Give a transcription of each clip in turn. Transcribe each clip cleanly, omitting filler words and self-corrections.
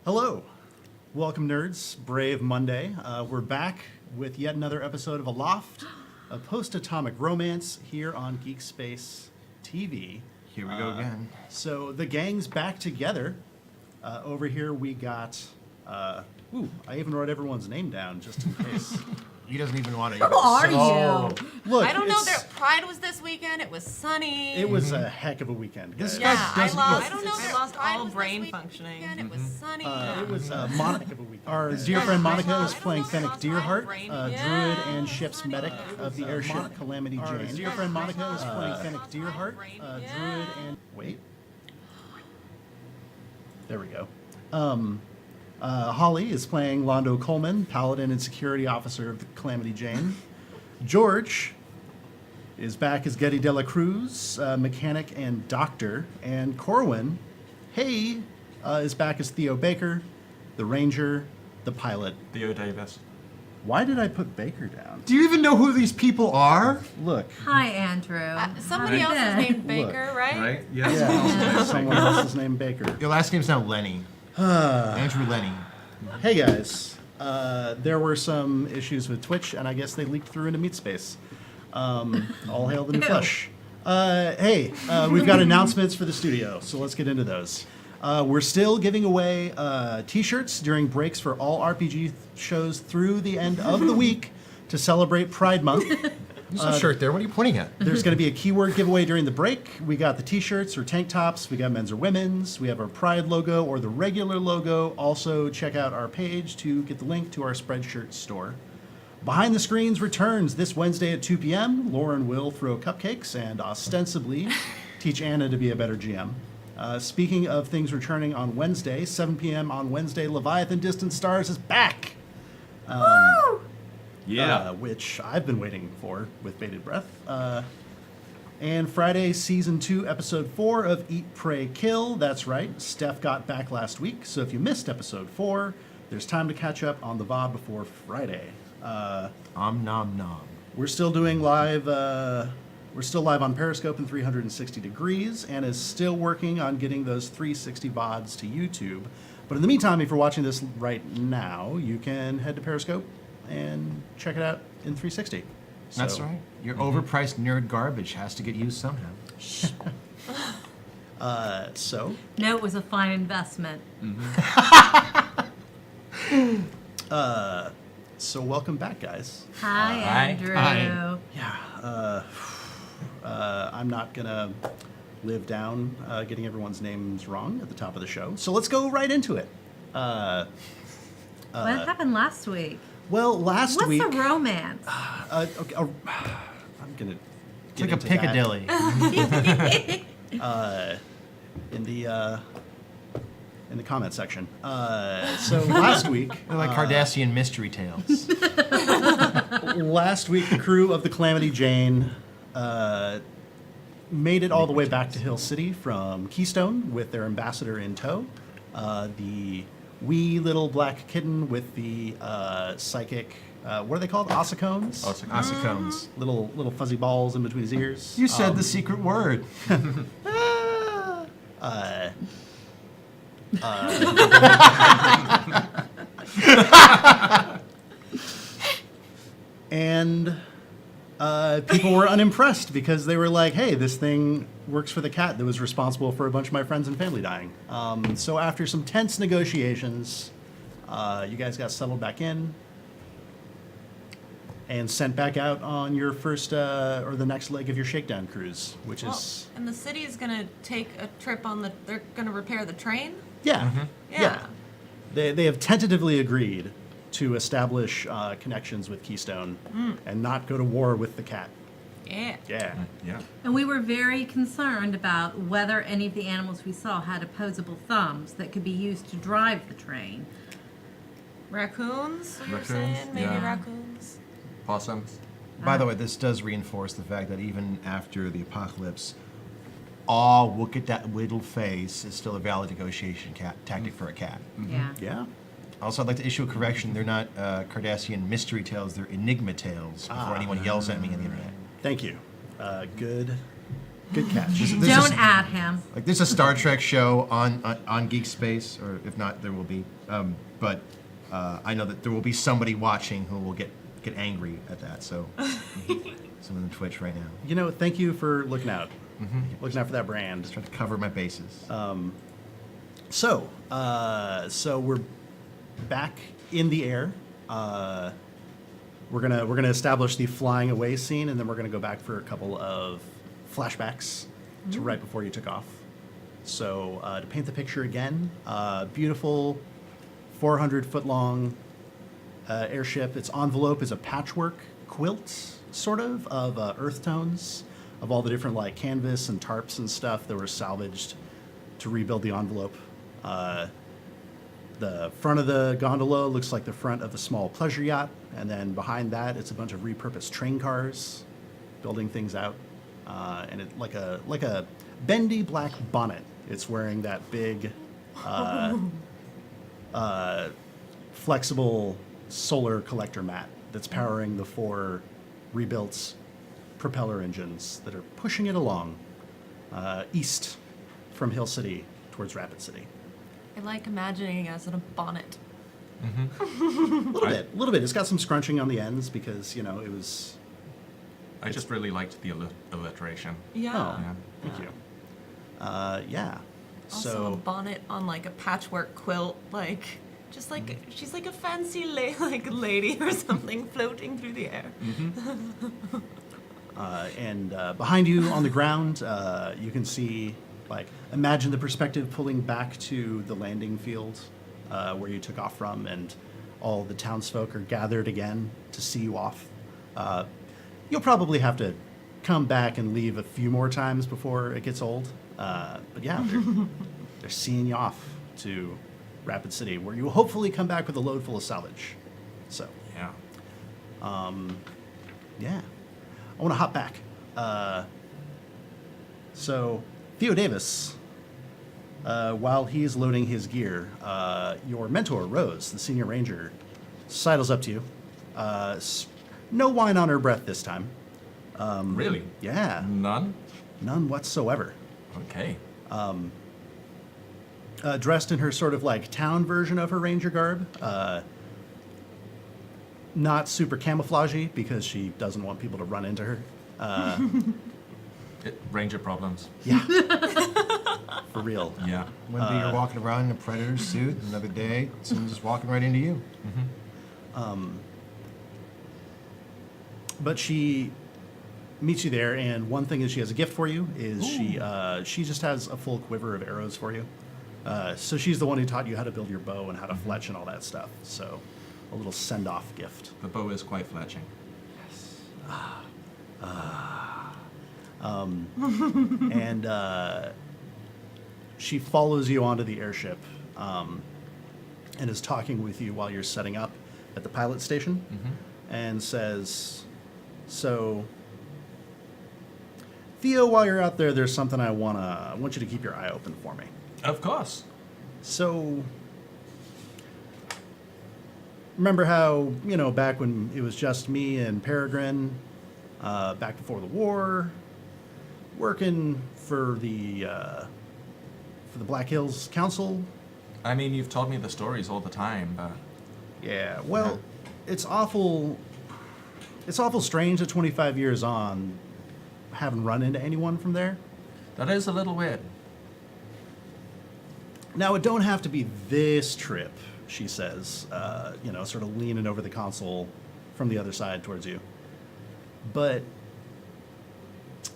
Hello. Welcome, nerds. Brave Monday. We're back with yet another episode of Aloft, a post-atomic romance here on GeekSpaceTV. Here we go again. So the gang's back together. Over here we got... I even wrote everyone's name down just in case. He doesn't even want to. Who are you? Look, I don't know. Their Pride was this weekend. It was sunny. It was a heck of a weekend. This guys. guy doesn't. I don't know. I their lost Pride all was brain this functioning. weekend. It was sunny. It was our dear friend Monica is playing Fennec Deerheart, druid and ship's medic of the airship Calamity Jane. Our dear friend Monica is playing Fennec Deerheart, druid and... Wait. There we go. Holly is playing Londo Coleman, paladin and security officer of the Calamity Jane. George is back as Getty de la Cruz, mechanic and doctor. And Corwin, is back as Theo Baker, the ranger, the pilot. Theo Davis. Why did I put Baker down? Do you even know who these people are? Look. Hi, Andrew. Somebody else is named Baker, right? Right? Yes. Yeah, someone else is named Baker. Your last name's now Lenny. Andrew Lenny. Hey guys, there were some issues with Twitch, and I guess they leaked through into MeatSpace. All hail the new flesh. We've got announcements for the studio, so let's get into those. We're still giving away T-shirts during breaks for all RPG shows through the end of the week to celebrate Pride Month. There's a shirt there. What are you pointing at? There's going to be a keyword giveaway during the break. We got the T-shirts or tank tops. We got men's or women's. We have our Pride logo or the regular logo. Also, check out our page to get the link to our Spreadshirt store. Behind the Screens returns this Wednesday at 2 p.m. Lauren will throw cupcakes and ostensibly teach Anna to be a better GM. Speaking of things returning on Wednesday, 7 p.m. on Wednesday, Leviathan Distant Stars is back. Which I've been waiting for with bated breath. And Friday, Season 2, Episode 4 of Eat, Pray, Kill. That's right, Steph got back last week, so if you missed Episode 4, there's time to catch up on the VOD before Friday. Nom nom. We're still doing live... We're still live on Periscope in 360 degrees, and is still working on getting those 360 VODs to YouTube. But in the meantime, if you're watching this right now, you can head to Periscope and check it out in 360. That's right. Your overpriced nerd garbage has to get used somehow. No, it was a fine investment. So welcome back, guys. Hi, Andrew. Hi. Yeah, I'm not gonna live down getting everyone's names wrong at the top of the show. So let's go right into it. What happened last week? Well, last week... What's the romance? I'm gonna It's get like a into that. Piccadilly. In the comment section. So last week... They're like Cardassian mystery tales. Last week, the crew of the Calamity Jane made it all the way back to Hill City from Keystone with their ambassador in tow. The wee little black kitten with the psychic, what are they called? Ossicones? Ossicones. Little fuzzy balls in between his ears. You said the secret word. And people were unimpressed because they were like, hey, this thing works for the cat that was responsible for a bunch of my friends and family dying. So after some tense negotiations, you guys got settled back in and sent back out on your first or the next leg of your shakedown cruise, which is... And the city is going to take a trip on the... They're going to repair the train? Yeah. Yeah. They have tentatively agreed to establish connections with Keystone and not go to war with the cat. Yeah. Yeah. Yeah. And we were very concerned about whether any of the animals we saw had opposable thumbs that could be used to drive the train. Raccoons, you were Raccoons, saying? Maybe yeah. raccoons? Possums. By the way, this does reinforce the fact that even after the apocalypse, all look at that little face is still a valid negotiation tactic for a cat. Yeah. Yeah. Also, I'd like to issue a correction. They're not Cardassian mystery tales. They're enigma tales before anyone yells at me on the internet. Thank you. Good Good catch. This Don't is- add him. Like there's a Star Trek show on Geek Space, or if not, there will be. But I know that there will be somebody watching who will get angry at that. So someone on Twitch right now. You know, thank you for looking out. Looking out for that brand. Just trying to cover my bases. So we're back in the air. We're gonna establish the flying away scene, and then we're gonna go back for a couple of flashbacks to right before you took off. So to paint the picture again, beautiful 400-foot long airship. Its envelope is a patchwork quilt, sort of earth tones of all the different like canvas and tarps and stuff that were salvaged to rebuild the envelope. The front of the gondola looks like the front of a small pleasure yacht, and then behind that, it's a bunch of repurposed train cars, building things out, and it like a bendy black bonnet. It's wearing that big, flexible solar collector mat that's powering the 4 rebuilt propeller engines that are pushing it along east from Hill City towards Rapid City. I like imagining it as in a bonnet. A little bit. It's got some scrunching on the ends because, you know, it was... I just really liked the alliteration. Yeah. Oh, Yeah. thank you. Yeah. Also a So, bonnet on like a patchwork quilt, like just like she's like a fancy lady or something floating through the air. and behind you on the ground, you can see, like, imagine the perspective pulling back to the landing field where you took off from, and all the townsfolk are gathered again to see you off. You'll probably have to come back and leave a few more times before it gets old. But yeah, they're seeing you off to Rapid City, where you will hopefully come back with a load full of salvage. So, Yeah. yeah. I want to hop back. So, Theo Davis, while he's loading his gear, your mentor, Rose, the senior ranger, sidles up to you. No wine on her breath this time. Really? Yeah, None? none whatsoever. Okay. Dressed in her sort of like town version of her ranger garb. Not super camouflagey because she doesn't want people to run into her. Ranger problems. Yeah. For real. Yeah. One day you're walking around in a predator suit, another day someone's just walking right into you. But she meets you there, and one thing is she has a gift for you. Is she just has a full quiver of arrows for you. So she's the one who taught you how to build your bow and how to fletch and all that stuff. So a little send-off gift. The bow is quite fletching. And she follows you onto the airship and is talking with you while you're setting up at the pilot station, and says, so, Theo, while you're out there, there's something I want you to keep your eye open for me. Of course. So, remember how, you know, back when it was just me and Peregrine, back before the war, working for the Black Hills Council? I mean, you've told me the stories all the time, but Yeah, well, it's awful strange that 25 years on, haven't run into anyone from there. that is a little weird. Now, it don't have to be this trip, she says, you know, sort of leaning over the console from the other side towards you. But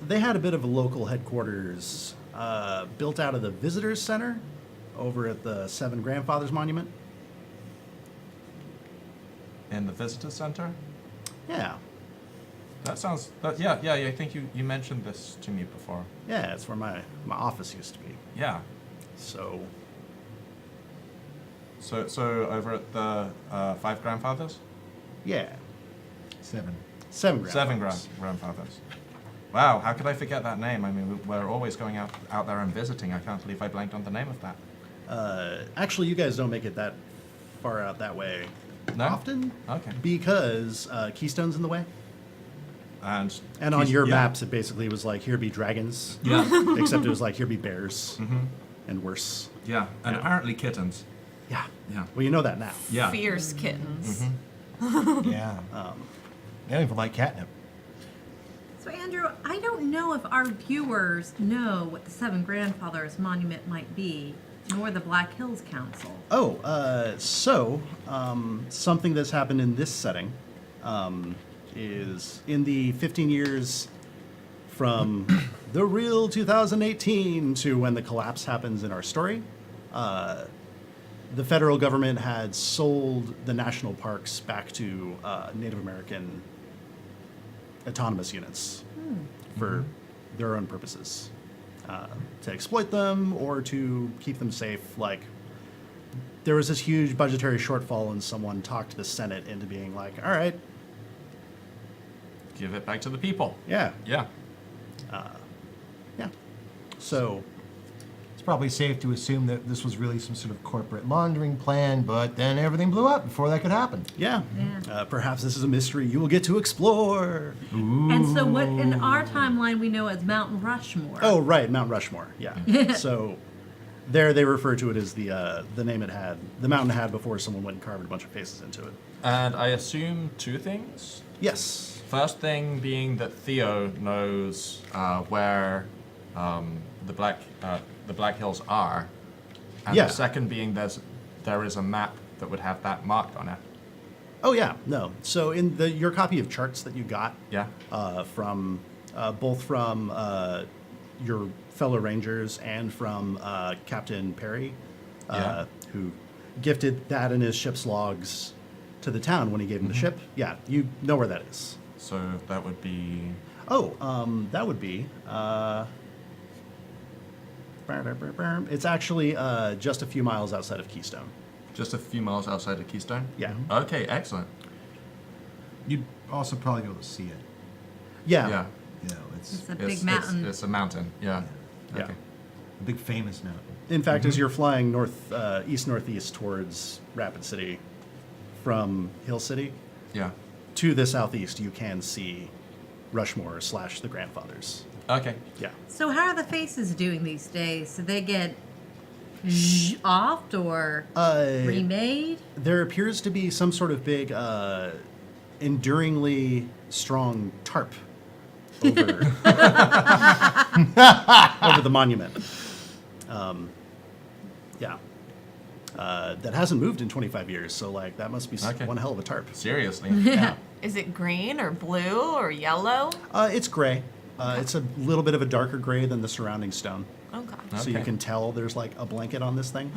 they had a bit of a local headquarters built out of the Visitors Center over at the Seven Grandfathers Monument. In the visitor center? Yeah, That sounds... yeah, I think you mentioned this to me before. yeah, it's where my office used to be. Yeah. So, So over at the Five Grandfathers? yeah, 7. Seven Grandfathers. Seven Grandfathers. Wow, how could I forget that name? I mean, we're always going out there and visiting. I can't believe I blanked on the name of that. Actually, you guys don't make it that far out that way No? often. Okay. Because Keystone's in the way. And on your yeah. maps, it basically was like, here be dragons. Yeah. Except it was like, here be bears. And worse. Yeah. And apparently kittens. Yeah. Yeah. Well, you know that now. Yeah. Fierce kittens. Yeah. They don't even like catnip. So, Andrew, I don't know if our viewers know what the Seven Grandfathers Monument might be, nor the Black Hills Council. Oh, something that's happened in this setting is in the 15 years from the real 2018 to when the collapse happens in our story, the federal government had sold the national parks back to Native American autonomous units for their own purposes, to exploit them or to keep them safe. Like, there was this huge budgetary shortfall, and someone talked the Senate into being like, all right, Give it back to the people. yeah, Yeah. yeah. So, It's probably safe to assume that this was really some sort of corporate laundering plan, but then everything blew up before that could happen. yeah, Yeah. Perhaps this is a mystery you will get to explore. And so, what in our timeline we know as Mountain Rushmore. Oh, right, Mount Rushmore. Yeah. So, there they refer to it as the name it had, the mountain it had before someone went and carved a bunch of faces into it. And I assume two things. Yes. First thing being that Theo knows where the Black Hills are, and Yeah. the second being there is a map that would have that marked on it. Oh yeah, no. So in your copy of charts that you got, Yeah. from both from your fellow rangers and from Captain Perry, Yeah. who gifted that in his ship's logs to the town when he gave him the ship. Yeah, you know where that is. So that would be Oh, that would be. It's actually just a few miles outside of Keystone. just a few miles outside of Keystone. Yeah. Okay, excellent. You'd also probably be able to see it. Yeah. Yeah. You know, it's It's a big mountain. It's a mountain. Yeah. Yeah. Okay. a big famous mountain. In fact, as you're flying east-northeast towards Rapid City from Hill City, Yeah. to the southeast, you can see Rushmore / the Grandfathers. Okay. Yeah. So, how are the faces doing these days? Do they get offed or remade? There appears to be some sort of big, enduringly strong tarp over, over the monument. Yeah. That hasn't moved in 25 years, so like that must be Okay. one hell of a tarp. Seriously. Yeah. Is it green or blue or yellow? It's gray. It's a little bit of a darker gray than the surrounding stone. Okay. So you Okay. can tell there's like a blanket on this thing.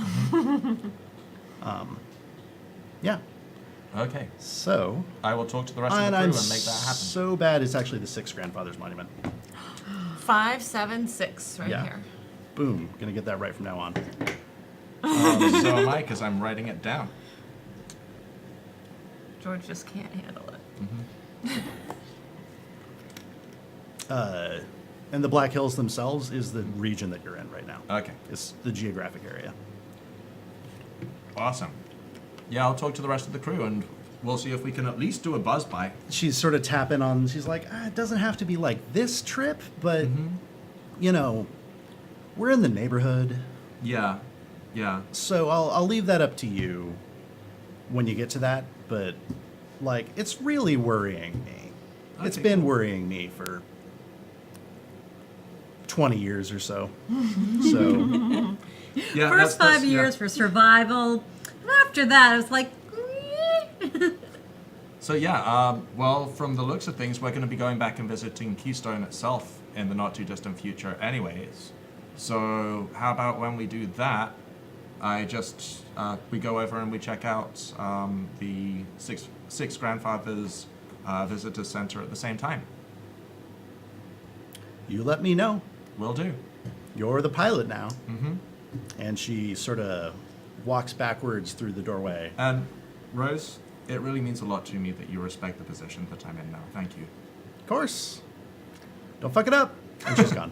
Yeah. Okay. So, I will talk to the rest of the and crew I'm and make that happen. so bad it's actually the 6 Grandfathers Monument. 576 right Yeah. here. Boom. Gonna get that right from now on. So am I, because I'm writing it down. George just can't handle it. And the Black Hills themselves is the region that you're in right now. Okay. It's the geographic area. Awesome. Yeah, I'll talk to the rest of the crew and we'll see if we can at least do a buzz by. She's sort of tapping on, she's like, it doesn't have to be like this trip, but, you know, we're in the neighborhood. Yeah. Yeah. So I'll leave that up to you when you get to that, but, like, it's really worrying me. It's Okay, been cool. worrying me for 20 years or so. So, Yeah. First 5 years for survival. And after that, it was like, So yeah, well, from the looks of things, we're going to be going back and visiting Keystone itself in the not too distant future anyways. So how about when we do that, we go over and we check out the six Grandfathers Visitor Center at the same time. you let me know. Will do. You're the pilot now. And she sort of walks backwards through the doorway. And Rose, it really means a lot to me that you respect the position that I'm in now. Thank you. Of course. Don't fuck it up. And she's gone.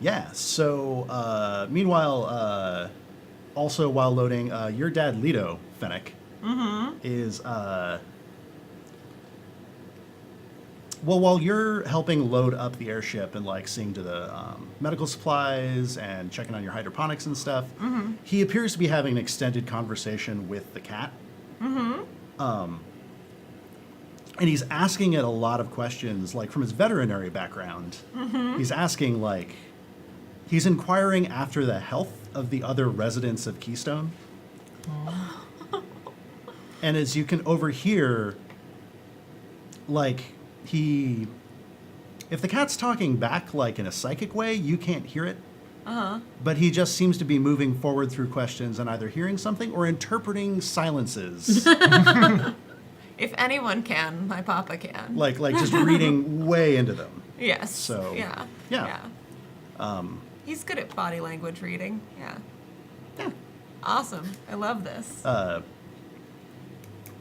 Yeah, so meanwhile, also while loading, your dad, Leto Fennec, is well, while you're helping load up the airship and like seeing to the medical supplies and checking on your hydroponics and stuff, he appears to be having an extended conversation with the cat. And he's asking it a lot of questions, like from his veterinary background. He's asking, like, he's inquiring after the health of the other residents of Keystone. And as you can overhear, like, if the cat's talking back, like, in a psychic way, you can't hear it. But he just seems to be moving forward through questions and either hearing something or interpreting silences. If anyone can, my papa can. like just reading way into them. Yes. So, Yeah. yeah. He's good at body language reading. Yeah. Yeah. Awesome. I love this.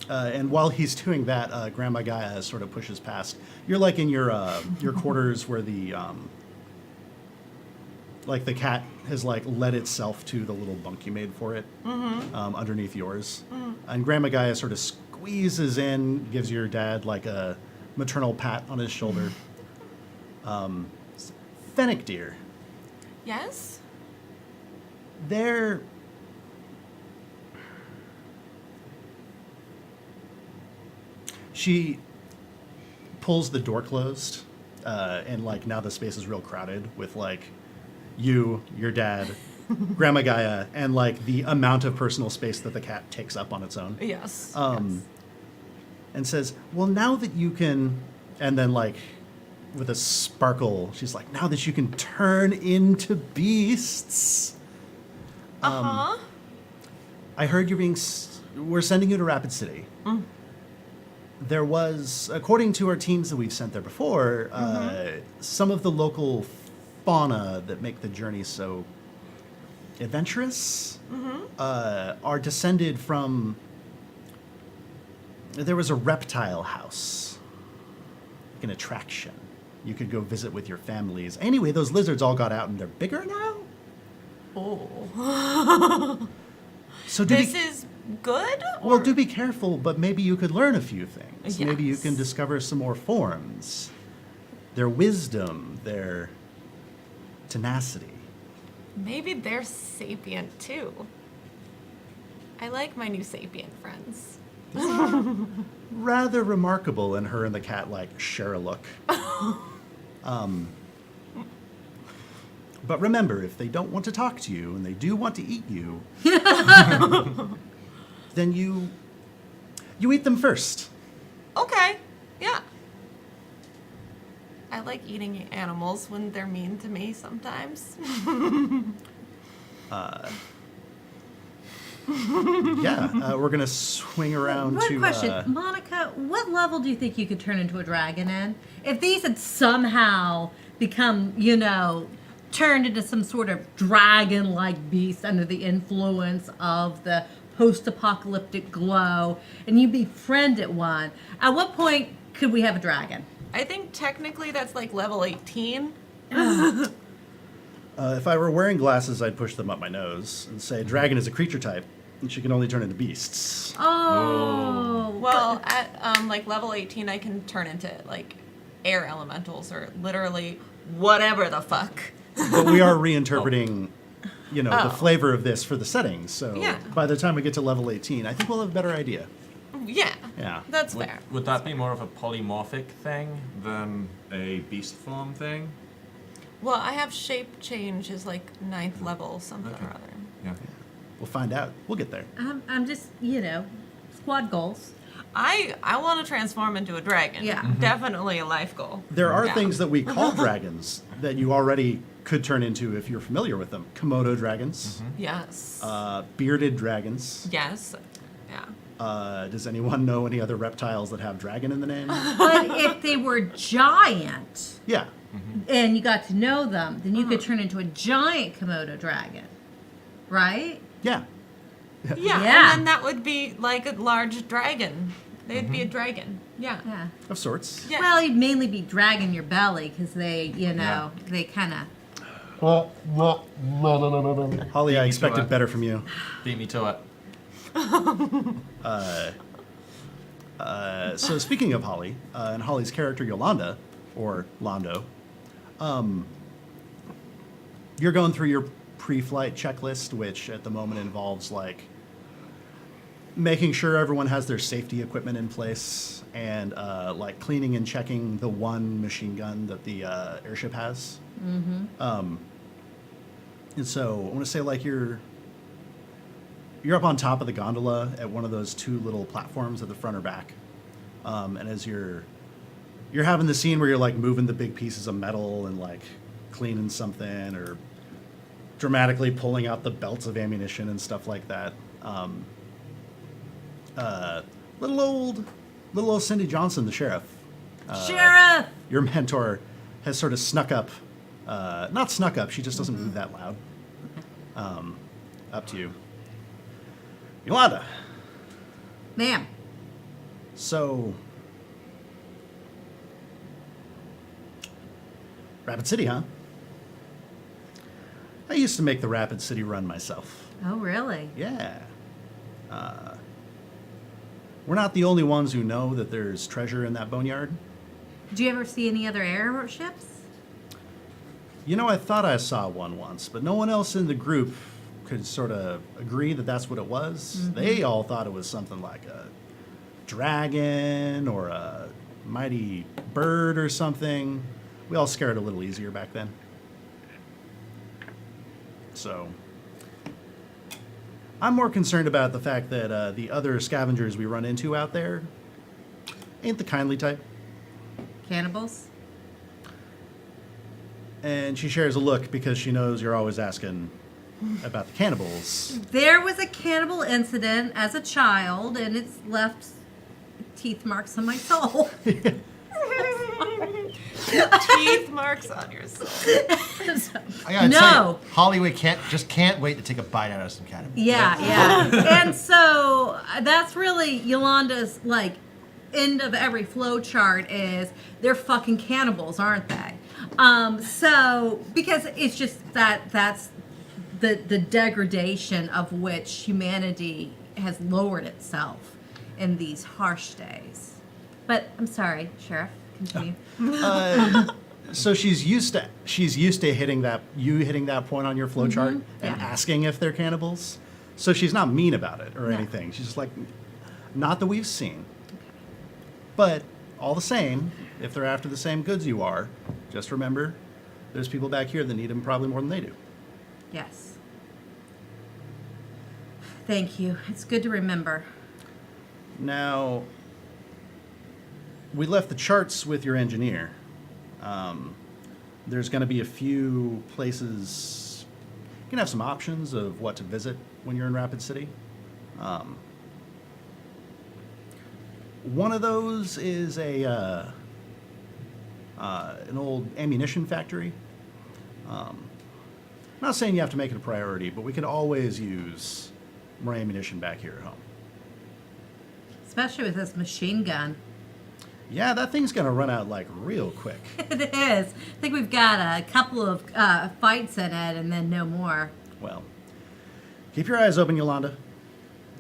And while he's doing that, Grandma Gaia sort of pushes past. You're like in your quarters where the like the cat has like led itself to the little bunk you made for it underneath yours, and Grandma Gaia sort of squeezes in, gives your dad like a maternal pat on his shoulder. Fennec dear, Yes? they're She pulls the door closed, and like now the space is real crowded with like you, your dad, Grandma Gaia, and like the amount of personal space that the cat takes up on its own. Yes. And says, "Well, now that you can," and then like with a sparkle, she's like, "Now that you can turn into beasts." Uh-huh. I heard you're we're sending you to Rapid City. There was, according to our teams that we've sent there before, some of the local fauna that make the journey so adventurous are descended from. There was a reptile house, like an attraction. You could go visit with your families. Anyway, those lizards all got out and they're bigger now. Oh. So This is good? Well, or- do be careful, but maybe you could learn a few things. Maybe you can Yes. discover some more forms. Their wisdom, their tenacity. Maybe they're sapient too. I like my new sapient friends. Rather remarkable, and her and the cat like share a look. But remember, if they don't want to talk to you and they do want to eat you, then you eat them first. Okay. Yeah. I like eating animals when they're mean to me sometimes. Yeah, we're gonna swing around One to. question, Monica, what level do you think you could turn into a dragon in? If these had somehow become, turned into some sort of dragon-like beast under the influence of the post-apocalyptic glow, and you befriended one, at what point could we have a dragon? I think technically that's like level 18. If I were wearing glasses, I'd push them up my nose and say, "Dragon is a creature type, and she can only turn into beasts." Oh, Well, at like level 18, I can turn into like air elementals or literally whatever the fuck. But we are reinterpreting, the Oh. flavor of this for the settings. So Yeah. by the time we get to level 18, I think we'll have a better idea. Yeah. Yeah. That's Would, fair. would that be more of a polymorphic thing than a beast form thing? Well, I have shape change is like 9th level something Okay. or other. Yeah. We'll find out. We'll get there. I'm just, squad goals. I want to transform into a dragon. Yeah. Definitely a life goal. There are Yeah. things that we call dragons that you already could turn into if you're familiar with them. Komodo dragons, Yes. bearded dragons. Yes. Yeah. Does anyone know any other reptiles that have dragon in the name? But if they were giant Yeah. and you got to know them, then you could turn into a giant Komodo dragon, right? Yeah. Yeah. Yeah. And then that would be like a large dragon. They'd be a dragon. Yeah. Yeah. Of sorts. Yeah. Well, you'd mainly be dragging your belly because they, Yeah. they kind of. Holly, I Beat me to expected it. better from you. Beat me to it. So speaking of Holly, and Holly's character Yolanda, or Londo, you're going through your pre-flight checklist, which at the moment involves like making sure everyone has their safety equipment in place and like cleaning and checking the one machine gun that the airship has. And so I want to say like you're up on top of the gondola at one of those two little platforms at the front or back. And as you're having the scene where you're like moving the big pieces of metal and like cleaning something or dramatically pulling out the belts of ammunition and stuff like that. Little old Cindy Johnson, the sheriff. Sheriff! Your mentor has sort of snuck up. Not snuck up, she just doesn't move that loud. Up to you. Yolanda. Ma'am. So, Rapid City, huh? I used to make the Rapid City run myself. Oh, really? Yeah. We're not the only ones who know that there's treasure in that boneyard. Did you ever see any other airships? You know, I thought I saw one once, but no one else in the group could sort of agree that that's what it was. They all thought it was something like a dragon or a mighty bird or something. We all scared a little easier back then. So, I'm more concerned about the fact that the other scavengers we run into out there ain't the kindly type. Cannibals? And she shares a look because she knows you're always asking about the cannibals. There was a cannibal incident as a child, and it's left teeth marks on my soul. Teeth marks on your soul. I gotta No. tell you, Hollywood can't wait to take a bite out of some cannibal. Yeah. And so that's really Yolanda's like end of every flow chart is they're fucking cannibals, aren't they? So because it's just that's the degradation of which humanity has lowered itself in these harsh days. But I'm sorry, Sheriff. Continue. So she's used to hitting that point on your flowchart and Yeah. asking if they're cannibals. So she's not mean about it or anything. She's just like, not that we've seen. But all the same, if they're after the same goods you are, just remember, there's people back here that need them probably more than they do. Yes. Thank you. It's good to remember. Now, we left the charts with your engineer. There's going to be a few places. You can have some options of what to visit when you're in Rapid City. One of those is an old ammunition factory. Not saying you have to make it a priority, but we could always use more ammunition back here at home. Especially with this machine gun. Yeah, that thing's gonna run out like real quick. It is. I think we've got a couple of fights in it and then no more. Well, keep your eyes open, Yolanda.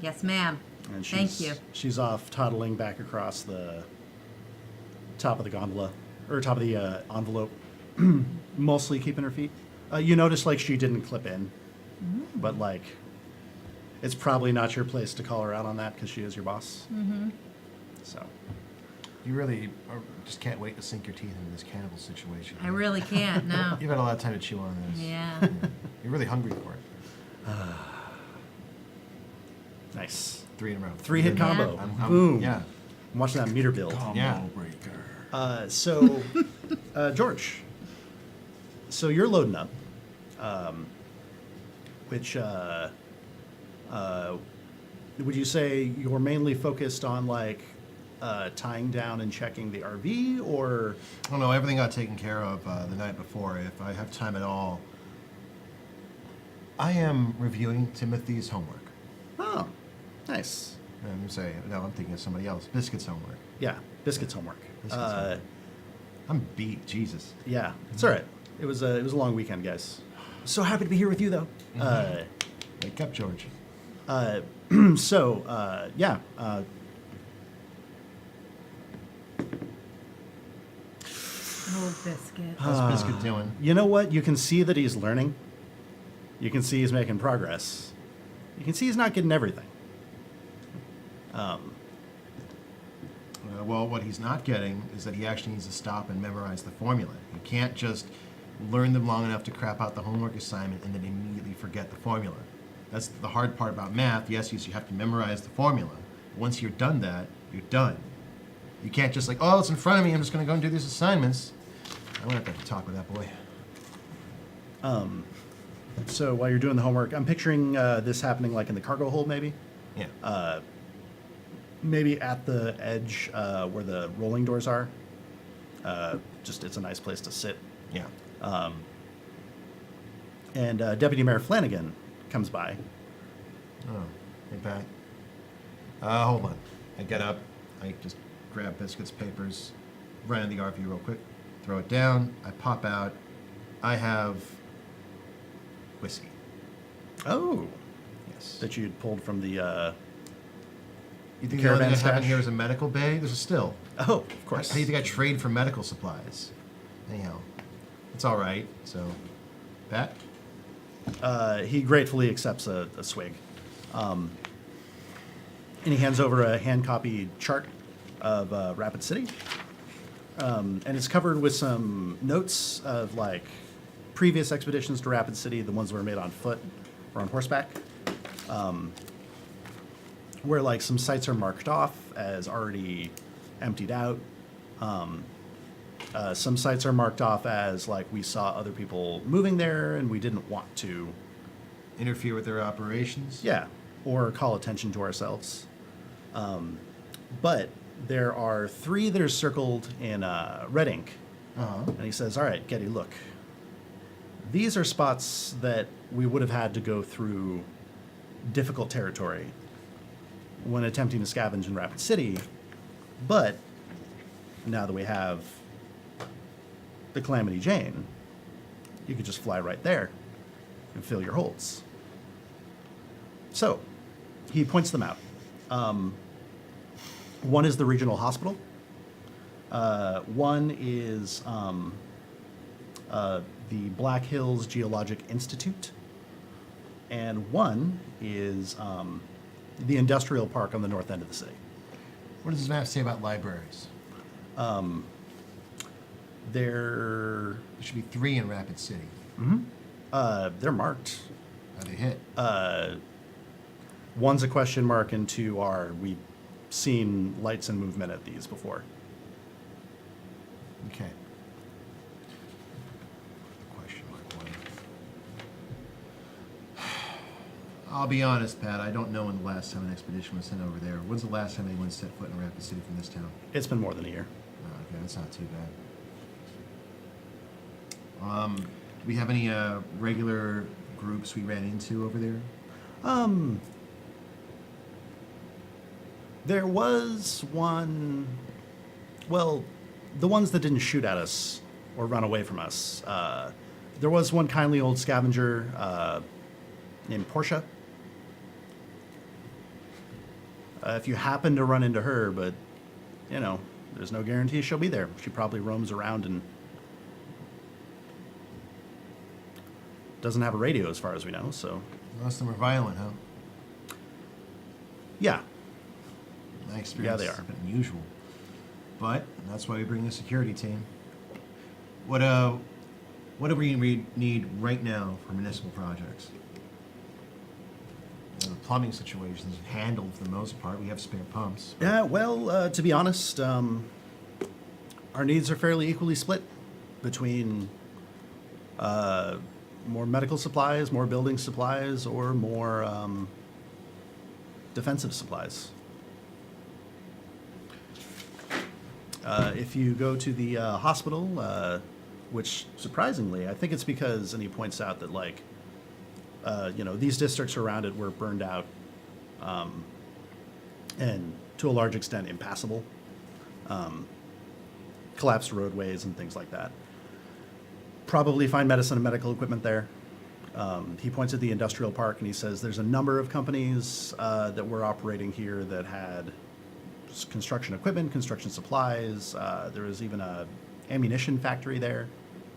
Yes, ma'am. And Thank you. She's off toddling back across the top of the gondola, or top of the envelope, mostly keeping her feet. You notice like she didn't clip in, but like it's probably not your place to call her out on that because she is your boss. So. You really just can't wait to sink your teeth into this cannibal situation. I really can't, no. You've had a lot of time to chew on this. Yeah. You're really hungry for it. Nice. 3 in a row. 3-hit Yeah. combo. I'm- Boom. Yeah. I'm watching that meter build. Combo Yeah. breaker. So, George, so you're loading up, which would you say you're mainly focused on like tying down and checking the RV, or I don't know. Everything got taken care of the night before. If I have time at all, I am reviewing Timothy's homework. oh, nice, I'm saying, no, I'm thinking of somebody else. Biscuit's homework. yeah, Biscuit's homework. Biscuit's homework. I'm beat. Jesus. Yeah, it's all right. It was a long weekend, guys. So happy to be here with you, though. Wake up, George. So, yeah. Oh, biscuit. How's Biscuit doing? You know what? You can see that he's learning. You can see he's making progress. You can see he's not getting everything. Well, what he's not getting is that he actually needs to stop and memorize the formula. You can't just learn them long enough to crap out the homework assignment and then immediately forget the formula. That's the hard part about math. Yes, you have to memorize the formula. Once you're done that, you're done. You can't just like, oh, it's in front of me, I'm just going to go and do these assignments. I'm going to have to talk with that boy. So while you're doing the homework, I'm picturing this happening like in the cargo hold, maybe. Yeah. Maybe at the edge where the rolling doors are. Just it's a nice place to sit. Yeah. And Deputy Mayor Flanagan comes by. Oh, hey, Pat. Hold on. I get up. I just grab Biscuit's papers, run in the RV real quick, throw it down. I pop out. I have whiskey. Oh, Yes. that you'd pulled from the. You think the only thing I caravan have in stash? here is a medical bay? There's a still. Oh, of course. How do you think I trade for medical supplies? Anyhow, it's all right. So, Pat? He gratefully accepts a swig. And he hands over a hand-copied chart of Rapid City. And it's covered with some notes of, like, previous expeditions to Rapid City, the ones that were made on foot or on horseback, where, like, some sites are marked off as already emptied out. Some sites are marked off as, like, we saw other people moving there and we didn't want to, Interfere with their operations? yeah, or call attention to ourselves. But there are 3 that are circled in red ink. Uh-huh. And he says, all right, Getty, look. These are spots that we would have had to go through difficult territory when attempting to scavenge in Rapid City. But now that we have the Calamity Jane, you could just fly right there and fill your holds. So he points them out. One is the regional hospital. One is the Black Hills Geologic Institute. And one is the industrial park on the north end of the city. What does this map say about libraries? There There should be 3 in Rapid City. they're marked. Are they hit? One's a question mark, and 2 are we've seen lights and movement at these before. Okay. Question mark 1. I'll be honest, Pat. I don't know when the last time an expedition was sent over there. When's the last time anyone set foot in Rapid City from this town? It's been more than a year. Oh, okay, that's not too bad. Do we have any regular groups we ran into over there? There was one, well, the ones that didn't shoot at us or run away from us. There was one kindly old scavenger named Portia. If you happen to run into her, but, you know, there's no guarantee she'll be there. She probably roams around and doesn't have a radio as far as we know, so. Most of them are violent, huh? Yeah. My experience they has are. been unusual. But that's why we bring a security team. What do we need right now for municipal projects? The plumbing situation is handled for the most part. We have spare pumps. Yeah, well, to be honest, our needs are fairly equally split between more medical supplies, more building supplies, or more defensive supplies. If you go to the hospital, which surprisingly, I think it's because, and he points out that, like, these districts around it were burned out and to a large extent impassable, collapsed roadways and things like that. Probably find medicine and medical equipment there. He points at the industrial park and he says there's a number of companies that were operating here that had construction equipment, construction supplies. There was even a ammunition factory there.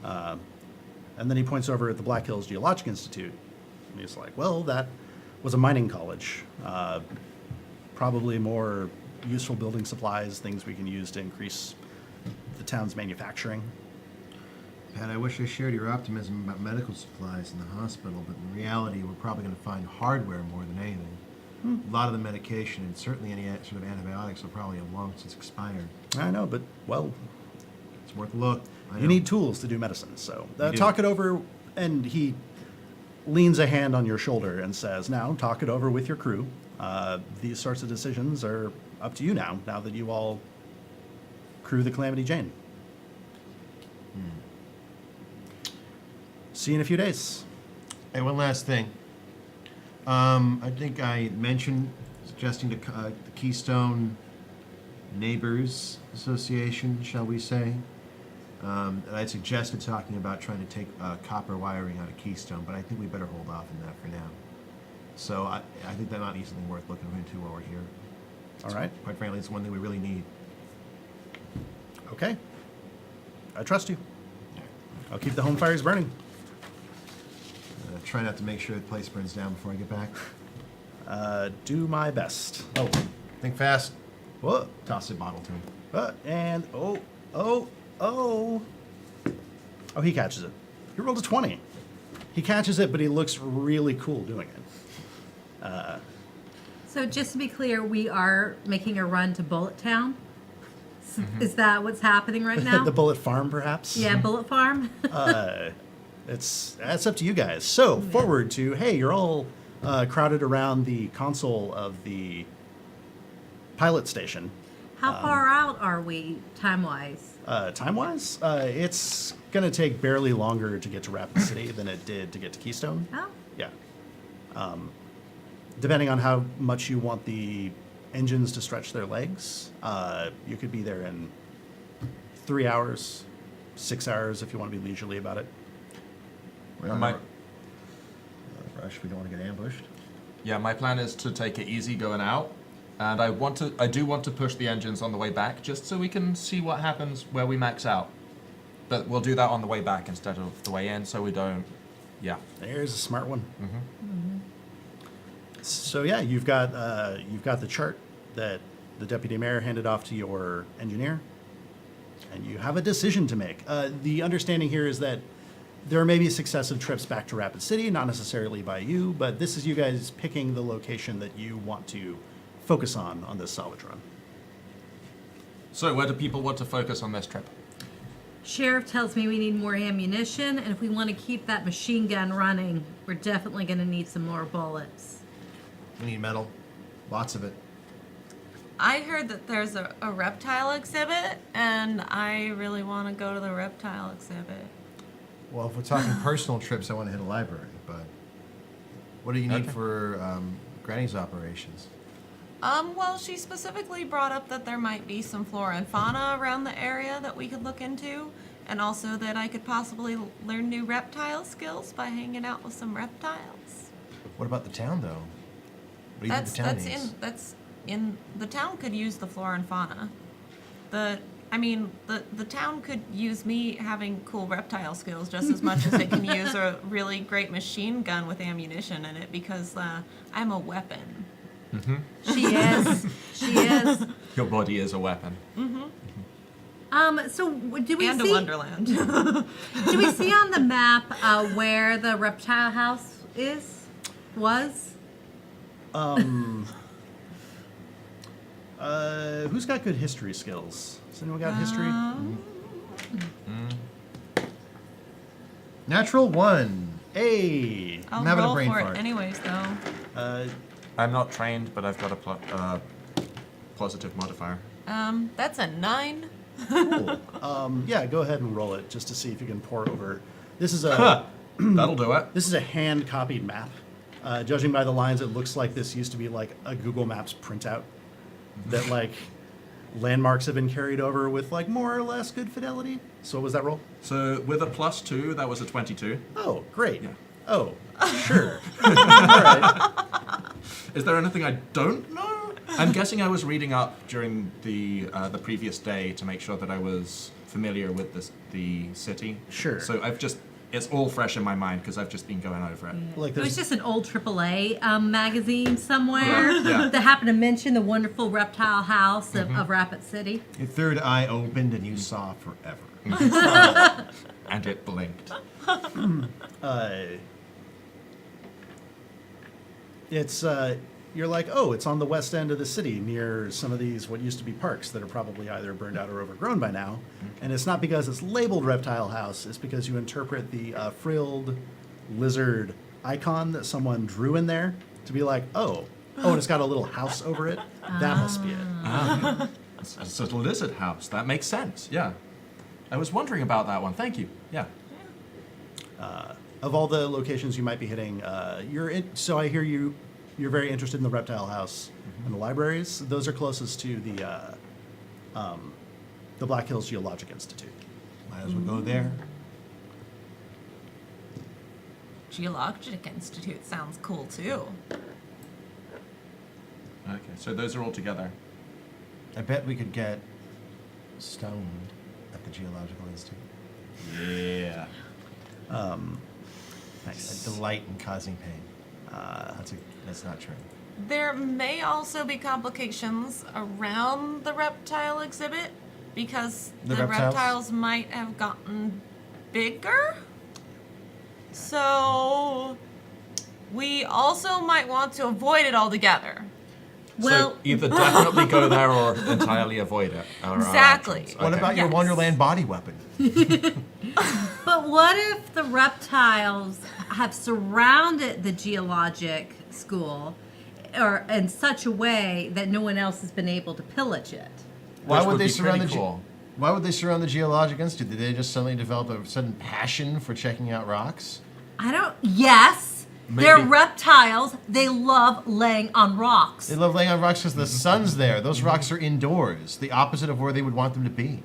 And then he points over at the Black Hills Geologic Institute. And he's like, well, that was a mining college. Probably more useful building supplies, things we can use to increase the town's manufacturing. Pat, I wish I shared your optimism about medical supplies in the hospital, but in reality, we're probably going to find hardware more than anything. A lot of the medication, and certainly any sort of antibiotics, are probably long since expired. I know, but, well, It's worth a look. I you know. need tools to do medicine. So You do. talk it over, and he leans a hand on your shoulder and says, now talk it over with your crew. These sorts of decisions are up to you now that you all crew the Calamity Jane. See you in a few days. Hey, one last thing. I think I mentioned suggesting to the Keystone Neighbors Association, shall we say, that I suggested talking about trying to take copper wiring out of Keystone, but I think we better hold off on that for now. So I think that might be something worth looking into while we're here. All right. Quite frankly, it's one thing we really need. Okay. I trust you. I'll keep the home fires burning. Try not to make sure the place burns down before I get back. Do my best. Oh, think fast. Whoa. Toss the bottle to him. And oh, he catches it. He rolled a 20. He catches it, but he looks really cool doing it. So just to be clear, we are making a run to Bullet Town. Is that what's happening right now? The Bullet Farm, perhaps? Yeah, Bullet Farm. That's up to you guys. So, forward to, hey, you're all crowded around the console of the pilot station. How far out are we time-wise? Time-wise, it's going to take barely longer to get to Rapid City than it did to get to Keystone. Oh, Yeah. Depending on how much you want the engines to stretch their legs, you could be there in 3 hours, 6 hours if you want to be leisurely about it. We're not My- in a rush. We don't want to get ambushed. Yeah, my plan is to take it easy going out, and I do want to push the engines on the way back, just so we can see what happens where we max out. But we'll do that on the way back instead of the way in, so we don't. Yeah. There's a smart one. So yeah, you've got the chart that the deputy mayor handed off to your engineer, and you have a decision to make. The understanding here is that there may be successive trips back to Rapid City, not necessarily by you, but this is you guys picking the location that you want to focus on this salvage run. So where do people want to focus on this trip? Sheriff tells me we need more ammunition, and if we want to keep that machine gun running, we're definitely going to need some more bullets. We need metal. Lots of it. I heard that there's a reptile exhibit, and I really want to go to the reptile exhibit. Well, if we're talking personal trips, I want to hit a library, but what do you need Okay. for Granny's operations? Well, she specifically brought up that there might be some flora and fauna around the area that we could look into, and also that I could possibly learn new reptile skills by hanging out with some reptiles. What about the town, though? What do you think the town needs? The town could use the flora and fauna. The town could use me having cool reptile skills just as much as it can use a really great machine gun with ammunition in it, because I'm a weapon. She is. She is. Your body is a weapon. So do we And see? a wonderland. Do we see on the map where the reptile house was? Who's got good history skills? Has anyone got history? Natural 1. Hey. I'll I'm having a roll brain for fart. it anyways, though. I'm not trained, but I've got a positive modifier. That's a 9. Cool. Yeah, go ahead and roll it just to see if you can pour over. This is a That'll do it. this is a hand copied map. Judging by the lines, it looks like this used to be like a Google Maps printout that like landmarks have been carried over with like more or less good fidelity. So what was that roll? So with a +2, that was a 22. Oh, great. Yeah. Oh, sure. All right. Is there anything I don't know? I'm guessing I was reading up during the previous day to make sure that I was familiar with the city. Sure. So it's all fresh in my mind because I've just been going over it. Like It was there's just an old AAA magazine somewhere Yeah. that happened to mention the wonderful reptile house of Rapid City. Your third eye opened and you saw forever. And it blinked. it's you're like, oh, it's on the west end of the city near some of these what used to be parks that are probably either burned out or overgrown by now. And it's not because it's labeled Reptile House, it's because you interpret the frilled lizard icon that someone drew in there to be like, oh, and it's got a little house over it. That must be it. It's a lizard house. That makes sense. Yeah. I was wondering about that one. Thank you. Yeah. Of all the locations you might be hitting, so I hear you're very interested in the Reptile House and the libraries. Those are closest to the Black Hills Geologic Institute. Might as well go there. Geologic Institute sounds cool too. Okay. So those are all together. I bet we could get stoned at the Geological Institute. Yeah. Nice. A delight in causing pain. That's not true. There may also be complications around the reptile exhibit because The the reptiles? reptiles might have gotten bigger. So we also might want to avoid it altogether. Well, so either definitely go there or entirely avoid it. are our Exactly. options. What Okay. about your Yes. Wonderland body weapon? but what if the reptiles have surrounded the geologic school or in such a way that no one else has been able to pillage it? Why Which would would they be surround the pretty cool. Why would they surround the Geologic Institute? Did they just suddenly develop a sudden passion for checking out rocks? Yes, they're Maybe. reptiles. They love laying on rocks. They love laying on rocks because the sun's there. Those rocks are indoors, the opposite of where they would want them to be.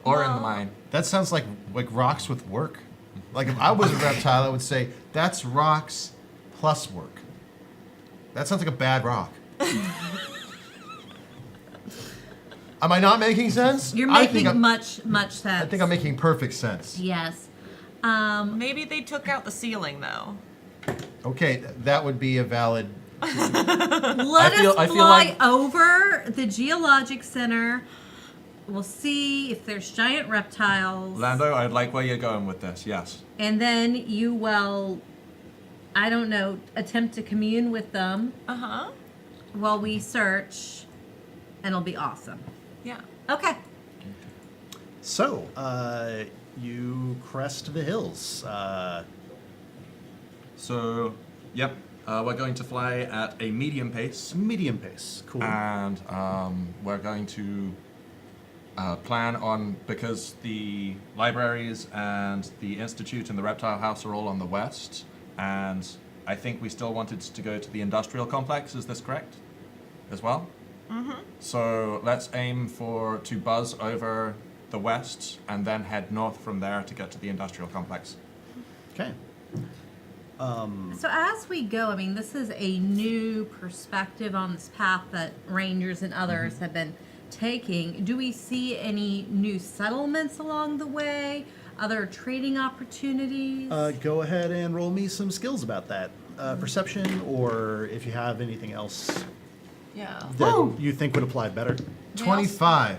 Or in the mine. That sounds like rocks with work. Like if I was a reptile, I would say that's rocks plus work. That sounds like a bad rock. Am I not making sense? You're I think making I'm- much sense. I think I'm making perfect sense. Yes. Maybe they took out the ceiling though. Okay, that would be a valid. Let I feel us fly like- over the Geologic Center. We'll see if there's giant reptiles. Lando, I like where you're going with this. Yes. And then you will, I don't know, attempt to commune with them Uh-huh. while we search, and it'll be awesome. Yeah. Okay. So, you crest the hills. So, yep. We're going to fly at a medium pace. Medium pace. Cool. And we're going to plan on, because the libraries and the institute and the reptile house are all on the west, and I think we still wanted to go to the industrial complex. Is this correct as well? Mm-hmm. So let's aim to buzz over the west and then head north from there to get to the industrial complex. Okay. So as we go, I mean, this is a new perspective on this path that rangers and others have been taking. Do we see any new settlements along the way? Other trading opportunities? Go ahead and roll me some skills about that. Perception, or if you have anything else Yeah. that you think would apply better. 25.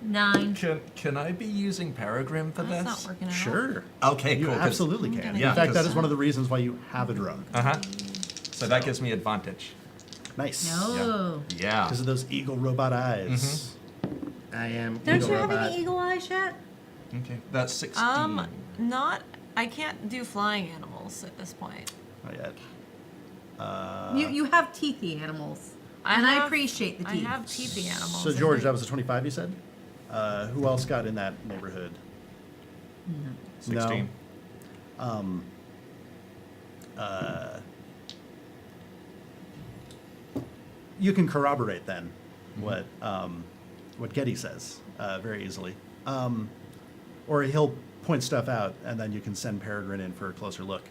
9. Can I be using Peregrine for That's this? not working out. Sure. Okay, You cool. absolutely can. Yeah, In fact, that 'cause- is one of the reasons why you have a drone. Uh-huh. So that gives me advantage. Nice. No. Yeah. Because of those eagle robot eyes. I am. Don't Eagle you have Robot. any eagle eyes yet? Okay. That's 16. I can't do flying animals at this point. Not yet. You have teethy animals. I And I have- appreciate the I teeth. have teepee animals. So, George, that was a 25 you said? Who else got in that neighborhood? 16. You can corroborate then what Getty says very easily. or he'll point stuff out, and then you can send Peregrine in for a closer look.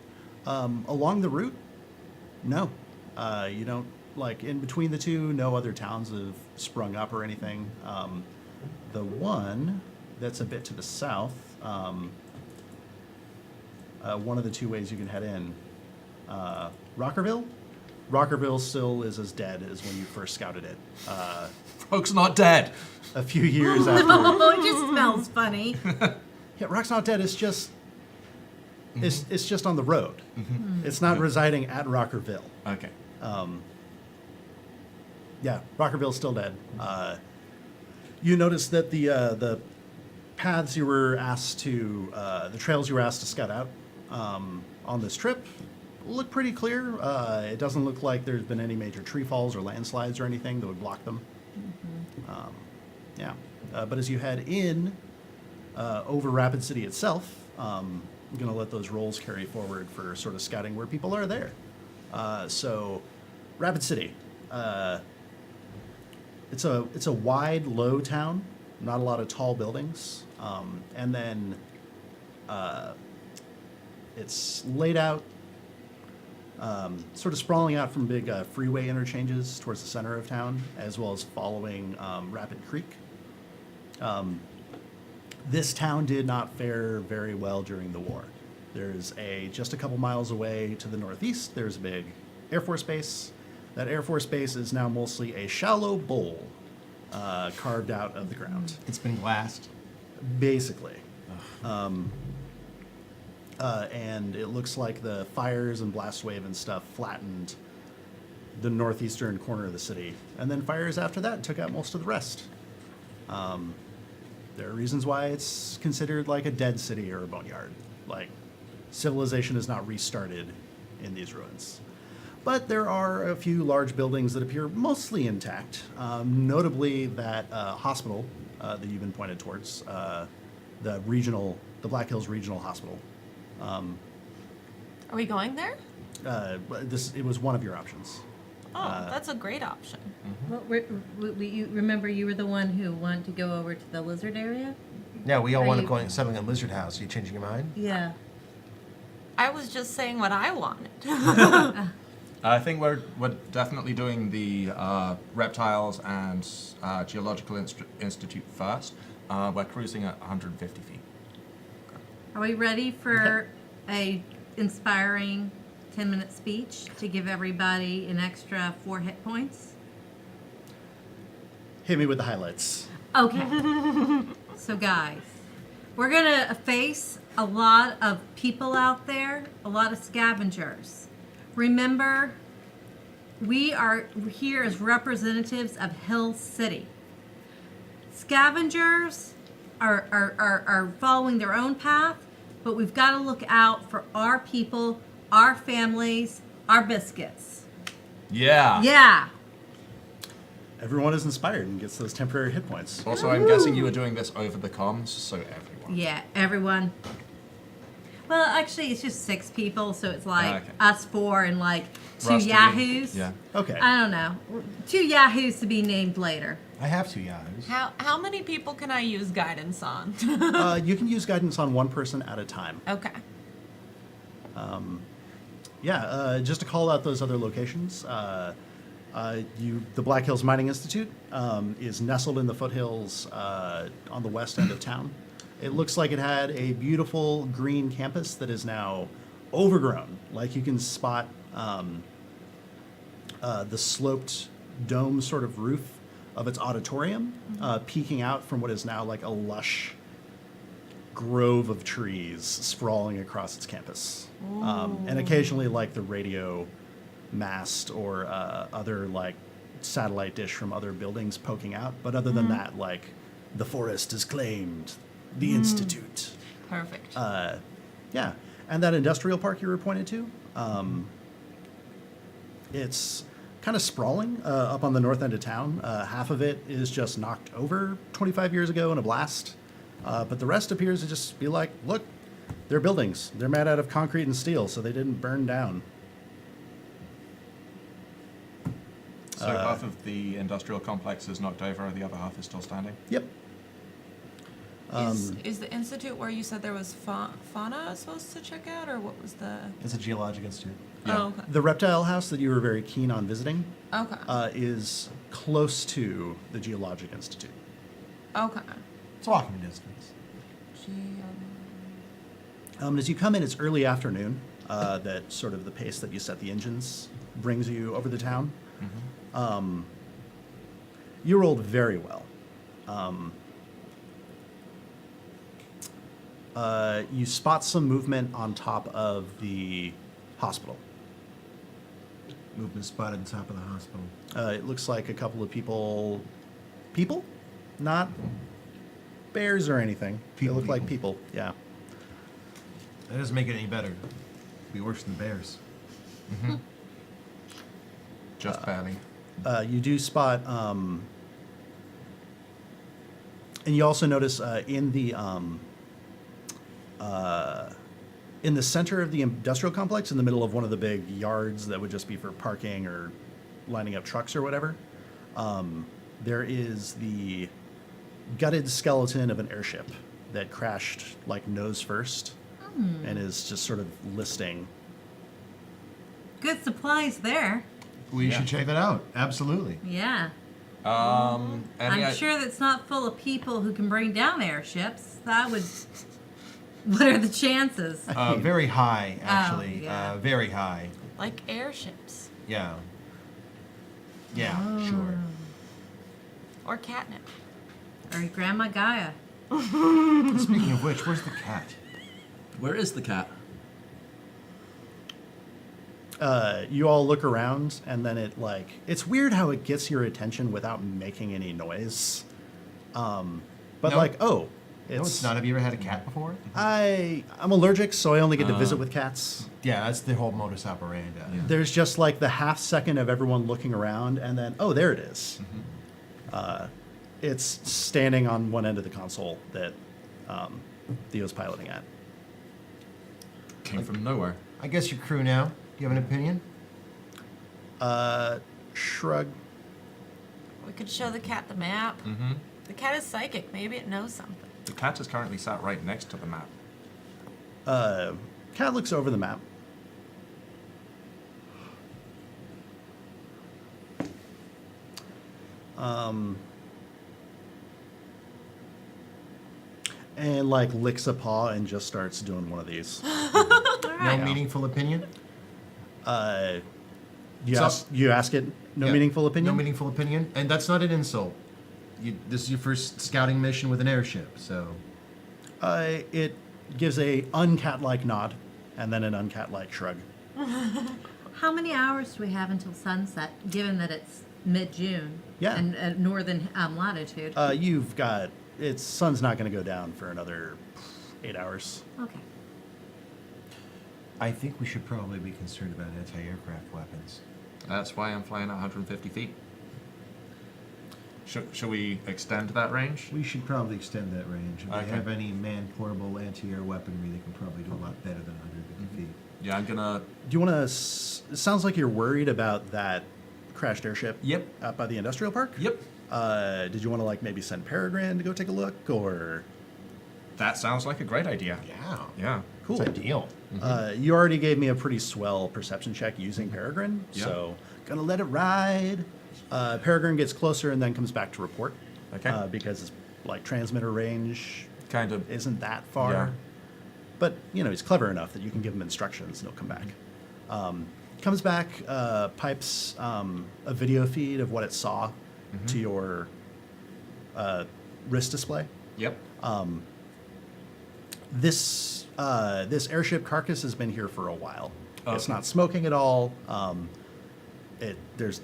Along the route, no. You don't, like, in between the two, no other towns have sprung up or anything. The one that's a bit to the south, one of the two ways you can head in, Rockerville? Rockerville still is as dead as when you first scouted it. Rock's not dead. A few years after. Oh, it just smells funny. Yeah, Rock's not dead. It's just, it's just on the road. It's not residing at Rockerville. Okay. Yeah, Rockerville's still dead. You notice that the paths you were asked to, the trails you were asked to scout out on this trip look pretty clear. It doesn't look like there's been any major tree falls or landslides or anything that would block them. Yeah, but as you head in over Rapid City itself, I'm going to let those rolls carry forward for sort of scouting where people are there. So, Rapid City. It's a wide, low town, not a lot of tall buildings, and then it's laid out, sort of sprawling out from big freeway interchanges towards the center of town, as well as following Rapid Creek. This town did not fare very well during the war. There's just a couple miles away to the northeast, there's a big Air Force base. That Air Force base is now mostly a shallow bowl carved out of the ground. It's been glassed. Basically. And it looks like the fires and blast wave and stuff flattened the northeastern corner of the city. And then fires after that took out most of the rest. There are reasons why it's considered like a dead city or a boneyard. Like, civilization is not restarted in these ruins. But there are a few large buildings that appear mostly intact, notably that hospital that you've been pointed towards, the Black Hills Regional Hospital. Are we going there? It was one of your options. Oh, that's a great option. Well, you remember you were the one who wanted to go over to the lizard area? Yeah, we all Are want to you- go to something at Lizard House. Are you changing your mind? Yeah. I was just saying what I wanted. I think we're definitely doing the reptiles and geological institute first. We're cruising at 150 feet. Are we ready for a inspiring 10-minute speech to give everybody an extra 4 hit points? Hit me with the highlights. Okay. So guys, we're gonna face a lot of people out there, a lot of scavengers. Remember, we are here as representatives of Hill City. Scavengers are following their own path, but we've got to look out for our people, our families, our biscuits. Yeah. Yeah. Everyone is inspired and gets those temporary hit points. Also, I'm guessing you were doing this over the comms, so everyone. Yeah, everyone. Well, actually, it's just 6 people, so it's like Okay. us 4 and like 2 Rusty. yahoos. Yeah. Okay. I don't know. 2 yahoos to be named later. I have 2 yahoos. How many people can I use guidance on? You can use guidance on one person at a time. Okay. Just to call out those other locations, the Black Hills Mining Institute is nestled in the foothills on the west end of town. It looks like it had a beautiful green campus that is now overgrown. Like you can spot the sloped dome sort of roof of its auditorium peeking out from what is now like a lush grove of trees sprawling across its campus. And occasionally like the radio mast or other like satellite dish from other buildings poking out. But other than that, like the forest is claimed, the Institute. Perfect. Yeah, and that industrial park you were pointed to, it's kind of sprawling up on the north end of town. Half of it is just knocked over 25 years ago in a blast, but the rest appears to just be like, look, they're buildings. They're made out of concrete and steel, so they didn't burn down. So half of the industrial complex is knocked over, the other half is still standing. Yep. Is the institute where you said there was fauna supposed to check out, or what was the? It's a geologic institute. Oh, okay. The reptile house that you were very keen on visiting Okay. is close to the Geologic Institute. Okay. It's walking distance. As you come in, it's early afternoon. That sort of the pace that you set the engines brings you over the town. You rolled very well. You spot some movement on top of the hospital. Movement spotted on top of the hospital. It looks like a couple of people. People? Not bears or anything. People, they look like people. people, yeah. That doesn't make it any better. It'd be worse than bears. Just barely. You do spot, and you also notice in the center of the industrial complex, in the middle of one of the big yards that would just be for parking or lining up trucks or whatever, there is the gutted skeleton of an airship that crashed like nose first and is just sort of listing. Good supplies there. We Yeah. should check that out. Absolutely. Yeah. Any I'm sure that's not full of people who can bring down airships. That would. What are the chances? Very high, actually. yeah. Very high. Like airships Yeah. Yeah, sure. or catnip. Or Grandma Gaia. Speaking of which, where's the cat? Where is the cat? You all look around, and then it's weird how it gets your attention without making any noise. But No. oh, No, it's not. Have you ever had a cat before? I'm allergic, so I only get to visit with cats. Yeah, that's the whole modus operandi. Yeah. There's just like the half second of everyone looking around, and then, oh, there it is. It's standing on one end of the console that Theo's piloting at. Came from nowhere. I guess your crew now. Do you have an opinion? Shrug. We could show the cat the map. Mm-hmm. The cat is psychic. Maybe it knows something. The cat is currently sat right next to the map. Cat looks over the map. And like licks a paw and just starts doing one of these. All No right. meaningful opinion? You So- ask it. No Yeah. meaningful opinion. No meaningful opinion? And that's not an insult. This is your first scouting mission with an airship, so... It gives a uncat-like nod, and then an uncat-like shrug. How many hours do we have until sunset, given that it's mid-June? Yeah. And at northern latitude. You've got sun's not going to go down for another 8 hours. Okay. I think we should probably be concerned about anti-aircraft weapons. That's why I'm flying at 150 feet. Should we extend that range? We should probably extend that range. If Okay. they have any man-portable anti-air weaponry, they can probably do a lot better than 150 feet. Yeah, I'm gonna. Do you want to? It sounds like you're worried about that crashed airship. Yep. Out by the industrial park. Yep. Did you want to like maybe send Peregrine to go take a look, or? That sounds like a great idea. Yeah. Yeah. Cool. It's ideal. You already gave me a pretty swell perception check using Peregrine, Yeah. so gonna let it ride. Peregrine gets closer and then comes back to report. Okay. Because it's like transmitter range Kind of. isn't that far. Yeah. But he's clever enough that you can give him instructions and he'll come back. Comes back, pipes a video feed of what it saw to your wrist display. Yep. This airship carcass has been here for a while. It's Okay. not smoking at all. There's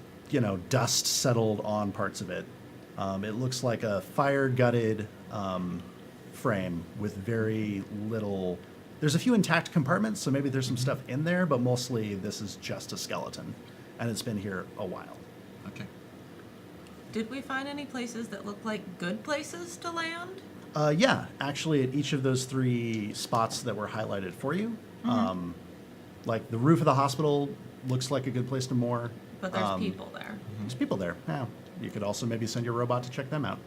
dust settled on parts of it. It looks like a fire gutted frame with very little. There's a few intact compartments, so maybe there's some stuff in there, but mostly this is just a skeleton, and it's been here a while. Okay. Did we find any places that look like good places to land? Yeah, actually, at each of those 3 spots that were highlighted for you, like the roof of the hospital looks like a good place to moor. But there's people there. There's people there. Yeah, you could also maybe send your robot to check them out.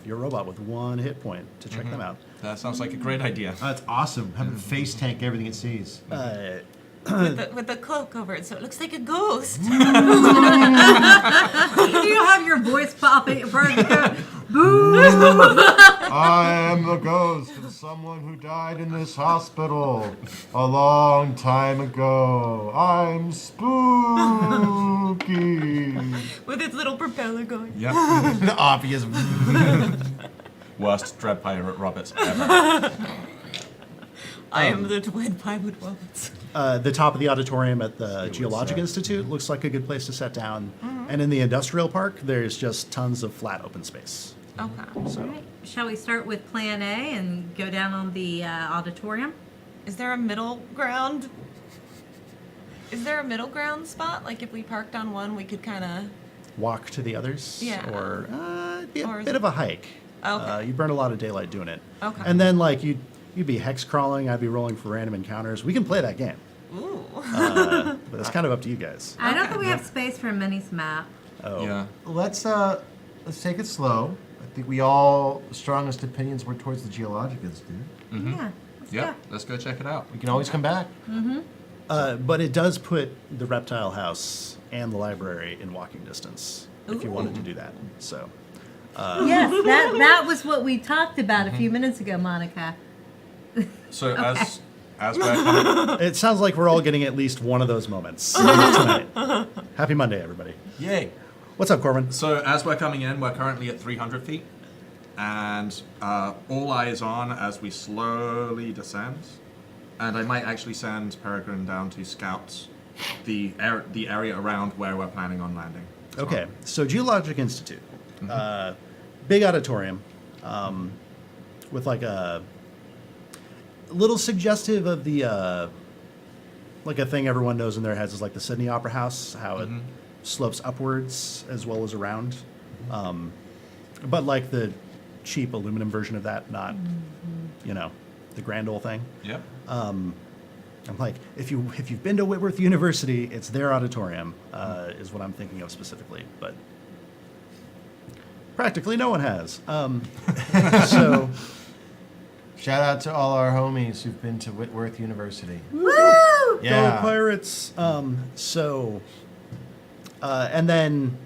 your robot with 1 hit point to check them out. That sounds like a great idea. That's awesome. Have it face tank everything it sees. With the cloak over it, so it looks like a ghost. You have your voice popping for boo. I am the ghost of someone who died in this hospital a long time ago. I'm spooky. With its little propeller going. Yep. The obvious. Worst Dread Pirate Roberts ever. I am the Twin Pilot Robots. The top of the auditorium at the Geologic Institute looks like a good place to sit down. And in the industrial park, there's just tons of flat open space. Okay. So, All right. Shall we start with Plan A and go down on the auditorium? Is there a middle ground? Is there a middle ground spot? Like if we parked on one, we could kind of. walk to the others, Yeah. or it'd be a Or is bit it- of a hike. Okay. You burn a lot of daylight doing it. Okay. And then like you'd be hex crawling. I'd be rolling for random encounters. We can play that game, Ooh. but it's kind of up to you guys. I don't Okay. think we have space for a minis map. Oh, Yeah. Let's take it slow. I think we all strongest opinions were towards the Geologic Institute. Yeah. Let's Yep. go. Let's go check it out. We can always come back. But it does put the reptile house and the library in walking distance if you wanted to do that. So Yes, that was what we talked about a few minutes ago, Monica. So as we're coming, it sounds like we're all getting at least one of those moments tonight. Happy Monday, everybody. yay. What's up, Corbin? So as we're coming in, we're currently at 300 feet, and all eyes on as we slowly descend. And I might actually send Peregrine down to scout the area around where we're planning on landing. So- Okay, so Geologic Institute, big auditorium, with like a little suggestive of the like a thing everyone knows in their heads is like the Sydney Opera House, how it slopes upwards as well as around, but like the cheap aluminum version of that, not the grand old thing. Yep. I'm like, if you've been to Whitworth University, it's their auditorium, is what I'm thinking of specifically, but practically no one has. So Shout out to all our homies who've been to Whitworth University. Woo! go Yeah. Pirates. And then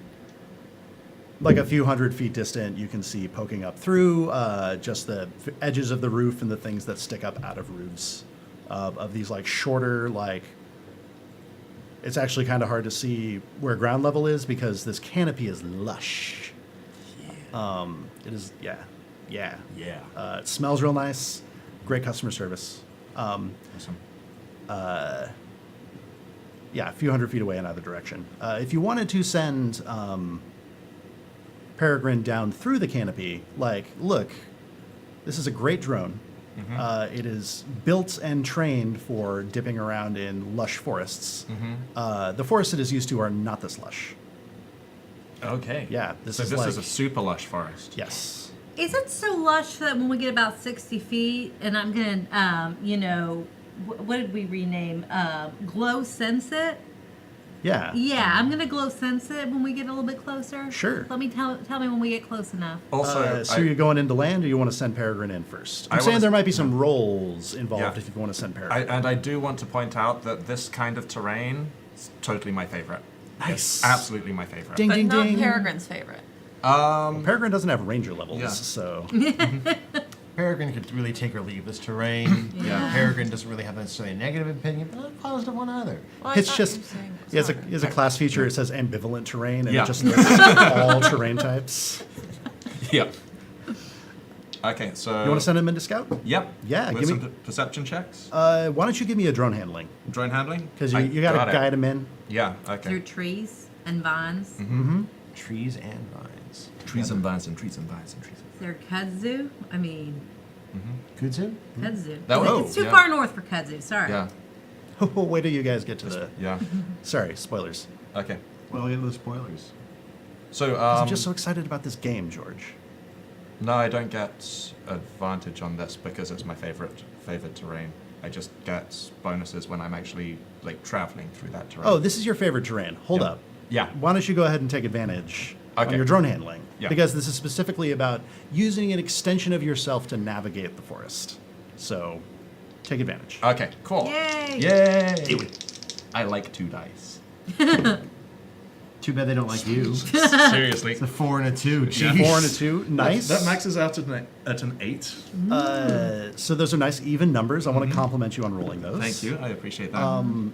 like a few hundred feet distant, you can see poking up through just the edges of the roof and the things that stick up out of roofs of these like shorter, like it's actually kind of hard to see where ground level is because this canopy is lush. It is, yeah. It smells real nice. Great customer service. Awesome. Yeah, a few hundred feet away in either direction. If you wanted to send Peregrine down through the canopy, like, look, this is a great drone. It is built and trained for dipping around in lush forests. The forests it is used to are not this lush. Okay. Yeah, this So is this like, is a super lush forest. yes. Is it so lush that when we get about 60 feet, and I'm going to, what did we rename? Glow Sense It? Yeah. Yeah, I'm going to Glow Sense It when we get a little bit closer. Sure. Let me tell me when we get close enough. Also, So you're going into land, or you want to send Peregrine in first? I'm I saying wanna- there might be some rolls involved Yeah. if you want to send Peregrine. I do want to point out that this kind of terrain is totally my favorite. Nice. Absolutely my favorite. Ding, But ding, not ding. Peregrine's favorite. Peregrine doesn't have ranger levels, Yeah. so Peregrine could really take or leave this terrain. Yeah. Peregrine doesn't really have necessarily a negative opinion, but not a positive one either. Well, I it's thought just you were saying it he has a was he has a class feature. It says ambivalent terrain, and Yeah. it just lists all terrain types. Yep. Okay, so You want to send him into scout? Yep. Yeah, With give some me- perception checks. Why don't you give me a drone handling? Drone handling. Because I you got to it. guide him in. Yeah. Through Okay. trees and vines. Trees and vines. Trees and vines and trees and vines and trees. Is there kudzu? I mean, Kudzu? kudzu. That would- It's too yeah. far north for kudzu. Sorry. Yeah. Wait till you guys get to the. Yeah. Sorry, spoilers. Okay. Well, get those spoilers. So I'm just so excited about this game, George. no, I don't get advantage on this because it's my favored terrain. I just get bonuses when I'm actually like traveling through that terrain. Oh, this is your favorite terrain. Hold Yeah. up. Yeah. Why don't you go ahead and take advantage on Okay. your drone handling. Yeah. Because this is specifically about using an extension of yourself to navigate the forest. So take advantage. Okay, cool. Yay! Yay! I like 2 dice. Too bad they don't like you. Seriously. It's a 4 and a 2. Yeah. Jeez. 4 and a 2. Nice. That maxes out at an 8. So those are nice even numbers. I want to compliment you on rolling those. Thank you. I appreciate that.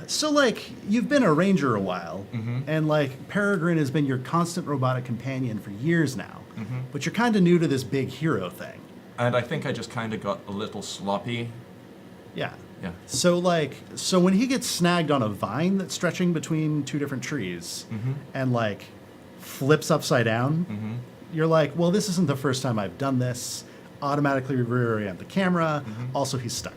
So like you've been a ranger a while, and like Peregrine has been your constant robotic companion for years now. But you're kind of new to this big hero thing. And I think I just kind of got a little sloppy. Yeah. Yeah. So when he gets snagged on a vine that's stretching between 2 different trees, and like flips upside down, you're like, well, this isn't the first time I've done this. Automatically reorient the camera. Also, he's stuck.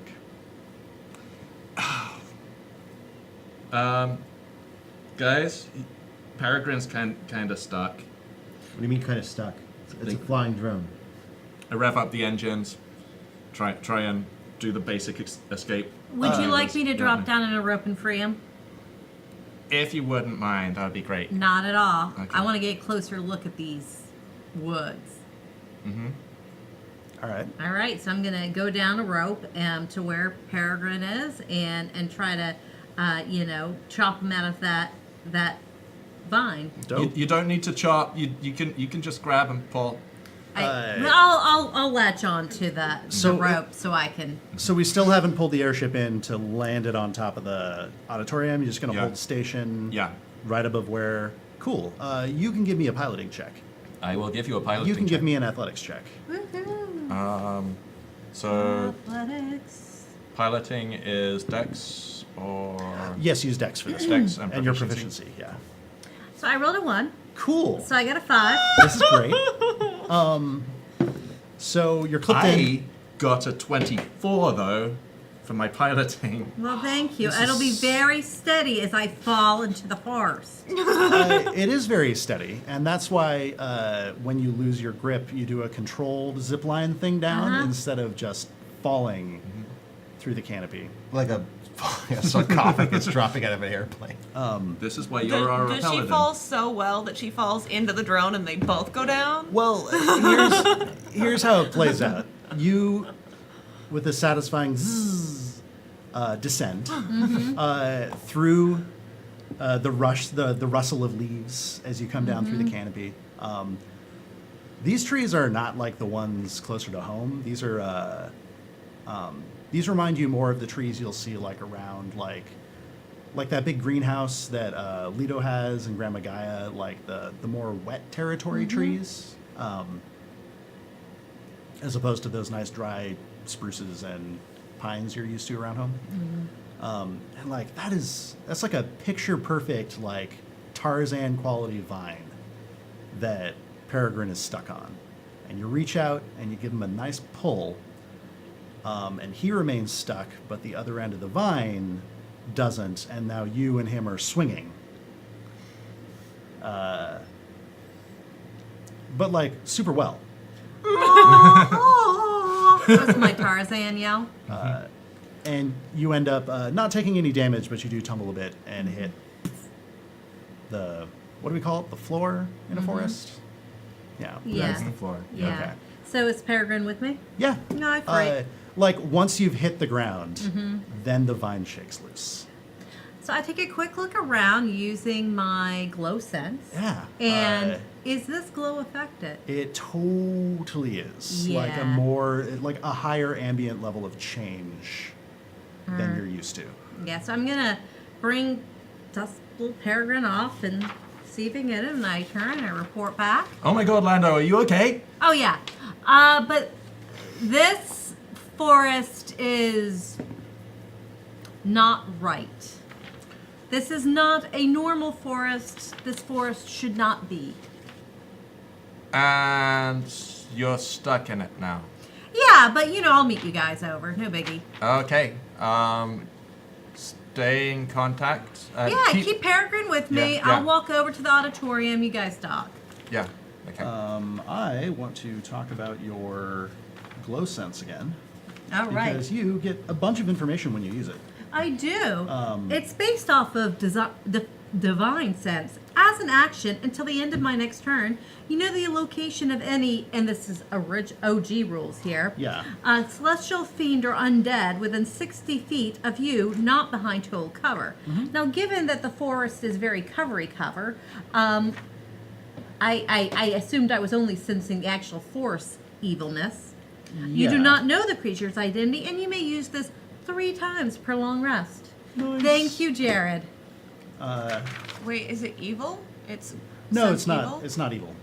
Guys, Peregrine's kind of stuck. What do you mean kind of stuck? It's a flying drone. I rev up the engines, try and do the basic escape. Would you like maneuvers. me to drop down in a rope and free him? If you wouldn't mind, that would be great. Not at all. Okay. I want to get a closer look at these woods. All right. All right, so I'm gonna go down a rope to where Peregrine is and try to, chop him out of that vine. Dope. You don't need to chop. You can just grab and pull. I'll latch on to the So rope so I can. So we still haven't pulled the airship in to land it on top of the auditorium. You're just going to Yeah. hold station Yeah. right above where... Cool. You can give me a piloting check. I will give you a piloting You can give check. me an athletics check. So Athletics. piloting is Dex or Yes, use Dex for this. Dex and And your proficiency. proficiency, yeah. So I rolled a 1, Cool. so I got a 5. This is great. So you're clipped I in. got a 24 though for my piloting. Well, thank you. This It'll be is- very steady as I fall into the forest. It is very steady, and that's why when you lose your grip, you do a controlled zip line thing down instead of just falling through the canopy. Like a sarcophagus dropping out of an airplane. This is why you're our Does she paladin. fall so well that she falls into the drone and they both go down? Well, here's how it plays out. You, with a satisfying zzz, descend through the rustle of leaves as you come down through the canopy. These trees are not like the ones closer to home. These remind you more of the trees you'll see like around like that big greenhouse that Lido has and Grandma Gaia, like the more wet territory trees, as opposed to those nice dry spruces and pines you're used to around home. And like that's like a picture perfect like Tarzan quality vine that Peregrine is stuck on, and you reach out and you give him a nice pull. And he remains stuck, but the other end of the vine doesn't, and now you and him are swinging. But like super well. That's my Tarzan yell. And you end up not taking any damage, but you do tumble a bit and hit the, what do we call it? The floor in a forest? Yeah. Yeah. That's the floor. Yeah. Okay. So is Peregrine with me? Yeah. No, I freak. Like once you've hit the ground, then the vine shakes loose. So I take a quick look around using my glow sense. Yeah. And is this glow affected? It totally is. Like a Yeah. like a higher ambient level of change than you're used to. Yeah, so I'm gonna bring Dustful Peregrine off and see if I can get it, and I turn and I report back. Oh my god, Lando, are you okay? Oh yeah, but this forest is not right. This is not a normal forest. This forest should not be. And you're stuck in it now. Yeah, but I'll meet you guys over. No biggie. Okay. Stay in contact. Yeah, keep Peregrine with me. Yeah, I'll yeah. walk over to the auditorium. You guys talk. Yeah. Okay. I want to talk about your glow sense again. All right. Because you get a bunch of information when you use it. I do. It's based off of divine sense as an action until the end of my next turn, you know the location of any, and this is OG rules here. Yeah. Celestial fiend or undead within 60 feet of you, not behind total cover. Now, given that the forest is very covery cover, I assumed I was only sensing the actual force evilness. You do Yeah. not know the creature's identity, and you may use this 3 times per long rest. Nice. Thank you, Jared. Wait, is it evil? No, sense it's not. evil? It's not evil.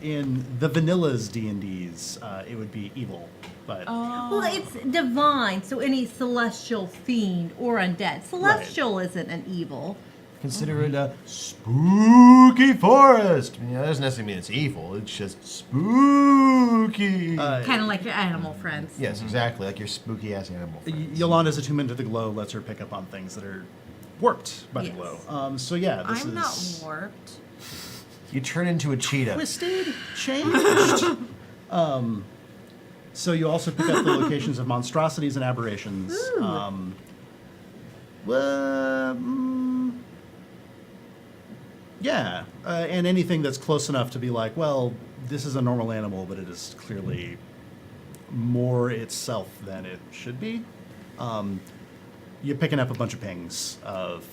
In the vanilla's D&Ds, it would be evil, but Well, it's divine, so any celestial fiend or undead. Celestial isn't an evil. Consider it a spooky forest. I mean, that doesn't necessarily mean it's evil. It's just spooky. Kind of like your animal friends. Yes, exactly, like your spooky ass animal. friends. Yolanda's attunement to the glow lets her pick up on things that are warped by the Yes. glow. So yeah, this I'm is not warped. You turn into a cheetah. twisted, changed. So you also pick up the locations of monstrosities and aberrations. Ooh. Well, yeah, and anything that's close enough to be like, well, this is a normal animal, but it is clearly more itself than it should be. You're picking up a bunch of pings of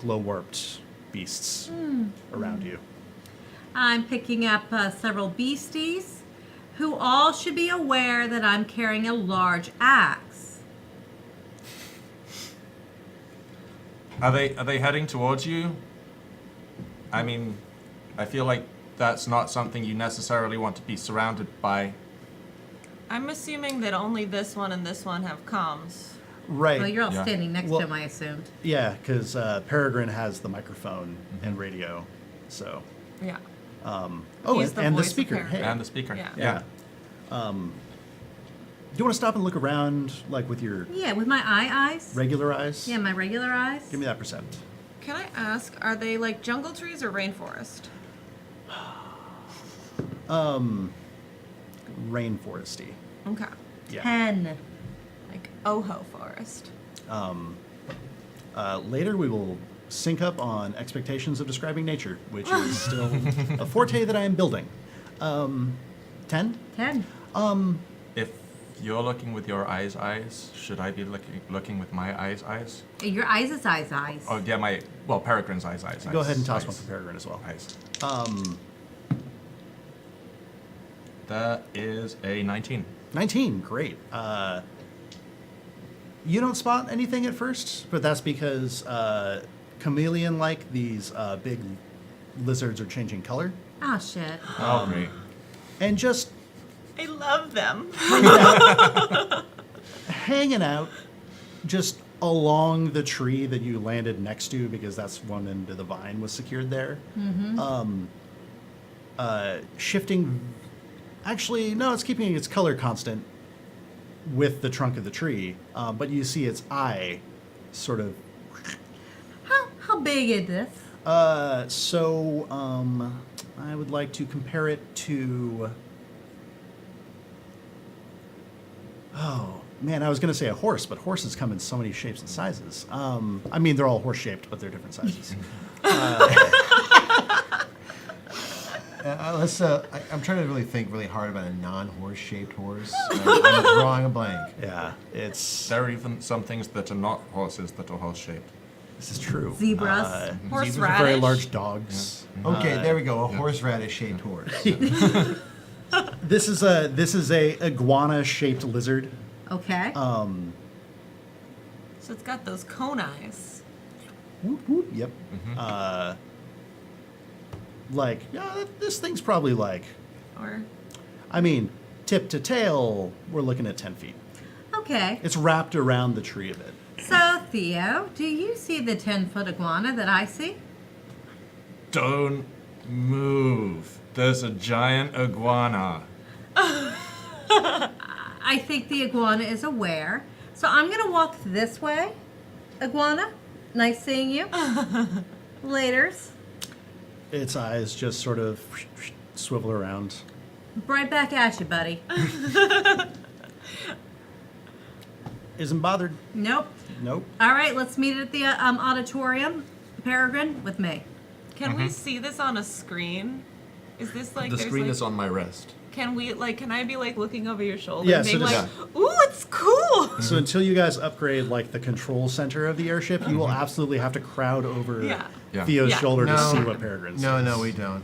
glow-warped beasts around you. I'm picking up several beasties who all should be aware that I'm carrying a large axe. Are they heading towards you? I mean, I feel like that's not something you necessarily want to be surrounded by. I'm assuming that only this one and this one have comms. Right. Well, you're all Yeah. standing next Well- to him, I assumed. Yeah, because Peregrine has the microphone and radio. So, Yeah. oh, He's the and the voice of speaker. Peregrine. Hey, And the speaker. Yeah. yeah. Do you want to stop and look around, like with your Yeah, with my eyes. regular eyes? Yeah, my regular eyes. Give me that percent. Can I ask, are they like jungle trees or rainforest? Rainforesty. Okay. Yeah. 10. Like Oho forest. Later, we will sync up on expectations of describing nature, which is still a forte that I am building. 10? 10. If you're looking with your eyes, should I be looking with my eyes? Your eyes is eyes. Oh yeah, Peregrine's eyes. Go ahead and toss eyes. one for Peregrine as well. Eyes. That is a 19. 19, great. You don't spot anything at first, but that's because chameleon-like, these big lizards are changing color. Oh, shit. Oh, great. And just I love them. hanging out just along the tree that you landed next to, because that's one end of the vine was secured there. Shifting. Actually, no, it's keeping its color constant with the trunk of the tree, but you see its eye sort of. How big is this? So I would like to compare it to. Oh man, I was going to say a horse, but horses come in so many shapes and sizes. I mean, they're all horse-shaped, but they're different sizes. I'm trying to really think really hard about a non-horse-shaped horse. I'm drawing a blank. Yeah, it's. There are even some things that are not horses that are horse-shaped. This is true. Zebras. Horse Zebras are very radish. large dogs. Okay, there we go. A horseradish-shaped horse. This is a iguana-shaped lizard. Okay. So it's got those cone eyes. Whoop, whoop, yep. Like, yeah, this thing's probably like, Or I mean, tip to tail, we're looking at 10 feet. Okay. It's wrapped around the tree a bit. So, Theo, do you see the 10-foot iguana that I see? Don't move. There's a giant iguana. I think the iguana is aware. So I'm going to walk this way. Iguana, nice seeing you. Laters. Its eyes just sort of swivel around. Right back at you, buddy. Isn't bothered. Nope. Nope. All right, let's meet at the auditorium. Peregrine, with me. Can we see this on a screen? Is this like The there's, screen like, is on my wrist. Can we like? Can I be like looking over your shoulder Yeah, and being so like, just- "Ooh, it's cool." So until you guys upgrade like the control center of the airship, you will absolutely have to crowd over Yeah. Yeah. Theo's Yeah. shoulder to No. see what Peregrine's No, sees. no, we don't.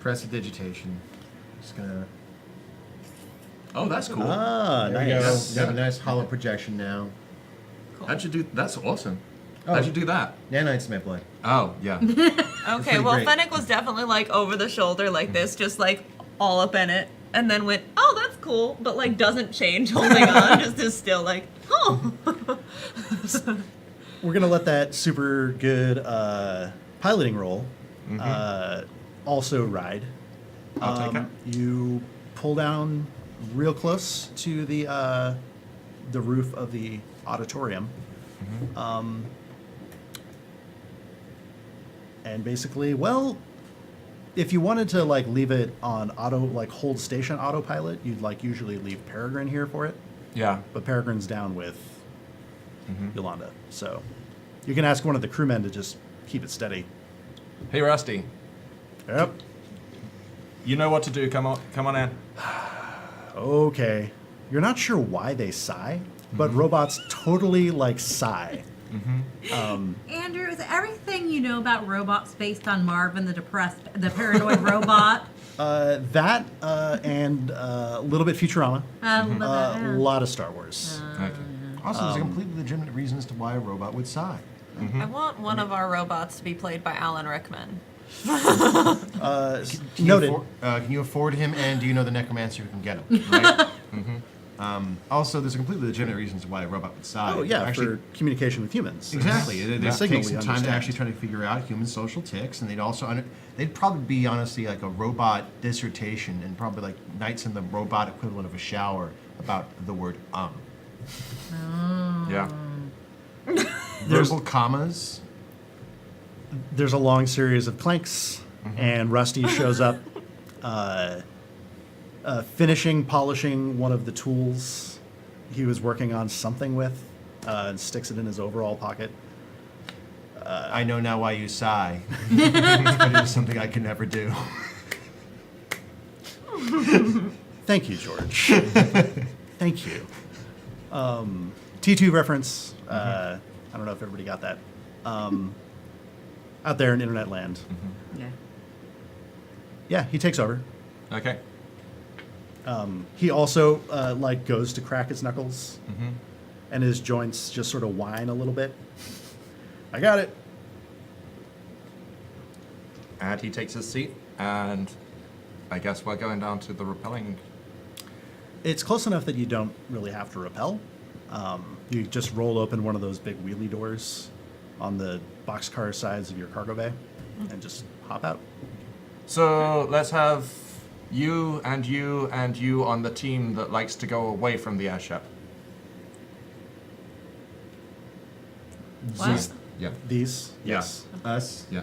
Prestidigitation. Just gonna. Oh, that's cool. Ah, There we go. nice. We have a nice hollow projection now. How'd you do? That's awesome. Oh. How'd you do that? Nanites my blood. Oh, yeah. Okay, pretty well, great. Fennec was definitely like over the shoulder like this, just like all up in it, and then went, "Oh, that's cool," but like doesn't change, holding on, just is still like, "Oh." We're gonna let that super good piloting roll also ride. I'll take it. You pull down real close to the roof of the auditorium, and basically, well, if you wanted to like leave it on hold station autopilot, you'd like usually leave Peregrine here for it. Yeah. But Peregrine's down with Yolanda, so you can ask one of the crewmen to just keep it steady. Hey, Rusty. Yep. You know what to do. Come on in. Okay. You're not sure why they sigh, but robots totally like sigh. Andrew, is everything you know about robots based on Marvin the paranoid robot? That and a little bit Futurama, A a lot of Star Wars. Okay. Also, there's a completely legitimate reason as to why a robot would sigh. I want one of our robots to be played by Alan Rickman. Noted. Can you afford him, and do you know the necromancer who can get him? Right? Also, there's a completely legitimate reasons why a robot would sigh. Oh yeah, Actually, for communication with humans. exactly. They Yeah. Signal take some we time to understand. actually try to figure out human social tics, and they'd also they'd probably be honestly like a robot dissertation, and probably like nights in the robot equivalent of a shower about the word Yeah. verbal commas. There's a long series of clanks, and Rusty shows up, polishing one of the tools he was working on something with, and sticks it in his overall pocket. I know now why you sigh, but it is something I can never do. Thank you, George. Thank you. T2 reference. I don't know if everybody got that. Out there in internet land. Yeah. Yeah, he takes over. Okay. He also goes to crack his knuckles, and his joints just sort of whine a little bit. I got it. And he takes his seat, and I guess we're going down to the rappelling. It's close enough that you don't really have to rappel. You just roll open one of those big wheelie doors on the boxcar sides of your cargo bay and just hop out. So let's have you and you and you on the team that likes to go away from the airship. What? Yeah. These? Yeah. Yes. Us? Yeah.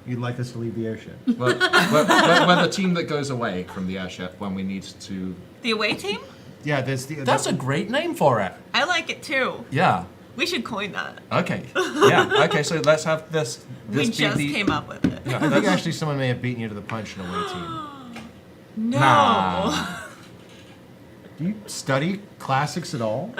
You'd like us to leave the airship? We're the team that goes away from the airship when we need to. The away team? Yeah, That's a great name for it. I like it too. Yeah. We should coin that. Okay. Yeah. Okay. So let's have this. We be just the, came up with it. Yeah, I think actually someone may have beaten you to the punch in a way team. No. Nah. Do you study classics at all?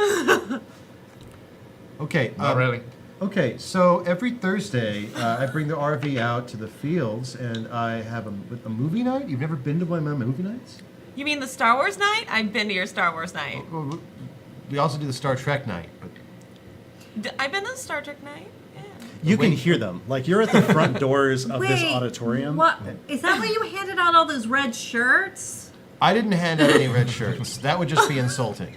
Okay. Not really. Okay, so every Thursday, I bring the RV out to the fields, and I have a movie night. You've never been to one of my movie nights? You mean the Star Wars night? I've been to your Star Wars night. Well, we also do the Star Trek night. But I've been to the Star Trek night. Yeah. You can hear them. Like, you're at the front doors of this auditorium. What is that? Why you handed out all those red shirts? I didn't hand out any red shirts. That would just be insulting.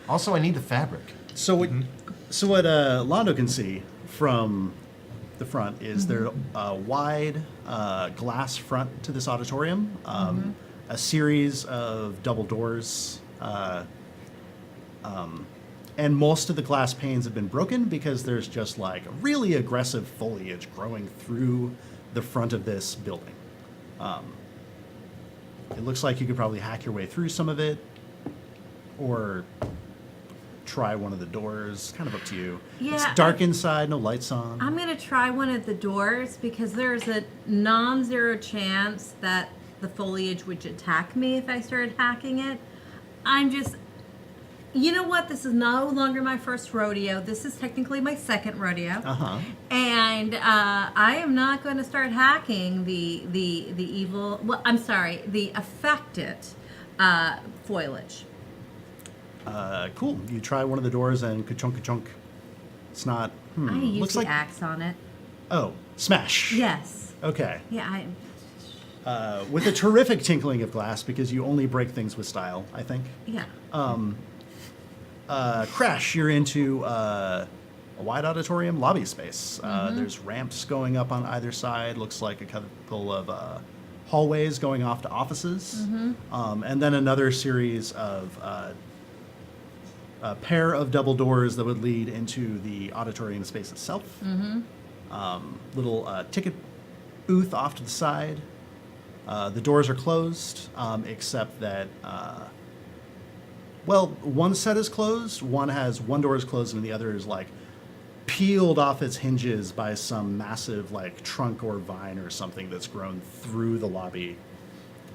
Also, I need the fabric. So what Londo can see from the front is there a wide glass front to this auditorium, a series of double doors, and most of the glass panes have been broken because there's just like really aggressive foliage growing through the front of this building. It looks like you could probably hack your way through some of it, or try one of the doors. Kind of up to you. Yeah, It's dark inside, no lights on. I'm going to try one of the doors because there's a non-zero chance that the foliage would attack me if I started hacking it. You know what? This is no longer my first rodeo. This is technically my second rodeo. Uh-huh. And I am not going to start hacking the evil. Well, I'm sorry, the affected foliage. Cool. You try one of the doors and ka-chunk. It's not. I use Looks the like. axe on it. Oh, smash. Yes. Okay. Yeah. With a terrific tinkling of glass because you only break things with style, I think. Yeah. Crash, you're into a wide auditorium lobby space. There's ramps going up on either side. Looks like a couple of hallways going off to offices. And then another series of a pair of double doors that would lead into the auditorium space itself. Little ticket booth off to the side. The doors are closed, except that, one set is closed. One door is closed and the other is like peeled off its hinges by some massive like trunk or vine or something that's grown through the lobby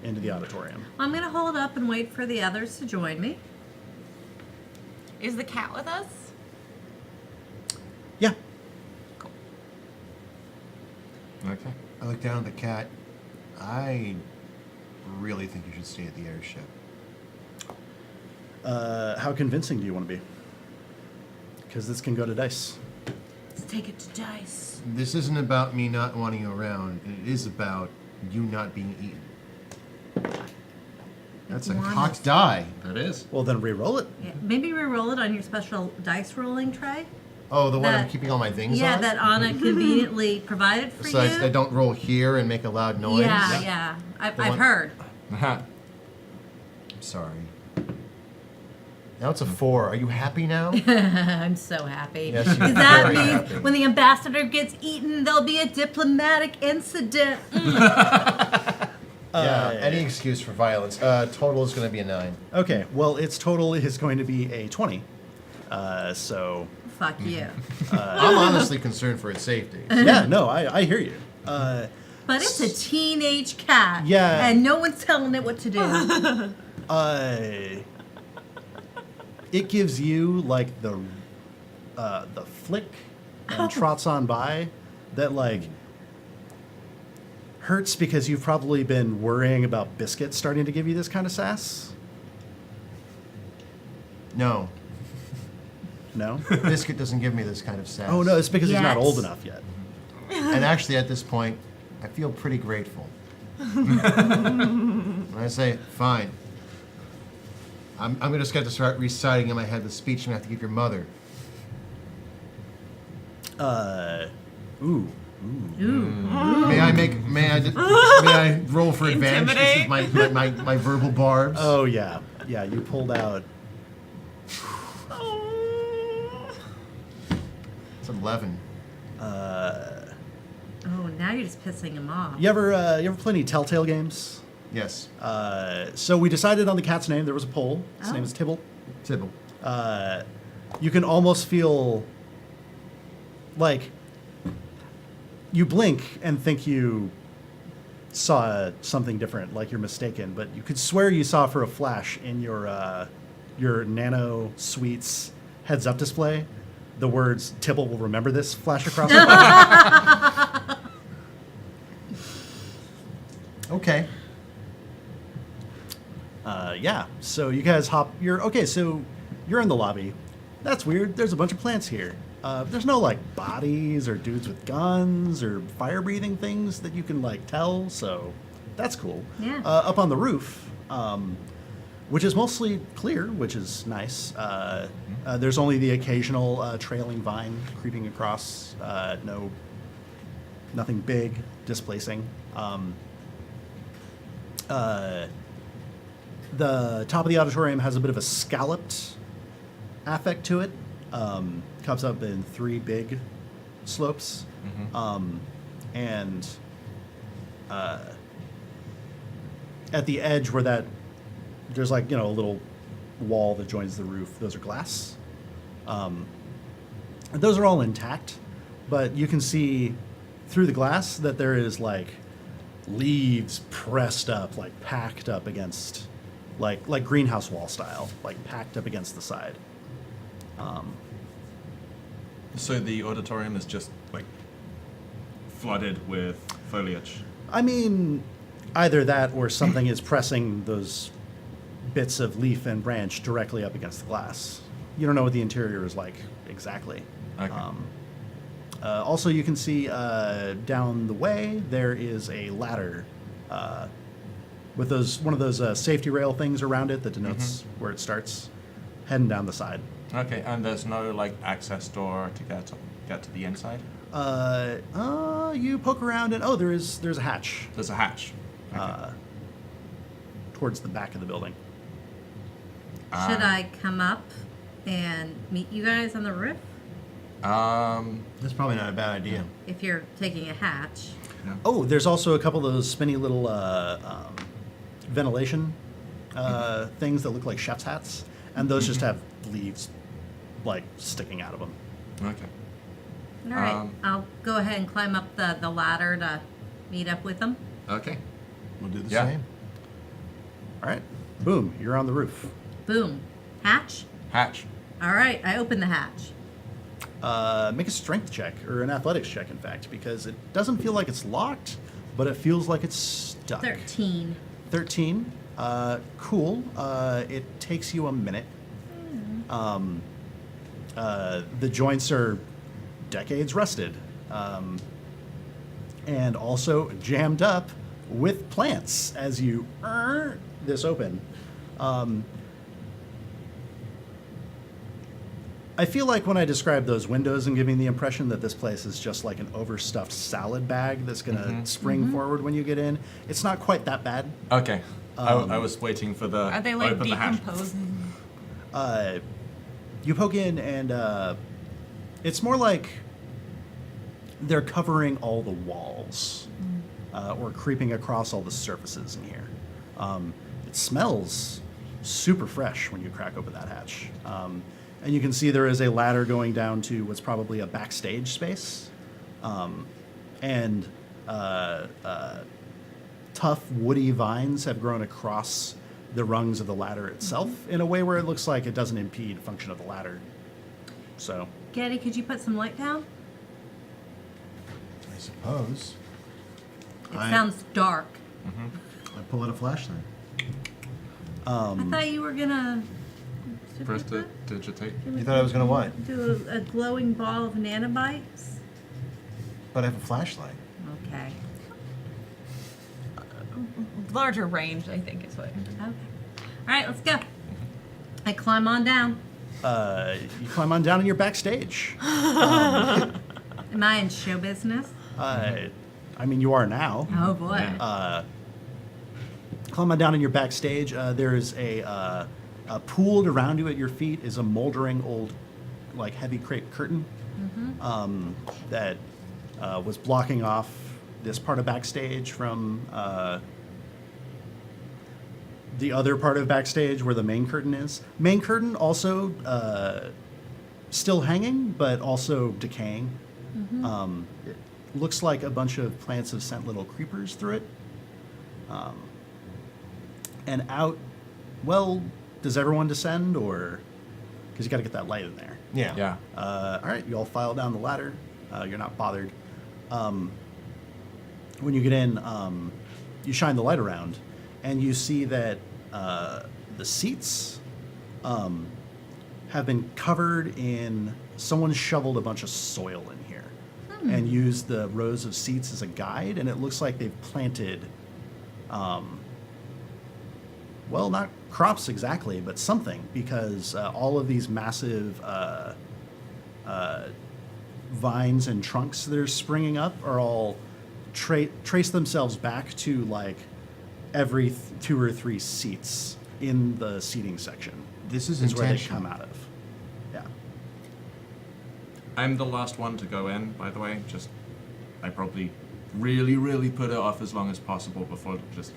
into the auditorium. I'm going to hold up and wait for the others to join me. Is the cat with us? Yeah. Okay. I look down at the cat. I really think you should stay at the airship. How convincing do you want to be? Because this can go to dice. Let's take it to dice. This isn't about me not wanting you around. It is about you not being eaten. That's a One cocked is- die. That is. Well, then re-roll it. Yeah, maybe re-roll it on your special dice rolling tray. Oh, the one I'm That- keeping all my things Yeah, on? that Anna conveniently provided for So you. I don't roll here and make a loud noise? Yeah. I've one- heard. I'm sorry. Now it's a 4. Are you happy now? I'm so happy. Yes, you're Because that very means happy. when the ambassador gets eaten, there'll be a diplomatic incident. Yeah, any excuse for violence. Total is going to be a 9. Okay, well, its total is going to be a 20. So, Fuck you. I'm honestly concerned for its safety. yeah, no, I hear you. But it's a teenage cat. Yeah. And no one's telling it what to do. It gives you like the flick and trots on by that like hurts because you've probably been worrying about Biscuit starting to give you this kind of sass. No, No? Biscuit doesn't give me this kind of sass. Oh no, it's because he's not Yes. old enough yet. And actually, at this point, I feel pretty grateful. When I say, fine. I'm going to start to start reciting in my head the speech you have to give your mother. Ooh. May I roll for advantage? This is my verbal barbs. Oh yeah. Yeah, you pulled out. It's 11. Oh, now you're just pissing him off. You ever play any Telltale games? Yes. So we decided on the cat's name. There was a poll. His Oh. name is Tibble. Tibble. You can almost feel like you blink and think you saw something different, like you're mistaken, but you could swear you saw for a flash in your Nano Suites heads-up display the words "Tibble will remember this" flash across the bottom. Okay. Yeah. So you guys so you're in the lobby. That's weird. There's a bunch of plants here. There's no like bodies or dudes with guns or fire-breathing things that you can like tell. So that's cool. Yeah. Up on the roof, which is mostly clear, which is nice. There's only the occasional trailing vine creeping across. Nothing big displacing. The top of the auditorium has a bit of a scalloped affect to it. Comes up in 3 big slopes. And at the edge where there's like, a little wall that joins the roof. Those are glass. Those are all intact, but you can see through the glass that there is like leaves pressed up, like packed up against, like greenhouse wall style, like packed up against the side. So the auditorium is just like flooded with foliage. I mean, either that or something is pressing those bits of leaf and branch directly up against the glass. You don't know what the interior is like exactly. Okay. Also, you can see down the way there is a ladder with one of those safety rail things around it that denotes where it starts, heading down the side. Okay, and there's no like access door to get to the inside. You poke around and there's a hatch There's a hatch. Okay. towards the back of the building. Should I come up and meet you guys on the roof That's probably not a bad idea. if you're taking a hatch? Oh, there's also a couple of those spinny little ventilation things that look like chef's hats, and those just have leaves like sticking out of them. Okay. All right, I'll go ahead and climb up the ladder to meet up with them. Okay. We'll do the Yeah. same. All right, boom, you're on the roof. Boom. Hatch? Hatch. All right, I open the hatch. Make a strength check, or an athletics check, in fact, because it doesn't feel like it's locked, but it feels like it's stuck. 13. 13. Cool. It takes you a minute. The joints are decades rusted, and also jammed up with plants as you this open. I feel like when I describe those windows, I'm giving the impression that this place is just like an overstuffed salad bag that's going to spring forward when you get in. It's not quite that bad. Okay. I was waiting for the Are they like open the hatch. decomposing? You poke in, and it's more like they're covering all the walls or creeping across all the surfaces in here. It smells super fresh when you crack open that hatch. And you can see there is a ladder going down to what's probably a backstage space. And tough woody vines have grown across the rungs of the ladder itself in a way where it looks like it doesn't impede function of the ladder. So, Getty, could you put some light down? I suppose. It I- sounds dark. I pull out a flashlight. I thought you were gonna Press to digitate. You thought I was gonna what? do a glowing ball of nanobites. But I have a flashlight. Okay. Larger range, I think, is what. Okay. All right, let's go. I climb on down. you climb on down and you're backstage. Am I in show business? I mean, you are now. Oh boy. Yeah. Climb on down and you're backstage. There's a pooled around you at your feet is a moldering old, like heavy crepe curtain that was blocking off this part of backstage from the other part of backstage where the main curtain is. Main curtain also still hanging, but also decaying. It looks like a bunch of plants have sent little creepers through it. And out, well, does everyone descend, or because you got to get that light in there? Yeah. Yeah. All right, you all file down the ladder. You're not bothered. When you get in, you shine the light around, and you see that the seats have been covered in. Someone shoveled a bunch of soil in here and used the rows of seats as a guide, and it looks like they've planted. Well, not crops exactly, but something, because all of these massive vines and trunks that are springing up are all trace themselves back to like every 2 or 3 seats in the seating section. This is where they intentional. come out of. Yeah. I'm the last one to go in, by the way. Just, I probably really put it off as long as possible before just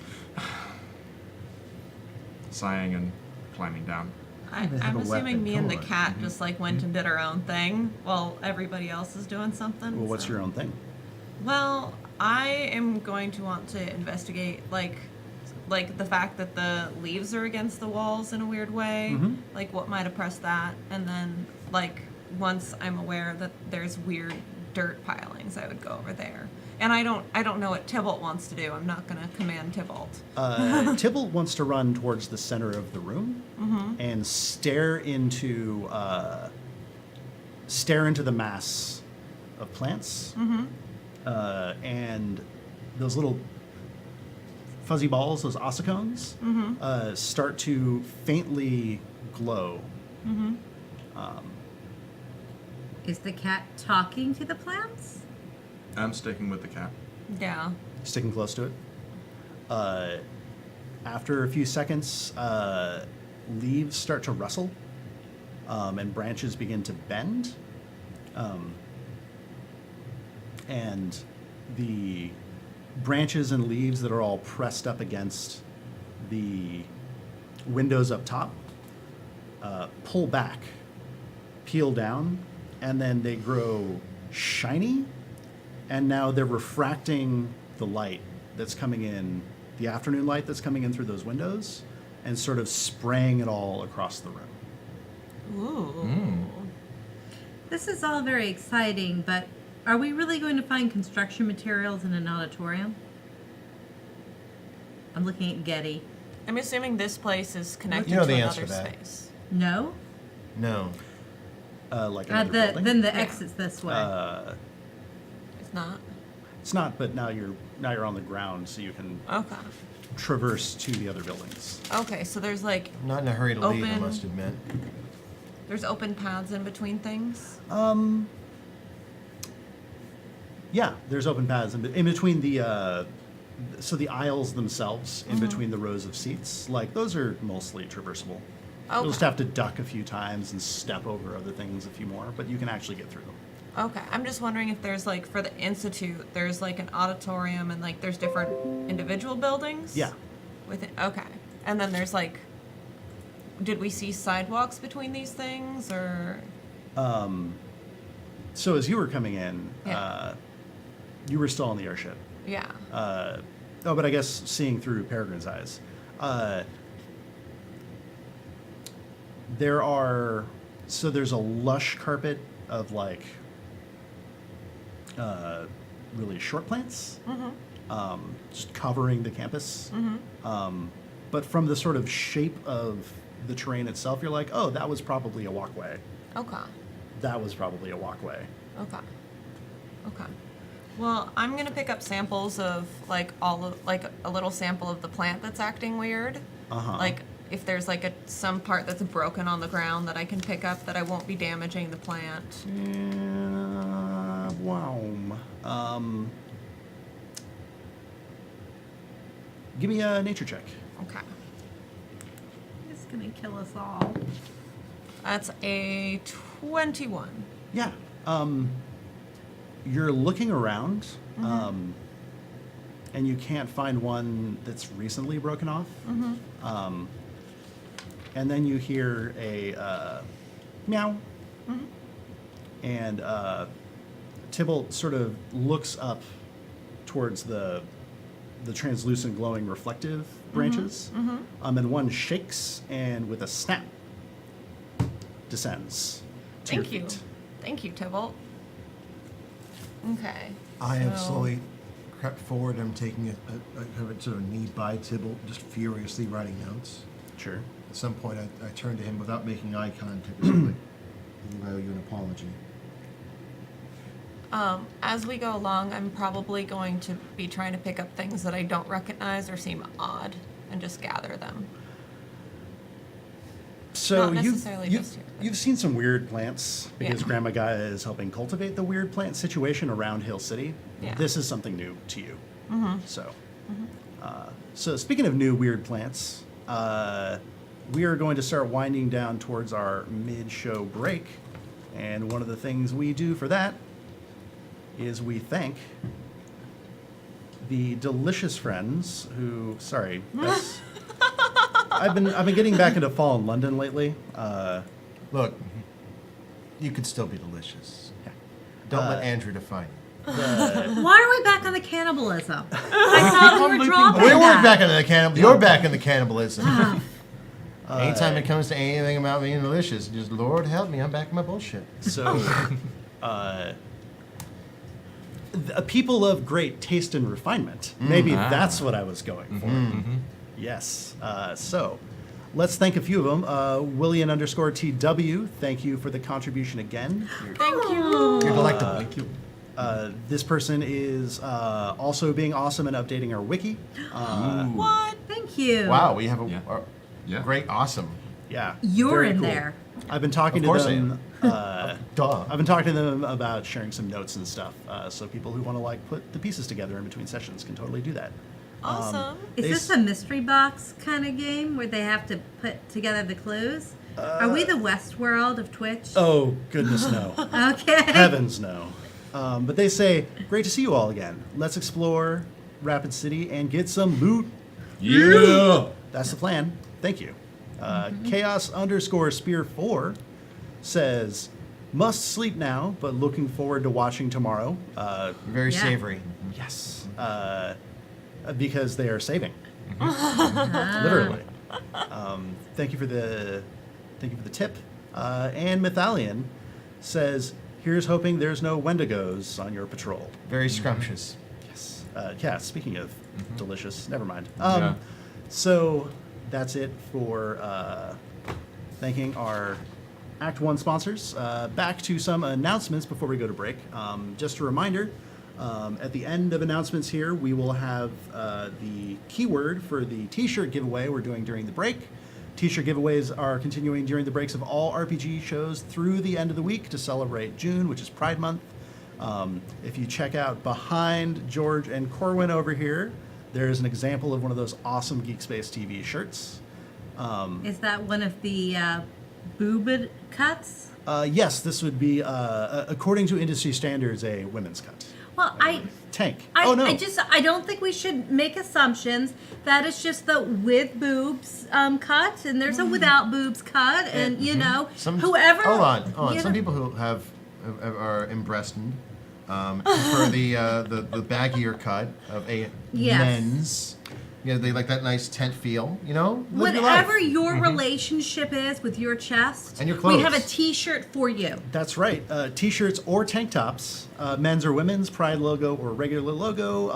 sighing and climbing down. They have I'm a assuming weapon, me and the come on. cat just like went and did our own thing while everybody else is doing something. Well, what's so- your own thing? Well, I am going to want to investigate like the fact that the leaves are against the walls in a weird way, Mhm. like what might oppress that, and then like once I'm aware that there's weird dirt pilings, I would go over there. And I don't know what Tybalt wants to do. I'm not going to command Tybalt. Tybalt wants to run towards the center of the room and stare into the mass of plants, and those little fuzzy balls, those ossicones, start to faintly glow. Is the cat talking to the plants? I'm sticking with the cat. Yeah. Sticking close to it. After a few seconds, leaves start to rustle, and branches begin to bend. And the branches and leaves that are all pressed up against the windows up top pull back, peel down, and then they grow shiny, and now they're refracting the light that's coming in, the afternoon light that's coming in through those windows, and sort of spraying it all across the room. Ooh. This is all very exciting, but are we really going to find construction materials in an auditorium? I'm looking at Getty. I'm assuming this place is connected You know to the another answer to that. space. No? No. Like another building. Then the Yeah. exit's this way. It's not. It's not, but now you're on the ground, so you can Okay. traverse to the other buildings. Okay, so there's like I'm not in a hurry to leave, I Open. must admit. there's open paths in between things. Yeah, there's open paths in between the so the aisles themselves, in between the rows of seats, like those are mostly traversable. You'll just Okay. have to duck a few times and step over other things a few more, but you can actually get through them. Okay, I'm just wondering if there's like for the institute, there's like an auditorium and like there's different individual buildings. Yeah. Within. Okay, and then there's like, did we see sidewalks between these things or? So as you were coming in, Yeah. you were still on the airship. Yeah. But I guess seeing through Peregrine's eyes, there's a lush carpet of like really short plants, just covering the campus. But from the sort of shape of the terrain itself, you're like, oh, that was probably a walkway. Okay. That was probably a walkway. Okay. Okay. Well, I'm gonna pick up samples of like like a little sample of the plant that's acting weird. Uh-huh. Like if there's like some part that's broken on the ground that I can pick up that I won't be damaging the plant. Wow. Give me a nature check. Okay. It's gonna kill us all. That's a 21. Yeah. You're looking around, and you can't find one that's recently broken off. And then you hear a meow. And Tybalt sort of looks up towards the translucent, glowing, reflective branches. And one shakes and with a snap descends. to Thank your you. feet. Thank you, Tybalt. Okay. I have so- slowly crept forward. I'm taking a sort of knee by Tybalt, just furiously writing notes. Sure. At some point, I turn to him without making eye contact. I believe I owe you an apology. As we go along, I'm probably going to be trying to pick up things that I don't recognize or seem odd and just gather them. So Not necessarily just here, but- you've seen some weird plants because Yeah. Grandma Gaia is helping cultivate the weird plant situation around Hill City. Yeah. This is something new to you. So speaking of new weird plants, we are going to start winding down towards our mid-show break, and one of the things we do for that is we thank the delicious friends who. Sorry, that's. I've been getting back into fall in London lately. Look, you could still be delicious. Don't let Andrew define you. Why are we back on the cannibalism? I thought we were dropping We that. weren't back into the cannibal. You're back in the cannibalism. Anytime it comes to anything about being delicious, just Lord help me, I'm back in my bullshit. So, people of great taste and refinement. Maybe that's what I was going for. Yes. So, let's thank a few of them. Willian_TW, thank you for the contribution again. Thank you. You're delectable. Thank you. This person is also being awesome and updating our wiki. What? Thank you. Wow, we have a, Yeah. Yeah. great, awesome. Yeah, You're very in cool. there. I've been talking Of to course I them. Duh. I've been talking to them about sharing some notes and stuff. So people who want to like put the pieces together in between sessions can totally do that. Awesome. Is They this s- a mystery box kind of game where they have to put together the clues? Are we the Westworld of Twitch? Oh goodness, no. Okay. Heavens, no. But they say, great to see you all again. Let's explore Rapid City and get some loot. Yeah. That's the plan. Thank you. Chaos_Spear4 says, must sleep now, but looking forward to watching tomorrow. Very Yeah. savory. Yes. Because they are saving. Literally. Thank you for the tip. And Mythalion says, here's hoping there's no Wendigos on your patrol. Very scrumptious. Yes. Yeah, speaking of delicious, never mind. Yeah. So that's it for thanking our Act 1 sponsors. Back to some announcements before we go to break. Just a reminder, at the end of announcements here, we will have the keyword for the t-shirt giveaway we're doing during the break. T-shirt giveaways are continuing during the breaks of all RPG shows through the end of the week to celebrate June, which is Pride Month. If you check out behind George and Corwin over here, there's an example of one of those awesome GeekSpaceTV shirts. Is that one of the boobed cuts? Yes, this would be, according to industry standards, a women's cut. Well, Tank. I, Oh, no. I don't think we should make assumptions. That is just the with boobs cut, and there's a without boobs cut, and you know, whoever. Hold on. you Some know- people who are embreasted prefer the baggier cut of a Yes. men's. Yeah, they like that nice tent feel. You know, live your life. Whatever your relationship is with your chest, And your we have a clothes. T-shirt for you. That's right. T-shirts or tank tops, men's or women's, Pride logo or regular logo.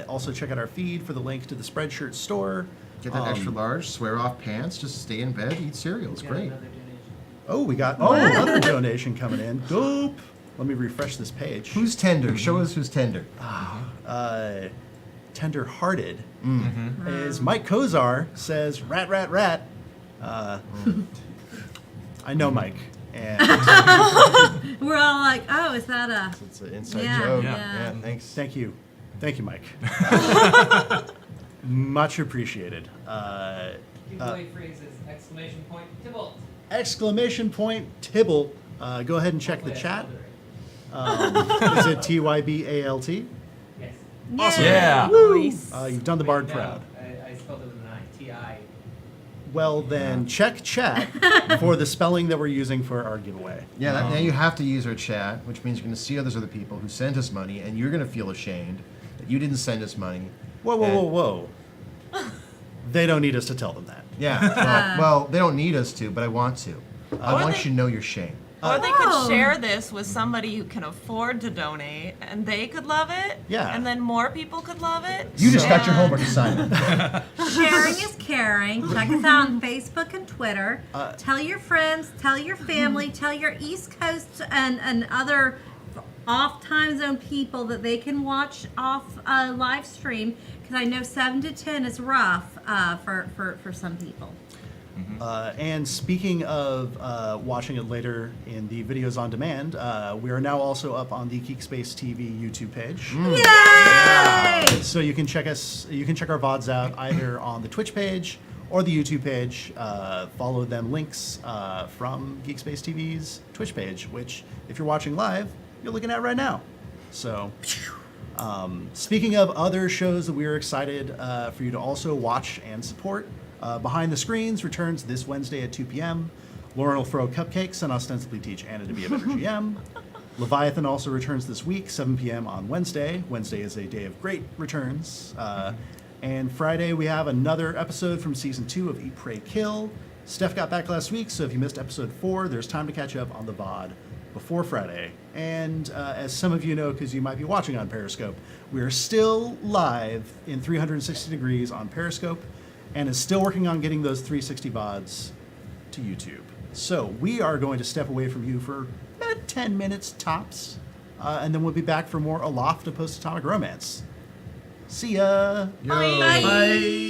Also check out our feed for the link to the Spreadshirt store. Get that extra large, swear off pants, just stay in bed, eat cereal. It's great. Oh, we got another donation coming in. Dope. Let me refresh this page. Who's tender? Show us who's tender. Tender-hearted is Mike Kozar says, rat, rat, rat. I know Mike. And We're all like, oh, is that a? It's an inside Yeah, joke. yeah. Thanks. thank you. Thank you, Mike. Much appreciated. Giveaway phrase is exclamation point Tybalt. Exclamation point Tybalt. Go ahead and check the chat. Is it TYBALT? Yes. Awesome. Yeah. Nice. You've done the bard No, proud. I spelled it with an I. T-I. Well, then check chat for the spelling that we're using for our giveaway. Yeah, now you have to use our chat, which means you're going to see others other people who sent us money, and you're going to feel ashamed that you didn't send us money. Whoa, whoa, whoa, whoa. They don't need us to tell them that. Yeah. Well, they don't need us to, but I want to. I Or want they- you to know your shame. Or they Oh. could share this with somebody who can afford to donate, and they could love it. Yeah. And then more people could love it. You just got your and- homework assignment. Sharing is caring. Check us out on Facebook and Twitter. Tell your friends, tell your family, tell your East Coast and other off time zone people that they can watch off live stream, because I know 7 to 10 is rough for some people. And speaking of watching it later in the videos on demand, we are now also up on the GeekSpaceTV YouTube page. Yay! So you can check our VODs out either on the Twitch page or the YouTube page. Follow them links from GeekSpaceTV's Twitch page, which if you're watching live, you're looking at right now. So speaking of other shows that we are excited for you to also watch and support, Behind the Screens returns this Wednesday at 2 p.m. Lauren will throw cupcakes and ostensibly teach Anna to be a better GM. Leviathan also returns this week, 7 p.m. on Wednesday. Wednesday is a day of great returns. And Friday, we have another episode from season 2 of Eat, Pray, Kill. Steph got back last week, so if you missed episode 4, there's time to catch up on the VOD before Friday. And as some of you know, because you might be watching on Periscope, we are still live in 360 degrees on Periscope and is still working on getting those 360 VODs to YouTube. So we are going to step away from you for about 10 minutes tops, and then we'll be back for more Aloft to Post-Atomic Romance. See ya! Bye!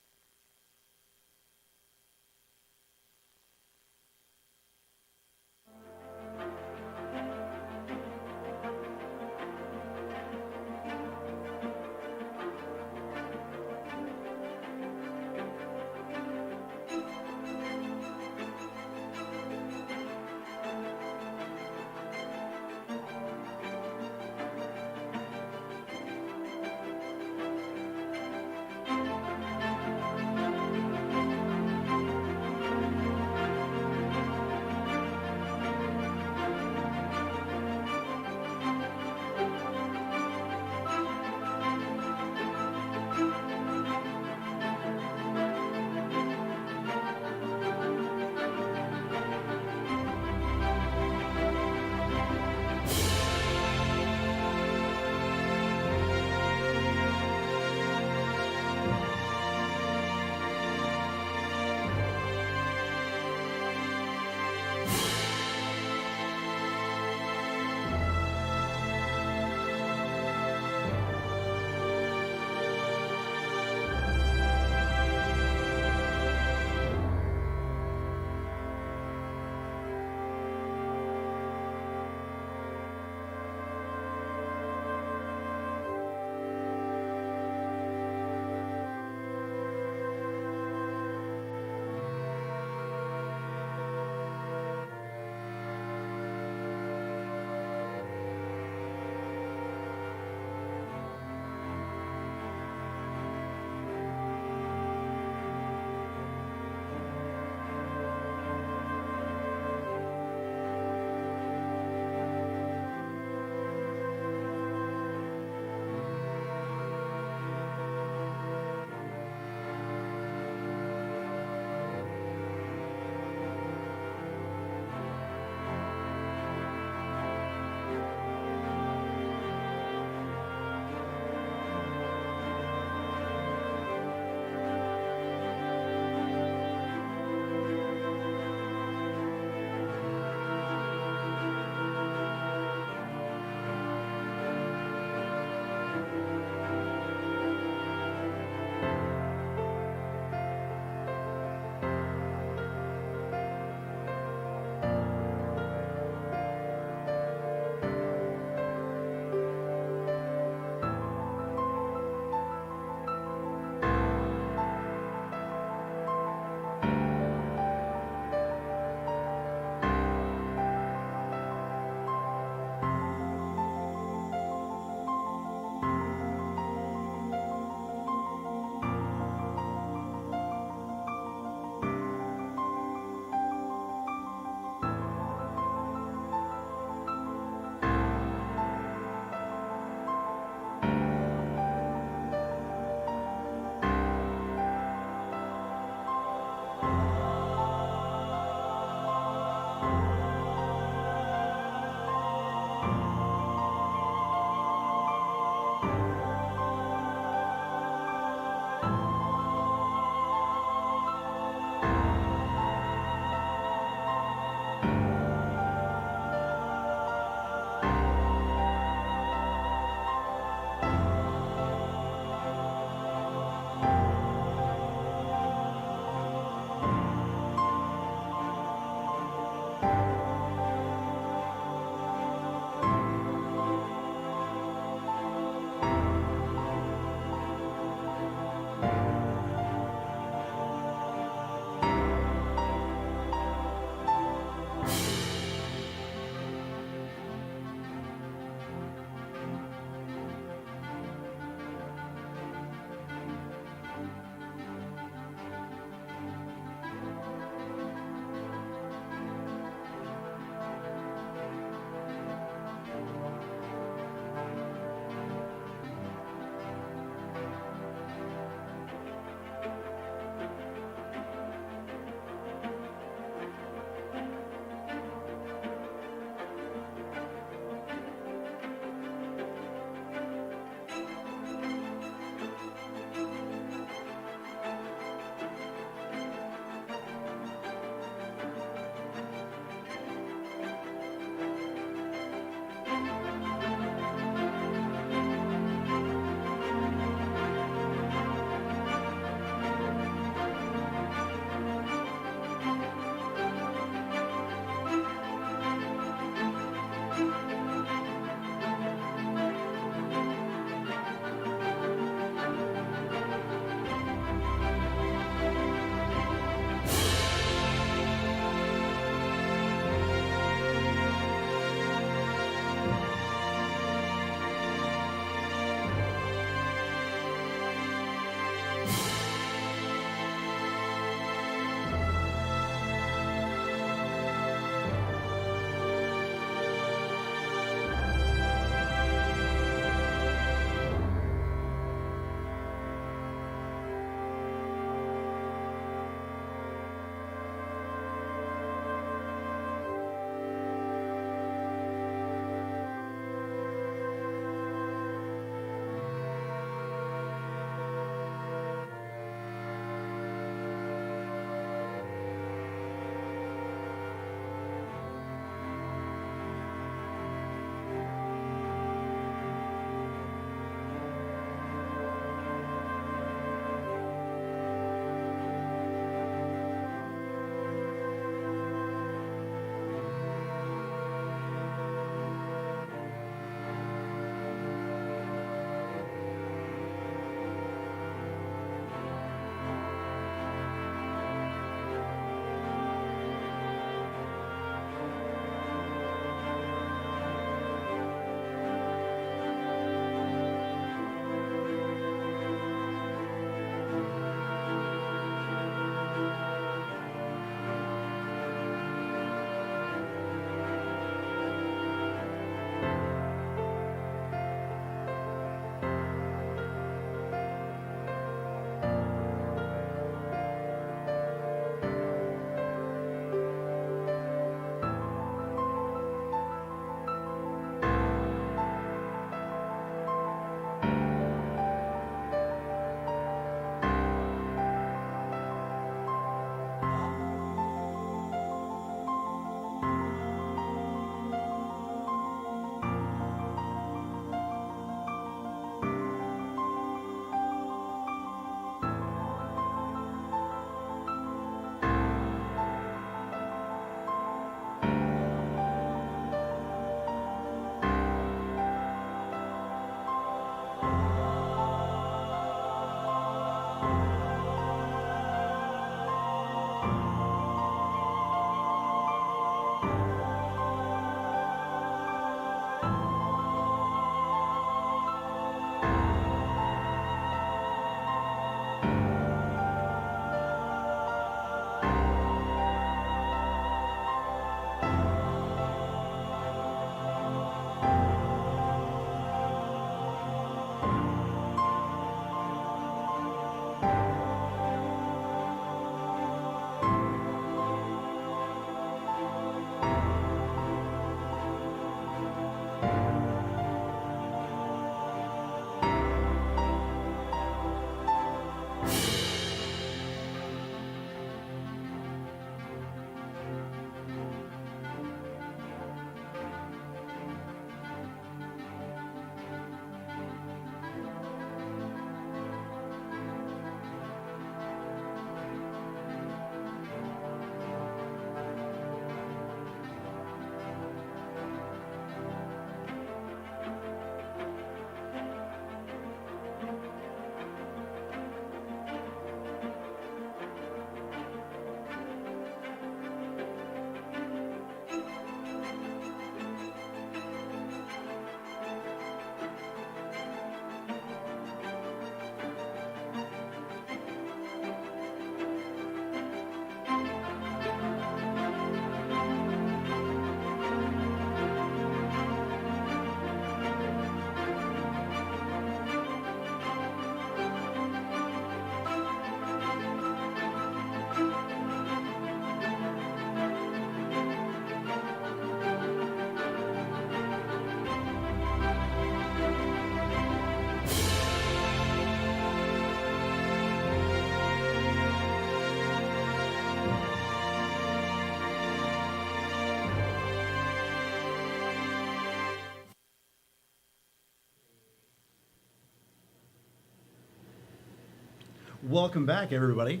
Welcome back, everybody.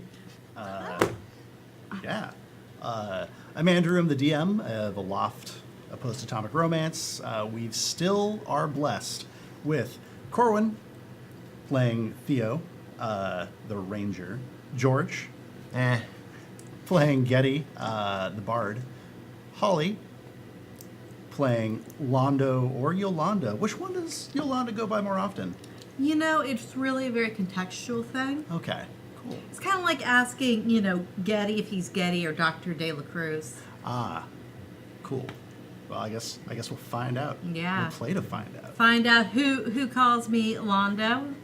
Yeah. I'm Andrew. I'm the DM of Aloft, a post-atomic romance. We still are blessed with Corwin playing Theo, the Ranger. George playing Getty, the Bard. Holly playing Londo or Yolanda. Which one does Yolanda go by more often? You know, it's really a very contextual thing. Okay, cool. It's kind of like asking, Getty if he's Getty or Dr. De La Cruz. Ah, cool. Well, I guess we'll find out. Yeah. We'll play to find out. Find out who calls me Londo.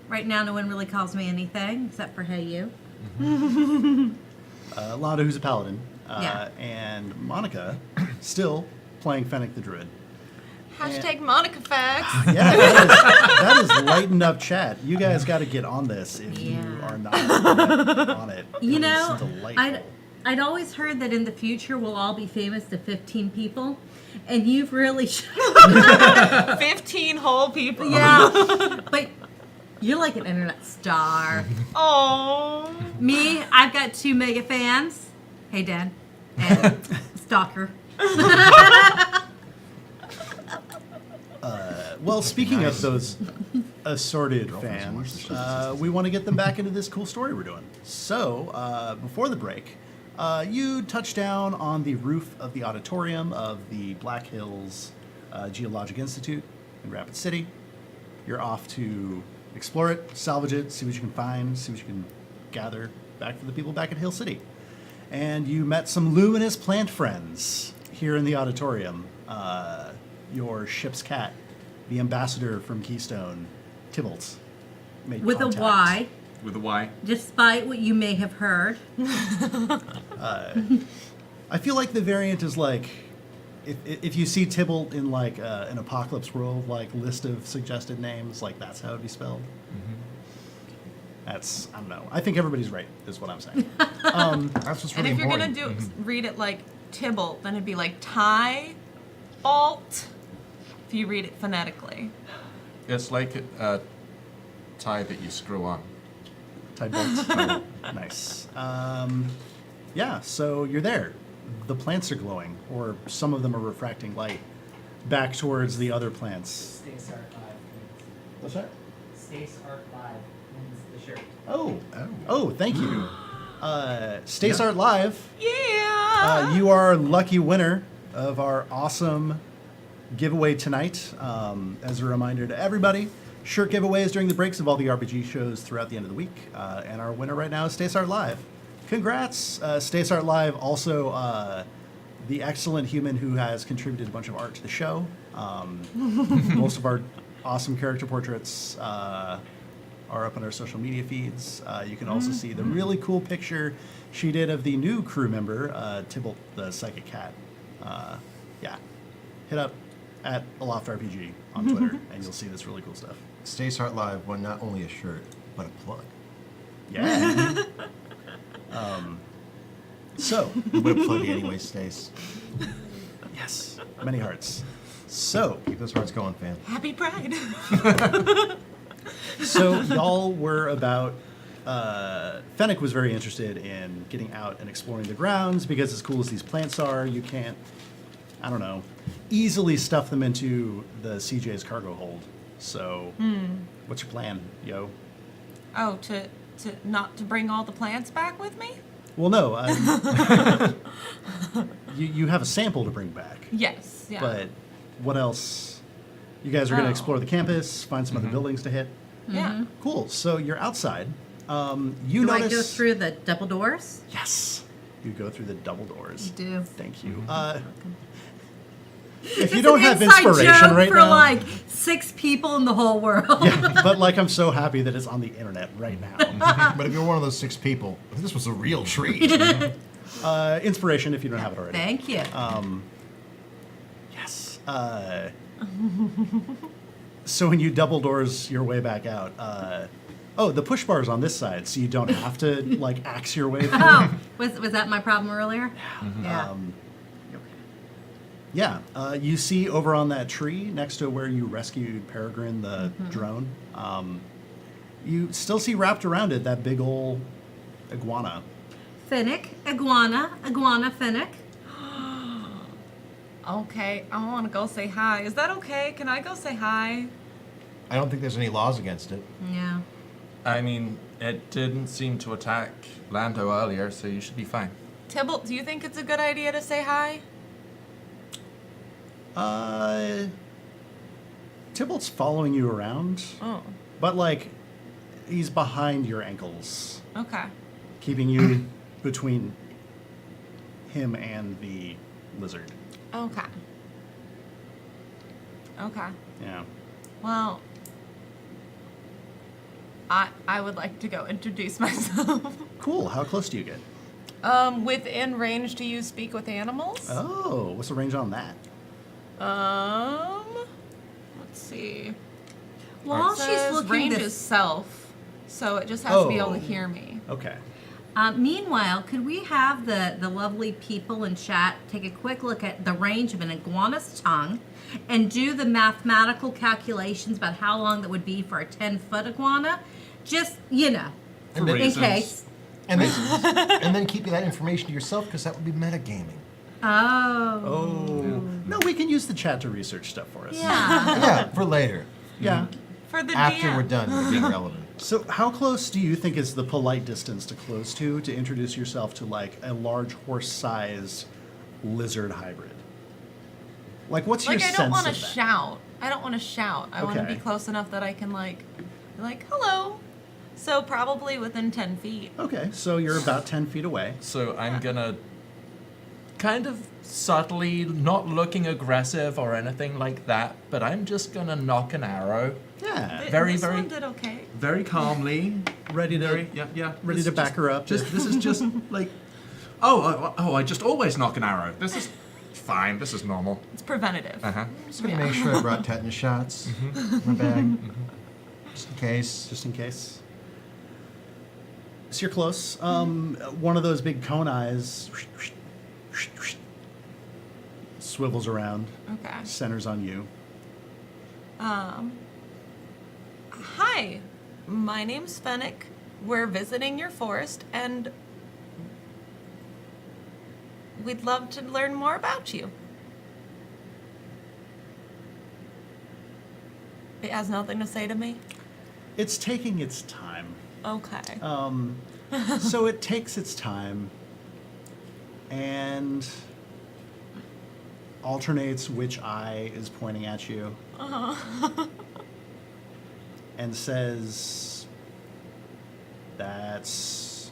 Right now, no one really calls me anything except for Hey You. Londo, who's a paladin. Yeah. And Monica, still playing Fennec the Druid. Hashtag Monica facts. Yeah, that is lightened up chat. You guys got to get on this if you Yeah. are not on it. You It know, is delightful. I'd always heard that in the future we'll all be famous to 15 people, and you've really 15 whole people. yeah. But you're like an internet star. Oh. Me, I've got 2 mega fans. Hey, Dan. And Stalker. Well, speaking of those assorted fans, we want to get them back into this cool story we're doing. So, before the break, you touched down on the roof of the auditorium of the Black Hills Geologic Institute in Rapid City. You're off to explore it, salvage it, see what you can find, see what you can gather back for the people back at Hill City. And you met some luminous plant friends here in the auditorium. Your ship's cat, the ambassador from Keystone, Tybalt, made With contact. a Y, With a Y. despite what you may have heard. I feel like the variant is like, if you see Tybalt in like an Apocalypse World like list of suggested names, like that's how it'd be spelled. That's, I don't know. I think everybody's right, is what I'm saying. That's what's And really if you're important. gonna read it like Tybalt, then it'd be like Ty Alt. If you read it phonetically. It's like a tie that you screw on. Tybalt. Nice. Yeah, so you're there. The plants are glowing, or some of them are refracting light back towards the other plants. Stace Art Live. What's that? Stace Art Live wins the shirt. Oh, thank you. Stace Art Live. Yeah. You are lucky winner of our awesome giveaway tonight. As a reminder to everybody, shirt giveaways during the breaks of all the RPG shows throughout the end of the week. And our winner right now is Stace Art Live. Congrats, Stace Art Live. Also, the excellent human who has contributed a bunch of art to the show. Most of our awesome character portraits are up on our social media feeds. You can also see the really cool picture she did of the new crew member, Tybalt the Psychic Cat. Yeah, hit up at Aloft RPG on Twitter, and you'll see this really cool stuff. Stace Heart Live won not only a shirt, but a plug. Yeah. So, You would have plugged it anyway, Stace. yes, many hearts. So, Keep those hearts going, fam. Happy Pride. So y'all were about. Fennec was very interested in getting out and exploring the grounds because, as cool as these plants are, you can't, I don't know, easily stuff them into the CJ's cargo hold. So, what's your plan, yo? Oh, to not to bring all the plants back with me? Well, no, you have a sample to bring back, Yes. Yeah. but what else? You guys are going to Oh. explore the campus, find some other buildings to hit. yeah. Cool. So you're outside. You Do I notice. go through the double doors? Yes. You go through the double doors. Do. Thank you. If you It's don't an have inside inspiration joke right for now, like 6 people in the whole world. yeah, but like I'm so happy that it's on the internet right now. But if you're one of those 6 people, this was a real treat. Inspiration if you don't have it already. Thank you. Yes. So when you double doors your way back out, the push bar's on this side, so you don't have to like axe your way through. Oh, was that my problem earlier? Yeah. You see over on that tree next to where you rescued Peregrine the drone, You still see wrapped around it that big ol' iguana. Finnick, iguana, finnick. Okay, I want to go say hi. Is that okay? Can I go say hi? I don't think there's any laws against it. Yeah. I mean, it didn't seem to attack Lando earlier, so you should be fine. Tybalt, do you think it's a good idea to say hi? Tybalt's following you around, Oh, but like he's behind your ankles, okay. keeping you between him and the lizard. Okay. Okay. Yeah. Well, I would like to go introduce myself. Cool. How close do you get? Within range, do you speak with animals? Oh, what's the range on that? Let's see. While It she's says looking range this is self, so it just has to be able to Oh. hear me. Okay. Meanwhile, could we have the lovely people in chat take a quick look at the range of an iguana's tongue and do the mathematical calculations about how long that would be for a 10-foot iguana? Just, And in reasons. case. And then, and then keeping that information to yourself because that would be metagaming. Oh. Oh. No, we can use the chat to research stuff for us. Yeah. Yeah, for later. Yeah. For the After DM. we're done with being relevant. So, how close do you think is the polite distance to close to introduce yourself to like a large horse-sized lizard hybrid? Like, what's your Like, I sense don't want to of that? shout. I don't want to shout. I want to Okay. be close enough that I can, be like, hello. So probably within 10 feet. Okay, so you're about 10 feet away. So I'm gonna kind of subtly, not looking aggressive or anything like that, but I'm just gonna knock an arrow Yeah. Very, This very- one did okay. very calmly. Ready to Yeah. ready This to is back just- her up. Just this is just like, I just always knock an arrow. This is fine. This is normal. It's preventative. Uh huh. Just gonna make sure I brought tetanus shots in my bag. Just in case. just in case. So you're close. One of those big cone eyes swivels around, Okay. centers on you. Hi, my name's Fennec. We're visiting your forest, and we'd love to learn more about you. It has nothing to say to me? It's taking its time. Okay. So it takes its time and alternates which eye is pointing at you and says, "That's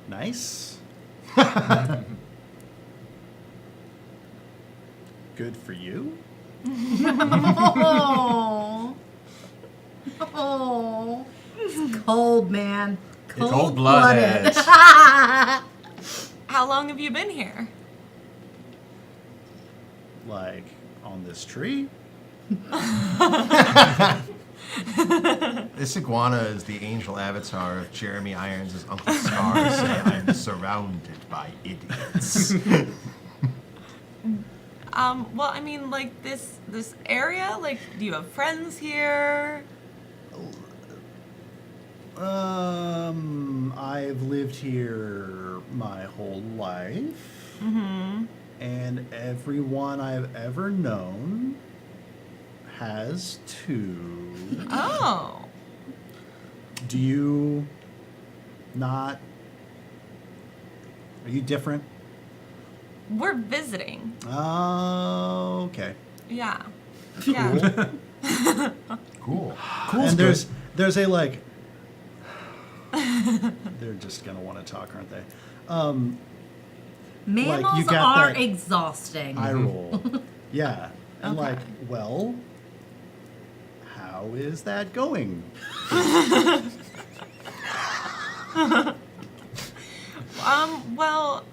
nice. Good for you." Oh. Oh. It's cold, man. Cold-blooded. How long have you been here? Like on this tree. This iguana is the angel avatar of Jeremy Irons' Uncle Scar saying, I'm surrounded by idiots. Well, I mean, like this area. Like, do you have friends here? I've lived here my whole life. And everyone I've ever known has two. Oh. Do you not? Are you different? We're visiting. Okay. Yeah. Yeah. Cool. And there's a like. They're just gonna want to talk, aren't they? Mammals you got are that- exhausting. Eye roll. Yeah. And Okay. like, well, how is that going? Well,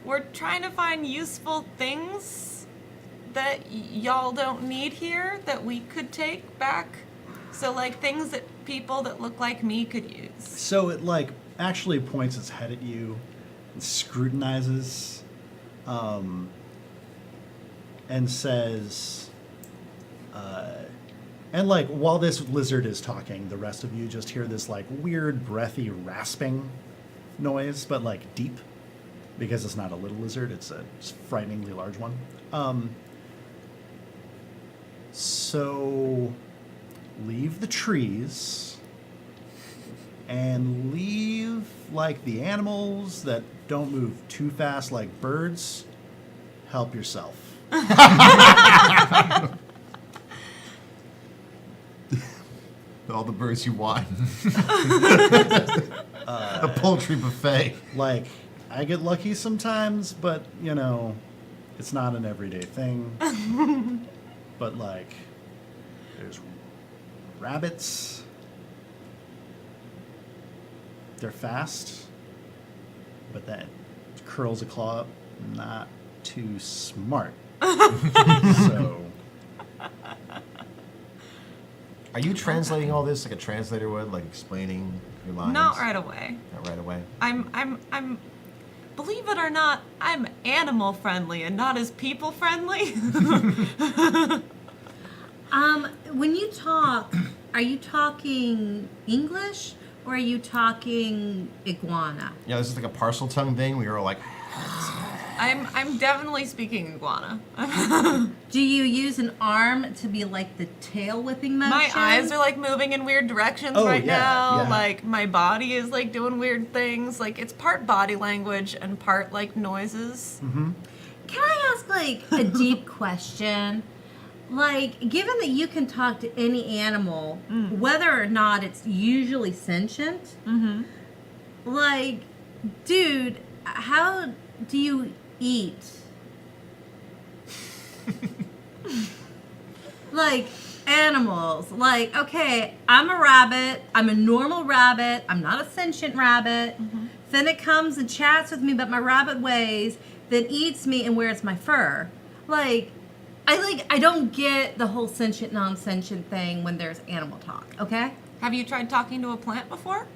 we're trying to find useful things that y'all don't need here that we could take back. So, like, things that people that look like me could use. So it like actually points its head at you and scrutinizes and says, And like while this lizard is talking, the rest of you just hear this like weird breathy rasping noise, but like deep, because it's not a little lizard, it's a frighteningly large one. So leave the trees and leave like the animals that don't move too fast like birds. Help yourself. All the birds you want. A poultry buffet. Like, I get lucky sometimes, but, you know, it's not an everyday thing. But, like, there's rabbits. They're fast, but that curls a claw up, not too smart. So, Are you translating all this like a translator would, like explaining your lines? Not right away. Not right away. I'm believe it or not, I'm animal friendly and not as people friendly. When you talk, are you talking English or are you talking iguana? Yeah, this is like a parcel tongue thing where you're like, I'm definitely speaking iguana. Do you use an arm to be like the tail whipping motion? My eyes are like moving in weird directions Oh, right yeah, now. yeah. Like my body is like doing weird things. Like it's part body language and part like noises. Mm-hmm. Can I ask like a deep question? Like, given that you can talk to any animal, whether or not it's usually sentient, like, dude, how do you eat? Like, animals. Like, okay, I'm a rabbit. I'm a normal rabbit. I'm not a sentient rabbit. Then it comes and chats with me about my rabbit ways, then eats me and wears my fur. I don't get the whole sentient, non-sentient thing when there's animal talk, okay? Have you tried talking to a plant before?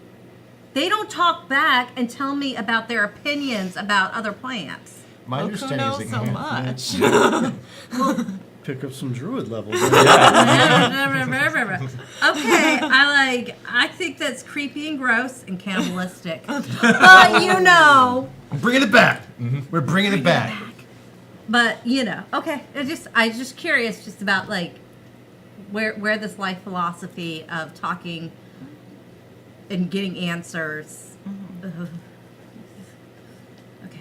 They don't talk back and tell me about their opinions about other plants. my Who understanding knows is so that much? Pick up some druid levels. Okay, I think that's creepy and gross and cannibalistic. But you know, bringing it back. We're bringing it back. but you know, okay. I just curious just about like where this life philosophy of talking and getting answers. Okay,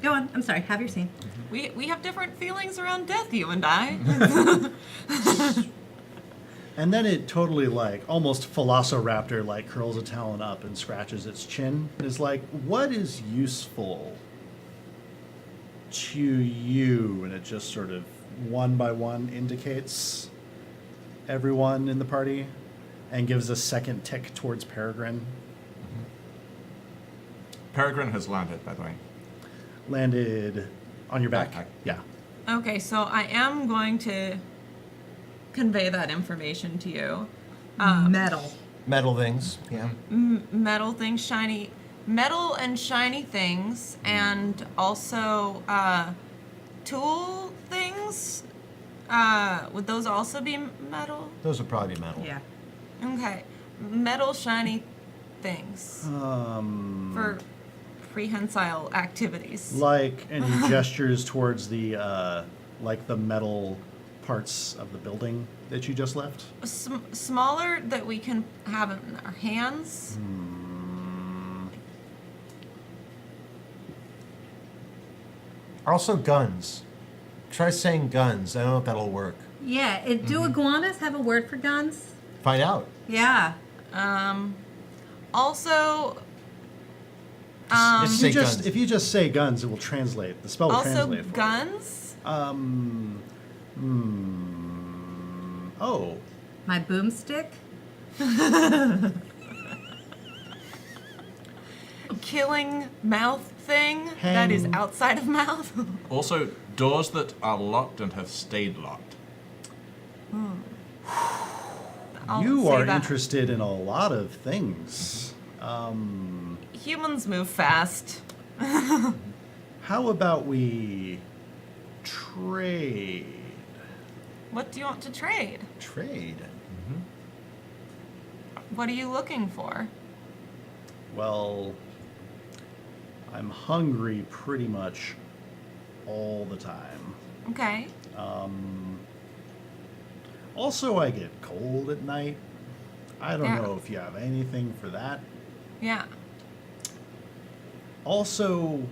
go on. I'm sorry. Have your scene. We have different feelings around death, you and I. And then it totally like almost Velociraptor like curls a talon up and scratches its chin. And is like, what is useful to you? And it just sort of one by one indicates everyone in the party and gives a second tick towards Peregrine. Peregrine has landed, by the way. Landed on your back. Backpack. Yeah. Okay, so I am going to convey that information to you. Metal. Metal things. Yeah. Metal things, shiny, metal and shiny things, and also tool things. Would those also be metal? Those would probably be metal. Yeah. Okay, metal shiny things for prehensile activities. Like, and he gestures towards the like the metal parts of the building that you just left. Smaller that we can have in our hands. Also guns. Try saying guns. I don't know if that'll work. Yeah. Do iguanas have a word for guns? Find out. Yeah. Also, Just say guns. If you just say guns, it will translate. The spell will also translate for you. guns. Oh. My boomstick. Killing mouth thing that is Hang. outside of mouth. Also, doors that are locked and have stayed locked. I'll You say are that. interested in a lot of things. Humans move fast. How about we trade? What do you want to trade? Trade. What are you looking for? Well, I'm hungry pretty much all the time. Okay. Also, I get cold at night. I don't Yeah. know if you have anything for that. Yeah. Also,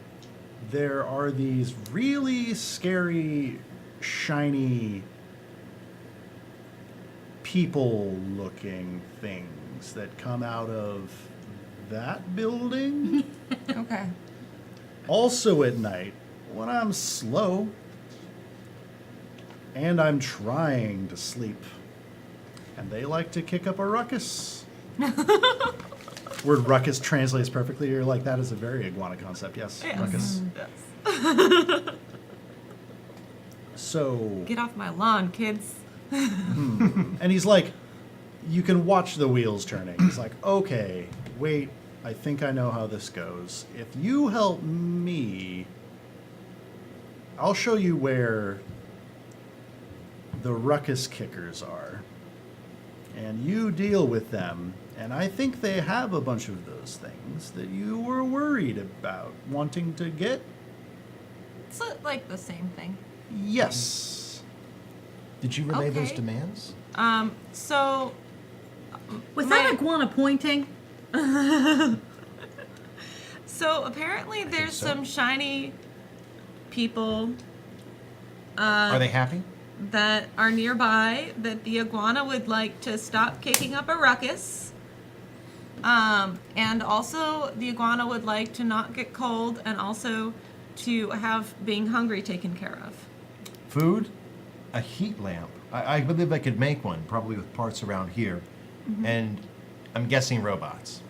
there are these really scary, shiny, people-looking things that come out of that building. Okay. Also at night, when I'm slow and I'm trying to sleep, and they like to kick up a ruckus. Word ruckus translates perfectly. You're like, that is a very iguana concept. Yes, Yes. ruckus. Yes. So, Get off my lawn, kids. and he's like, you can watch the wheels turning. He's like, okay, wait, I think I know how this goes. If you help me, I'll show you where the ruckus kickers are. And you deal with them. And I think they have a bunch of those things that you were worried about wanting to get. It's like the same thing. Yes. Did you relay those Okay. demands? So Was My- that iguana pointing? so apparently there's so. some shiny people Are they happy? that are nearby that the iguana would like to stop kicking up a ruckus. And also the iguana would like to not get cold and also to have being hungry taken care of. Food? A heat lamp. I believe I could make one, probably with parts around here. And I'm guessing robots.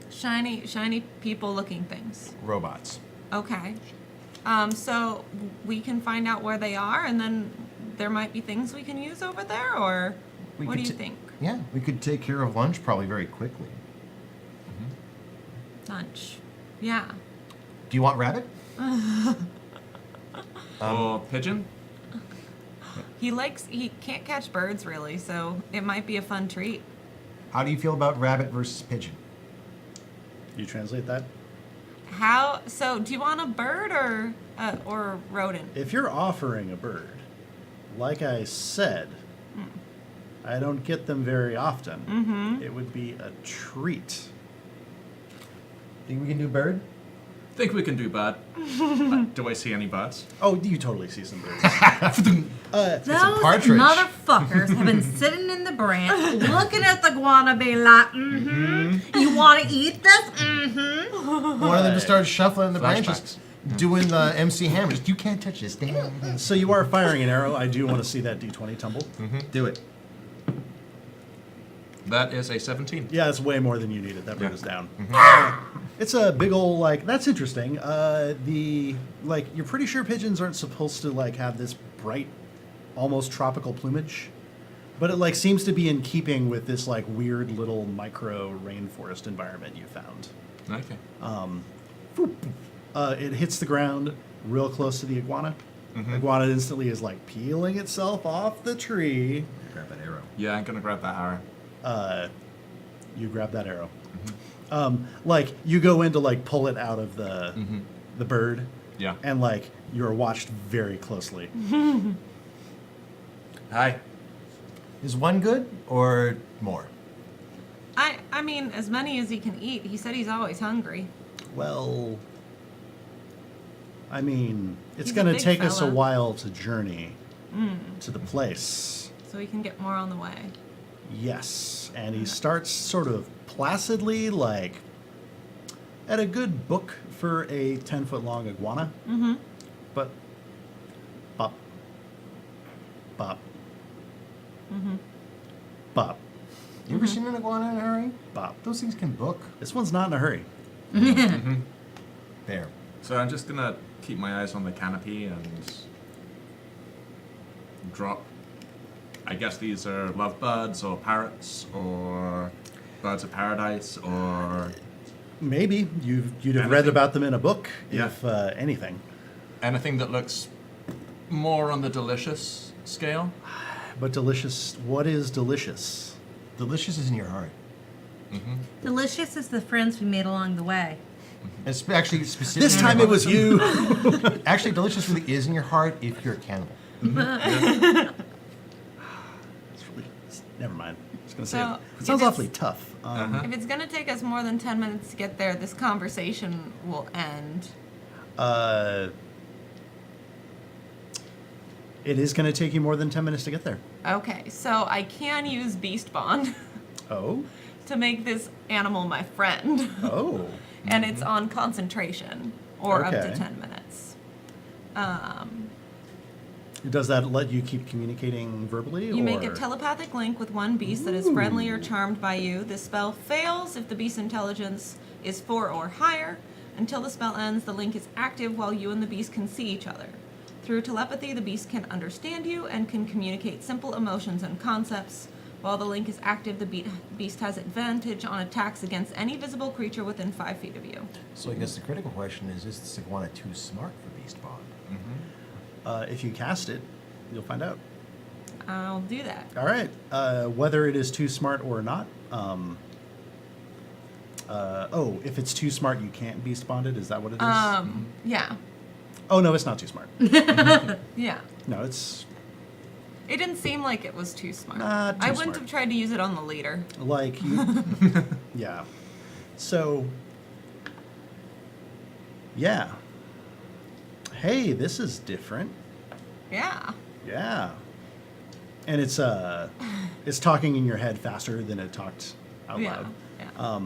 Shiny people looking things. Robots. Okay. So we can find out where they are, and then there might be things we can use over there, or We what do could you ta- think? Yeah, we could take care of lunch probably very quickly. Lunch. Yeah. Do you want rabbit? Or pigeon? He can't catch birds really, so it might be a fun treat. How do you feel about rabbit versus pigeon? You translate that? So do you want a bird or a rodent? If you're offering a bird, like I said, I don't get them very often. It would be a treat. Think we can do bird? Think we can do bird. Do I see any birds? Oh, you totally see some birds. Those partridge. motherfuckers have been sitting in the branch looking at the iguana being like, you want to eat this? One of them just started shuffling in the Flashbacks. branches, doing the MC Hammers. You can't touch this. Damn. So you are firing an arrow. I do want to see that D20 tumble. Do it. That is a 17. Yeah, it's way more than you needed. That bird Yeah. is down. It's a big old, like, that's interesting. You're pretty sure pigeons aren't supposed to, like, have this bright, almost tropical plumage. But it, like, seems to be in keeping with this, like, weird little micro rainforest environment you found. Okay. It hits the ground real close to the iguana. The iguana instantly is, like, peeling itself off the tree. Grab that arrow. Yeah, I'm gonna grab that arrow. You grab that arrow. Like, you go in to, like, pull it out of the bird. Yeah. And, like, you're watched very closely. Hi. Is one good or more? I mean, as many as he can eat. He said he's always hungry. Well, I mean, it's He's a going to big take us a fella. while to journey to the place. So he can get more on the way. Yes. And he starts sort of placidly, like, at a good book for a 10-foot long iguana. But bop, bop, bop, You ever seen an iguana in a hurry? bop. Those things can book. This one's not in a hurry. There. So I'm just gonna keep my eyes on the canopy and drop. I guess these are lovebirds or parrots or birds of paradise or Maybe you'd have read Anything. about them in a book, Yeah. if anything. anything that looks more on the delicious scale. But delicious. What is delicious? delicious is in your heart. Delicious is the friends we made along the way. It's actually specific. This time it was you. Actually, delicious really is in your heart if you're a cannibal. It's really, never mind. I was going to say, So, it sounds if awfully tough. If it's gonna take us more than 10 minutes to get there, this conversation will end. It is going to take you more than 10 minutes to get there. Okay, so I can use Beast Bond Oh? to make this animal my friend. Oh. And it's on concentration, or up to Okay. 10 minutes. Does that let you keep communicating verbally? You make a or- telepathic link with one beast that is friendly or charmed by you. This spell fails if the beast's intelligence is 4 or higher. Until the spell ends, the link is active while you and the beast can see each other. Through telepathy, the beast can understand you and can communicate simple emotions and concepts. While the link is active, the beast has advantage on attacks against any visible creature within 5 feet of you. So I guess the critical question is this iguana too smart for Beast Bond? If you cast it, you'll find out. I'll do that. All right. Whether it is too smart or not. If it's too smart, you can't beast bonded. Is that what it is? Yeah. Oh no, it's not too smart. Yeah. No, it's It didn't seem like it was too smart. Not too I wouldn't smart. have tried to use it on the leader. like you. Yeah. So. Yeah. Hey, this is different. Yeah. Yeah. And it's talking in your head faster than it talked out Yeah. loud. Yeah.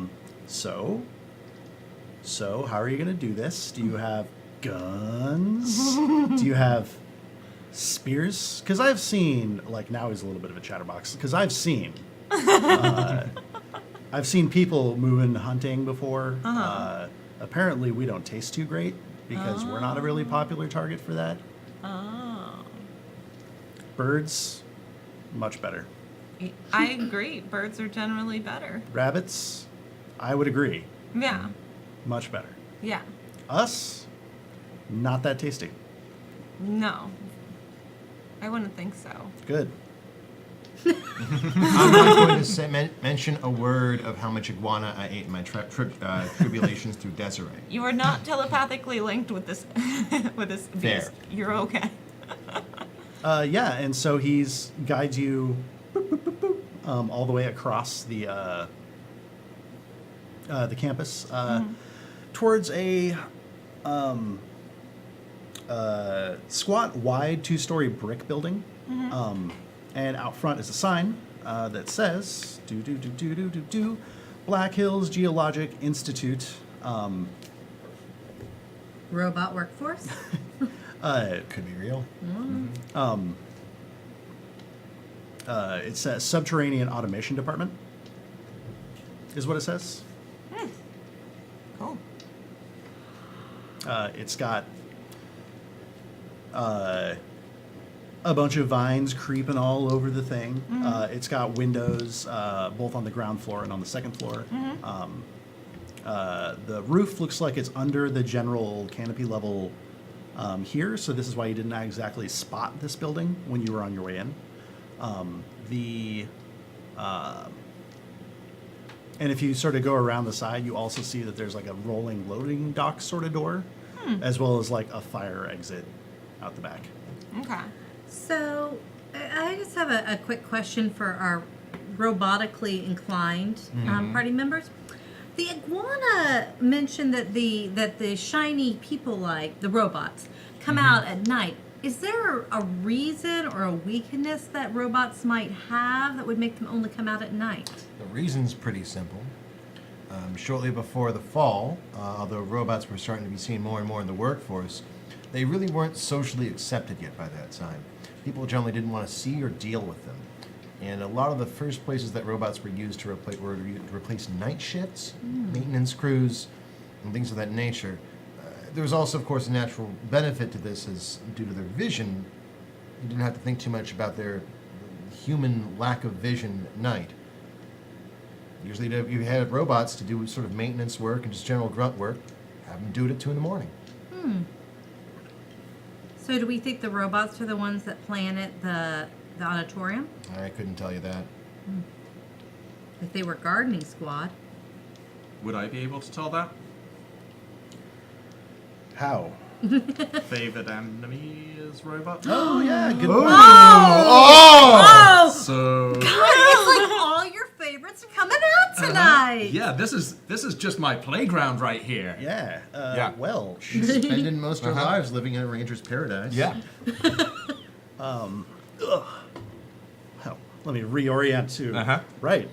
So how are you going to do this? Do you have guns? Do you have spears? Because I've seen, like, now he's a little bit of a chatterbox. Because I've seen people moving hunting before. Apparently, we don't taste too great because we're not a really popular target for that. Oh. Birds, much better. I agree. Birds are generally better. Rabbits, I would agree, Yeah. much better. Yeah. Us, not that tasty. No. I wouldn't think so. Good. I'm not going to mention a word of how much iguana I ate in my tribulations through Desiree. You are not telepathically linked with this with this beast. Fair. You're okay. Yeah, and so he's guides you all the way across the campus towards a squat, wide, 2-story brick building. And out front is a sign that says Black Hills Geologic Institute. Robot workforce? Could be real. It says Subterranean Automation Department, is what it says. Cool. It's got a bunch of vines creeping all over the thing. It's got windows both on the ground floor and on the second floor. The roof looks like it's under the general canopy level here, so this is why you didn't exactly spot this building when you were on your way in. And if you sort of go around the side, you also see that there's like a rolling loading dock sort of door, as well as like a fire exit out the back. Okay. So, I just have a quick question for our robotically inclined party members. The iguana mentioned that the shiny people, like the robots, come out at night. Is there a reason or a weakness that robots might have that would make them only come out at night? The reason's pretty simple. Shortly before the fall, although robots were starting to be seen more and more in the workforce, they really weren't socially accepted yet by that time. People generally didn't want to see or deal with them. And a lot of the first places that robots were used to replace night shifts, maintenance crews, and things of that nature. There was also, of course, a natural benefit to this, as due to their vision, you didn't have to think too much about their human lack of vision at night. Usually you had robots to do sort of maintenance work and just general grunt work, have them do it at 2 in the morning. So do we think the robots are the ones that plan at the auditorium? I couldn't tell you that. if they were gardening squad. Would I be able to tell that? How? Favorite enemy is robot. Oh yeah, good Oh! point. Oh! So God, it's like all your favorites are coming out tonight. yeah, this is just my playground right here. Yeah. Yeah. Well, Spending most of our lives living in a ranger's paradise. Yeah. hell, let me reorient to Uh-huh. right.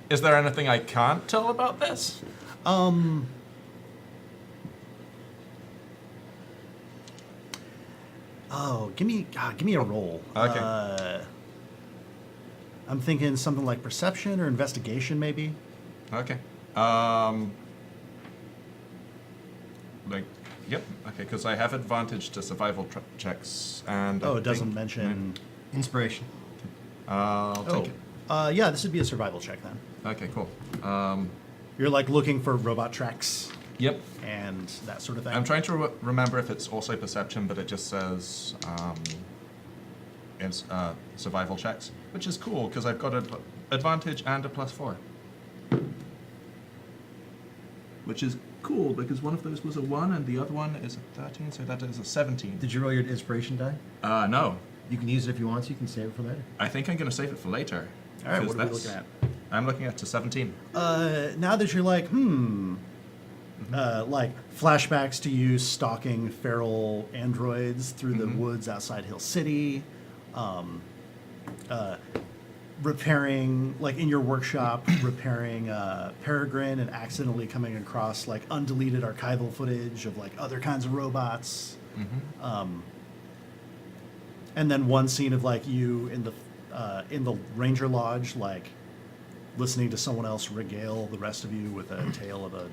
Is there anything I can't tell about this? Oh, give me a roll. Okay. I'm thinking something like perception or investigation, maybe. Okay. Like, yep. Okay, because I have advantage to survival checks and. I Oh, it doesn't think- mention. Inspiration. I'll take Oh, yeah, this would be a survival check then. it. Okay, cool. You're like looking for robot tracks Yep. and that sort of thing. I'm trying to remember if it's also perception, but it just says survival checks, which is cool because I've got an advantage and a +4. Which is cool because one of those was a 1 and the other one is a 13, so that is a 17. Did you roll your inspiration die? No. You can use it if you want, so you can save it for later. I think I'm going to save it for later. All right, 'cause what are we that's- looking at? I'm looking at a 17. Now that you're like, like flashbacks to you stalking feral androids through the woods outside Hill City, repairing, like in your workshop, repairing Peregrine and accidentally coming across like undeleted archival footage of like other kinds of robots. And then one scene of like you in the Ranger Lodge, like listening to someone else regale the rest of you with a tale of a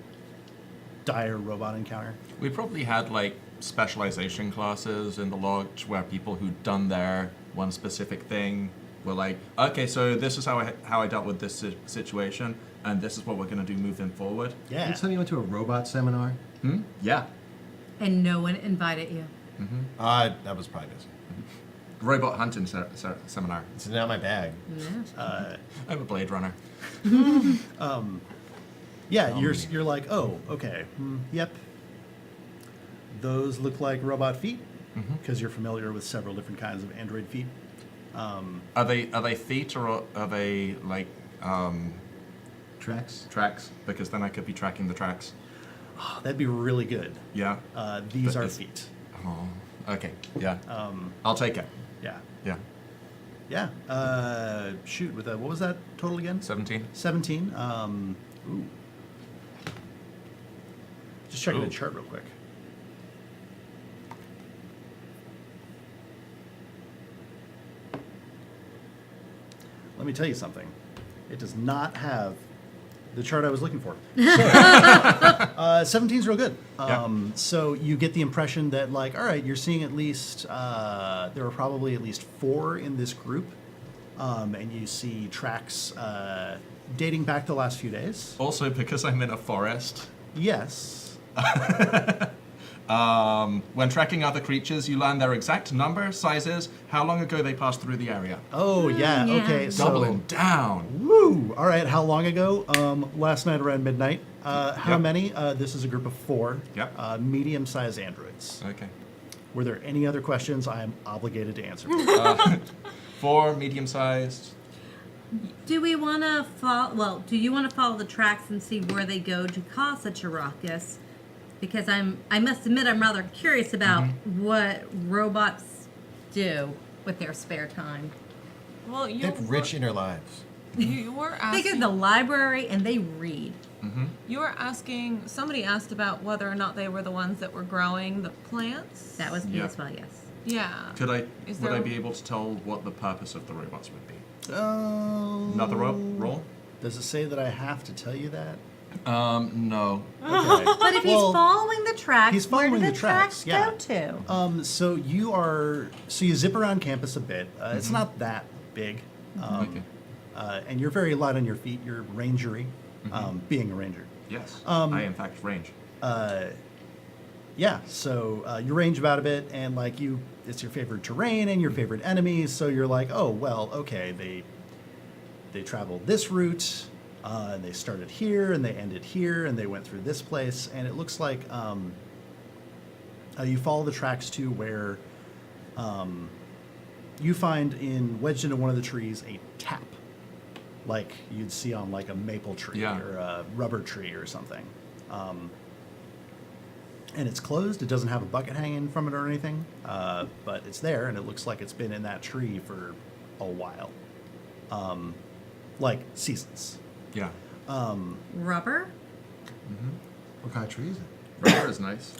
dire robot encounter. We probably had like specialization classes in the lodge where people who'd done their one specific thing were like, okay, so this is how I dealt with this situation, and this is what we're going to do moving forward. Yeah. You tell me you went to a robot seminar? Yeah. And no one invited you. That was probably busy. Robot hunting seminar. It's not my bag. Yeah. I'm a Blade Runner. Yeah, you're like, oh, okay, yep. Those look like robot feet because you're familiar with several different kinds of android feet. Are they feet or are they like Tracks? tracks? Because then I could be tracking the tracks. Oh, that'd be really good. Yeah. These But are it's- feet. Oh. Okay. Yeah. I'll take it. Yeah, Yeah. yeah. Shoot, with what was that total again? 17. 17. Ooh. Just checking the Ooh. chart real quick. Let me tell you something. It does not have the chart I was looking for. So, 17 is real good. Yeah. So you get the impression that, like, all right, you're seeing at least, there are probably at least 4 in this group. And you see tracks dating back the last few days. Also, because I'm in a forest, Yes. when tracking other creatures, you learn their exact number, sizes, how long ago they passed through the area. Oh, yeah. yeah. Okay. So, Doubling down. woo. All right. How long ago? Last night around midnight. How Yep. many? This is a group of 4. Yep. Medium-sized androids. Okay. Were there any other questions I am obligated to answer? 4 medium-sized. Do we want to follow? Well, do you want to follow the tracks and see where they go to cause such a ruckus? Because I must admit, I'm rather curious about what robots do with their spare time. Well, They you have rich inner lives. you were They go asking. to the library and they read. You were asking. Somebody asked about whether or not they were the ones that were growing the plants. That was me Yeah. as well, yes. Yeah. Would I there- be able to tell what the purpose of the robots would be? Another Roll? Does it say that I have to tell you that? No. Okay. But if he's Well, following the tracks, he's where do following the the tracks, tracks yeah. go to? So you zip around campus a bit. It's not that big. Okay. And you're very light on your feet. You're rangery, being a ranger. Yes. I, in fact, range. Yeah, so you range about a bit, and like it's your favorite terrain and your favorite enemies. So you're like, oh well, okay, they traveled this route, and they started here, and they ended here, and they went through this place, and it looks like you follow the tracks to where you find wedged into one of the trees a tap, like you'd see on like a maple tree Yeah. or a rubber tree or something. And it's closed. It doesn't have a bucket hanging from it or anything, but it's there, and it looks like it's been in that tree for a while, like seasons. Yeah. Rubber? What kind of tree is it? Rubber is nice.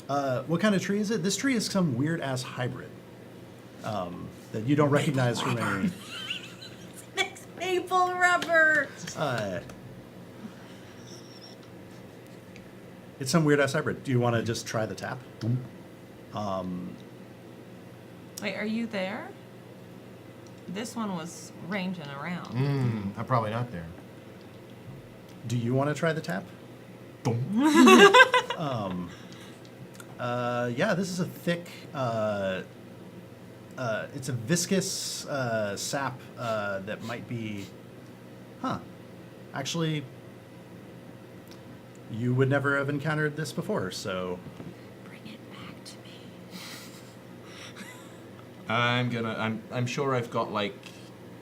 What kind of tree is it? This tree is some weird ass hybrid that you don't recognize from any. Next maple rubber. It's some weird ass hybrid. Do you want to just try the tap? Wait, are you there? This one was ranging around. I'm probably not there. Do you want to try the tap? Yeah, this is a thick. It's a viscous sap that might be. Actually, you would never have encountered this before, so. Bring it back to me. I'm sure I've got like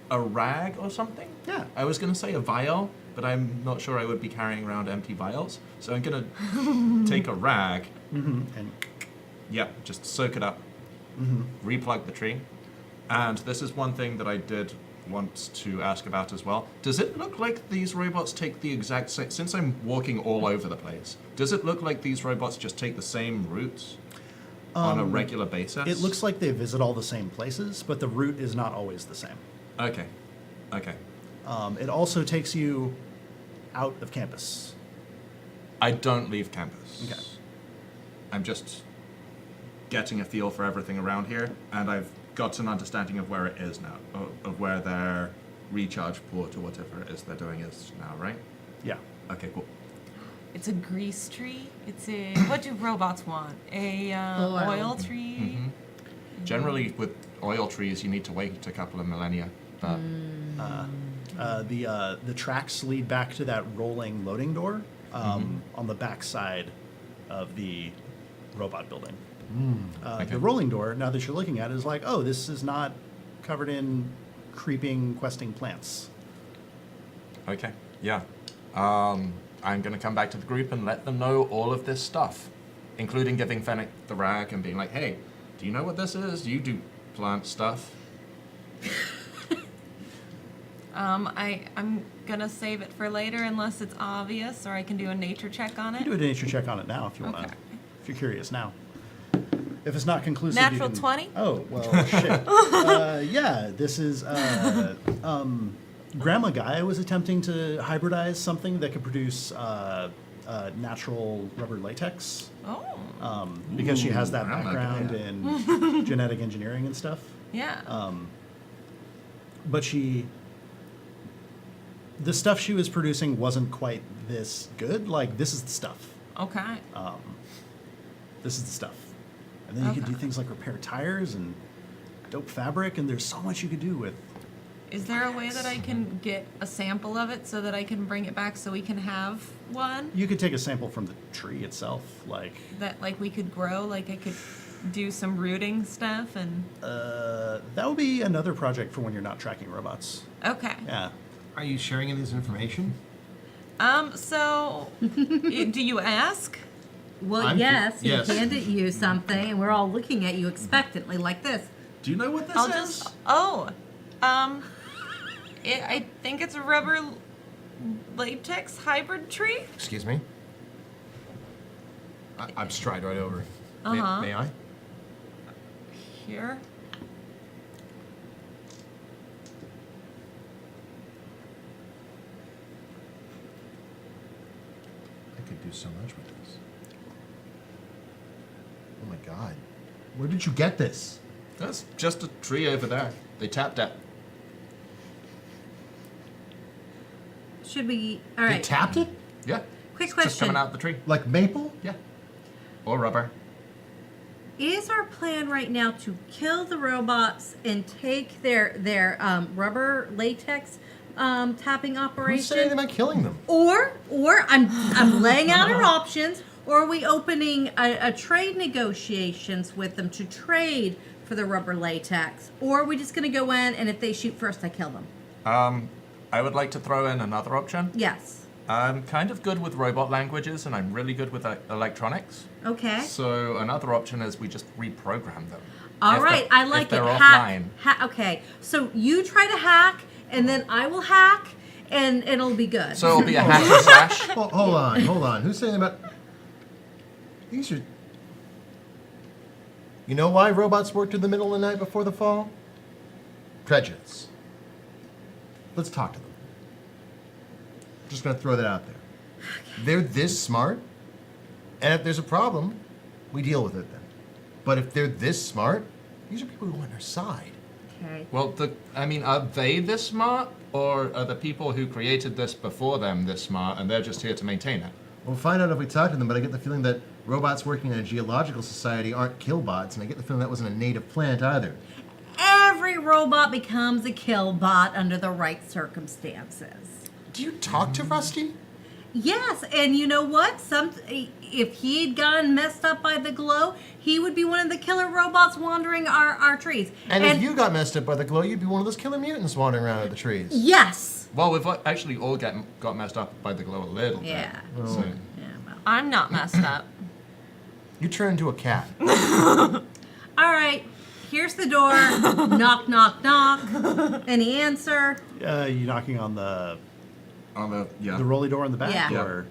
a rag or something. Yeah. I was gonna say a vial, but I'm not sure I would be carrying around empty vials. So I'm gonna take a rag. And Yep, just soak it up. Replug the tree. And this is one thing that I did want to ask about as well. Does it look like these robots take the exact same... Since I'm walking all over the place, does it look like these robots just take the same routes on a regular basis? it looks like they visit all the same places, but the route is not always the same. Okay. Okay. It also takes you out of campus. I don't leave campus. Okay. I'm just getting a feel for everything around here, and I've got an understanding of where it is now, of where their recharge port or whatever it is they're doing is now, right? Yeah. Okay, cool. It's a grease tree. It's a. What do robots want? A Oil. oil tree. Generally, with oil trees, you need to wait a couple of millennia, but The tracks lead back to that rolling loading door on the back side of the robot building. Okay. The rolling door, now that you're looking at it, is like, oh, this is not covered in creeping, questing plants. okay, yeah. I'm going to come back to the group and let them know all of this stuff, including giving Fennec the rag and being like, hey, do you know what this is? Do you do plant stuff? I'm gonna save it for later unless it's obvious, or I can do a nature check on You it. can do a nature check on it now if you want to. Okay. If you're curious now. If it's not conclusive, you Natural can- 20? Oh, well, shit. Yeah, this is... Grandma Guy was attempting to hybridize something that could produce natural rubber latex Oh, because she has that Grandma background Guy. in genetic engineering and stuff. yeah. But the stuff she was producing wasn't quite this good. Like, this is the stuff. Okay. This is the stuff. And then you can do Okay. things like repair tires and dope fabric, and there's so much you could do with. Is there a way that I can get a sample of it so that I can bring it back so we can have one You could take a sample from the tree itself, like. that like we could grow? Like I could do some rooting stuff and. That would be another project for when you're not tracking robots. Okay. Yeah. Are you sharing any of this information? So, do you ask? Well, I'm cu- yes, yes. he handed you something, and we're all looking at you expectantly like this. Do you know what this I'll is? just. I think it's a rubber latex hybrid tree. Excuse me? I'm stride right over. Uh-huh. May I? Here. I could do so much with this. Oh my god. Where did you get this? That's just a tree over there. They tapped at. Should we? All They right. tapped it? Yeah. Quick It's just coming question. out the tree. Like maple? Yeah. Or rubber. Is our plan right now to kill the robots and take their rubber latex, tapping Who said operation. anything about killing them? Or I'm laying out our options. Or are we opening a trade negotiations with them to trade for the rubber latex? Or are we just going to go in and if they shoot first, I kill them? I would like to throw in another option. Yes. I'm kind of good with robot languages, and I'm really good with electronics. Okay. So another option is we just reprogram them. All If right. they're- I like if they're it. offline. Okay. So you try to hack, and then I will hack, and it'll be good. So it'll be a hack and slash. Well, hold on. Who's saying about... These are... You know why robots work to the middle of the night before the fall? Prejudice. Let's talk to them. Just gonna throw that out there. They're this smart, and if there's a problem, we deal with it then. But if they're this smart, these are people who want our side. Okay. Well, are they this smart, or are the people who created this before them this smart, and they're just here to maintain it? We'll find out if we talk to them, but I get the feeling that robots working in a geological society aren't killbots, and I get the feeling that wasn't a native plant either. Every robot becomes a kill bot under the right circumstances. Do you talk to Rusty? Yes, and you know what? If he had gotten messed up by the glow, he would be one of the killer robots wandering our trees. And if you got messed up by the glow, you'd be one of those killer mutants wandering around the trees. Yes. Well, we've actually all got messed up by the glow a little bit. Yeah. So, Yeah. Well. I'm not messed up. You turn into a cat. All right. Here's the door. Knock, knock, knock. Any answer? You knocking on the yeah. rolly door in the back? Yeah. Or,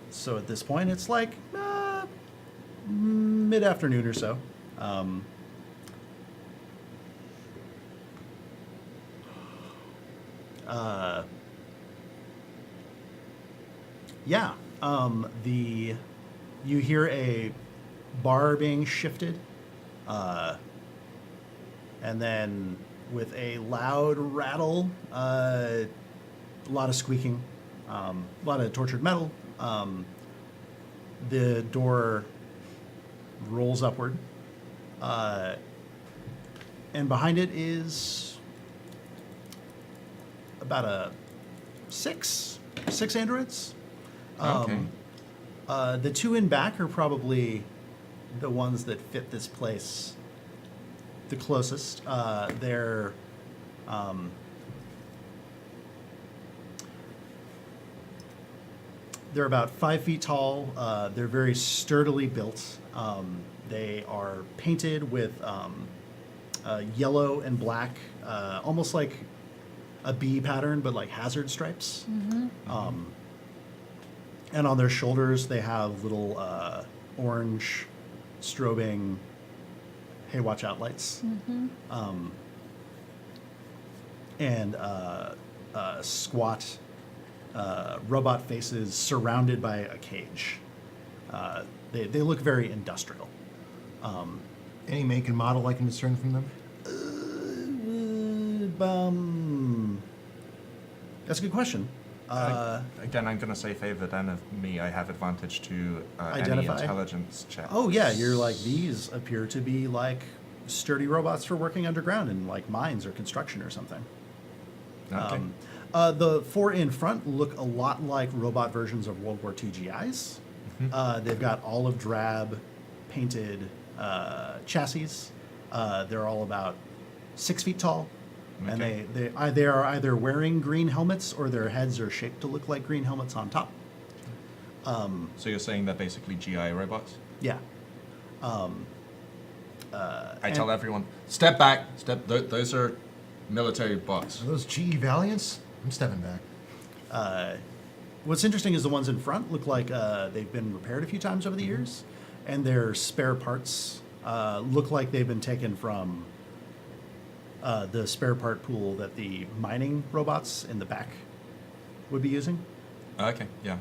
so at this point, it's like mid-afternoon or so. Yeah. You hear a bar being shifted, and then with a loud rattle, a lot of squeaking, a lot of tortured metal. The door rolls upward, and behind it is about six androids. Okay. The two in back are probably the ones that fit this place the closest. They're about 5 feet tall. They're very sturdily built. They are painted with yellow and black, almost like a bee pattern, but like hazard stripes. And on their shoulders, they have little orange strobing, hey, watch out lights. And squat robot faces surrounded by a cage. They look very industrial. Any make and model I can discern from them? That's a good question. Again, I'm going to say favor then of me. I have advantage to any Identify? intelligence check. Oh yeah, you're like, these appear to be like sturdy robots for working underground in like mines or construction or something. Okay. The four in front look a lot like robot versions of World War II GIs. They've got olive drab painted chassis. They're all about 6 feet tall. Okay. And they are either wearing green helmets or their heads are shaped to look like green helmets on top. So you're saying they're basically GI robots? Yeah. I tell everyone, step back. Those are military bots. Are those GE Valiants? I'm stepping back. What's interesting is the ones in front look like they've been repaired a few times over the years, and their spare parts look like they've been taken from the spare part pool that the mining robots in the back would be using. Okay, yeah.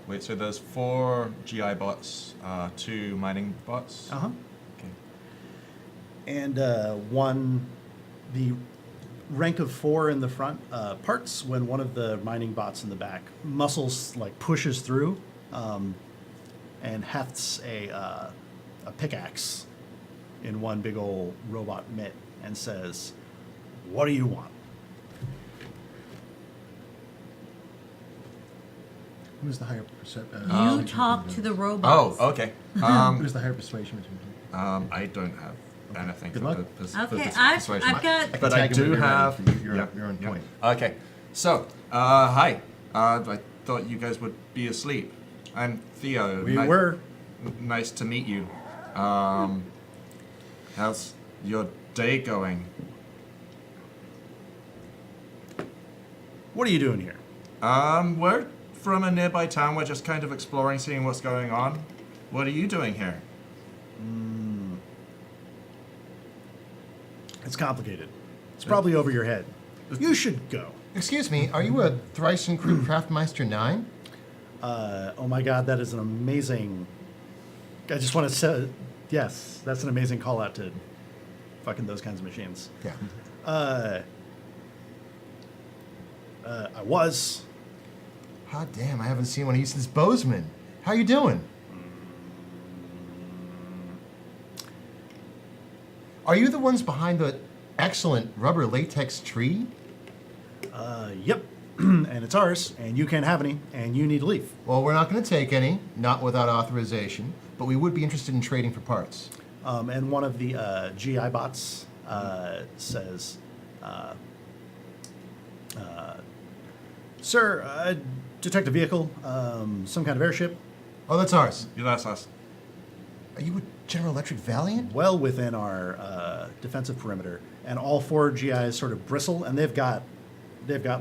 Wait, so there's 4 GI bots, 2 mining bots? Uh-huh. Okay. And the rank of 4 in the front parts when one of the mining bots in the back muscles like pushes through and hefts a pickaxe in one big old robot mitt and says, "What do you want?" Who's the higher You talk to the robots. Oh, okay. Who's the higher persuasion between them? I don't have anything Good for, luck. for Okay, persuasion. I've got. But I Tag him when do you're ready. have. You're on point. Okay. So, hi. I thought you guys would be asleep. I'm Theo. We were. Nice to meet you. How's your day going? What are you doing here? We're from a nearby town. We're just kind of exploring, seeing what's going on. What are you doing here? It's complicated. It's probably over your head. You should go. Excuse me, are you a Thryson Crew Craftmeister 9? Oh my God, that is an amazing. I just want to say, yes, that's an amazing call out to fucking those kinds of machines. Yeah. I was. Hot damn, I haven't seen one of you since Bozeman. How you doing? Are you the ones behind the excellent rubber latex tree? Yep. And it's ours, and you can't have any, and you need to leave. Well, we're not going to take any, not without authorization, but we would be interested in trading for parts. And one of the GI bots says, "Sir, detect a vehicle, some kind of airship, Oh, that's ours. Yeah, that's us. Are you a General Electric Valiant? well within our defensive perimeter." And all four GIs sort of bristle, and they've got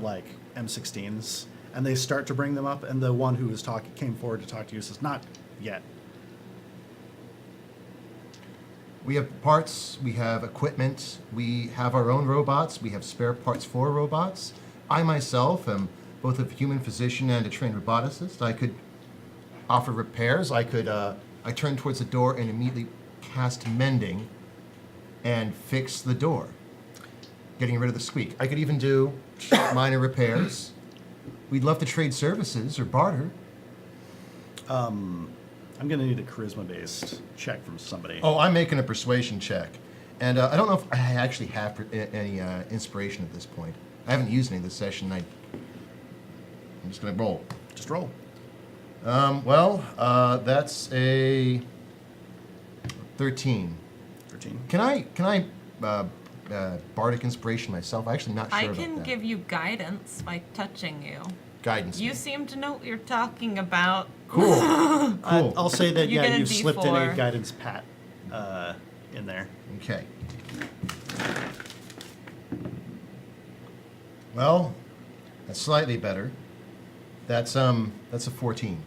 like M16s, and they start to bring them up. And the one who was came forward to talk to you says, "Not yet." We have parts, we have equipment, we have our own robots, we have spare parts for robots. I myself am both a human physician and a trained roboticist. I could offer repairs. I turn towards the door and immediately cast mending and fix the door, getting rid of the squeak. I could even do minor repairs. We'd love to trade services or barter. I'm going to need a charisma-based check from somebody. Oh, I'm making a persuasion check. And I don't know if I actually have any inspiration at this point. I haven't used any this session. I'm just going to roll. Just roll. That's a 13. 13. Can I bardic inspiration myself? I'm actually not sure I about can that. give you guidance by touching you. Guidance. You seem to know what you're talking about. Cool. Cool. I'll say that, You yeah, get a you've slipped in a D4. guidance pat in there. Okay. Well, that's slightly better. That's a 14.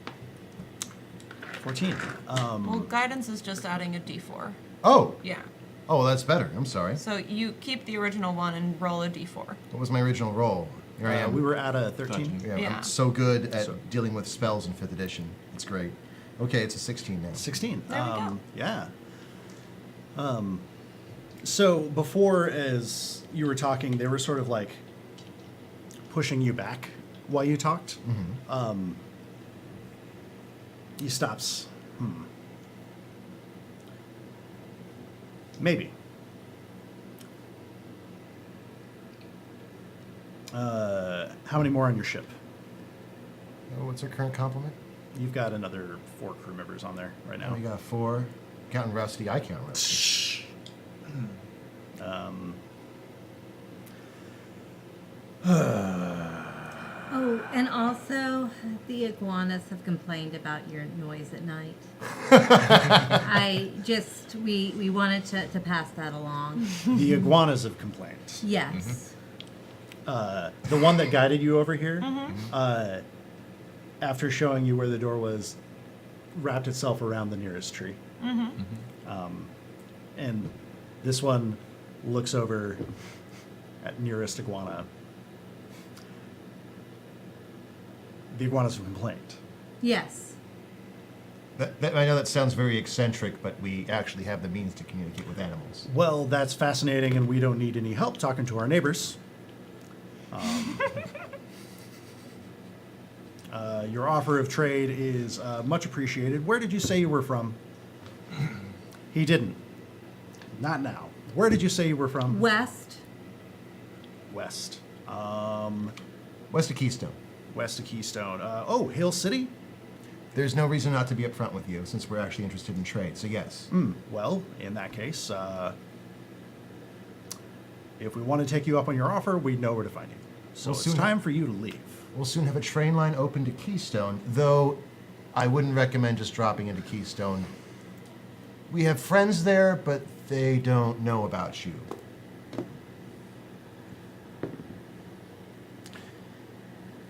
14. Well, guidance is just adding a d4. Oh. Yeah. Oh, that's better. I'm sorry. So you keep the original one and roll a d4. What was my original roll? Here I am. We were at a 13. Yeah, Yeah. I'm so good at dealing with spells in 5th edition. It's great. Okay, it's a 16 now. 16. There we go. Yeah. So before, as you were talking, they were sort of like pushing you back while you talked. He stops. Maybe. How many more on your ship? Oh, what's our current complement? You've got another 4 crew members on there right now. Oh, we got 4. Counting Rusty, I count Rusty. Oh, and also the iguanas have complained about your noise at night. We wanted to pass that along. The iguanas have complained. Yes. The one that guided you over here, after showing you where the door was, wrapped itself around the nearest tree. And this one looks over at nearest iguana. The iguanas have complained. Yes. I know that sounds very eccentric, but we actually have the means to communicate with animals. Well, that's fascinating, and we don't need any help talking to our neighbors. Your offer of trade is much appreciated. Where did you say you were from? He didn't. Not now. Where did you say you were from? West. West. West of Keystone. West of Keystone. Oh, Hill City? There's no reason not to be upfront with you, since we're actually interested in trade. So yes. Well, in that case, if we want to take you up on your offer, we know where to find you. So We'll it's soon time for you to leave. We'll soon have a train line open to Keystone, though I wouldn't recommend just dropping into Keystone. We have friends there, but they don't know about you.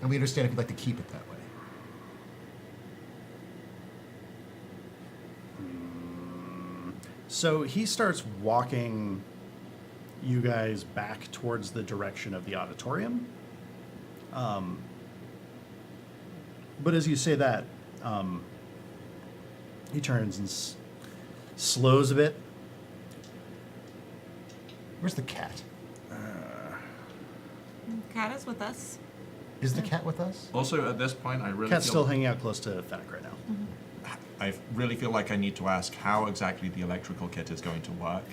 And we understand if you'd like to keep it that way. So he starts walking you guys back towards the direction of the auditorium. But as you say that, he turns and slows a bit. Where's the cat? Cat is with us. Is the cat with us? Also, at this point, I really Cat's feel still hanging out close to Fennec right now. I really feel like I need to ask how exactly the electrical kit is going to work,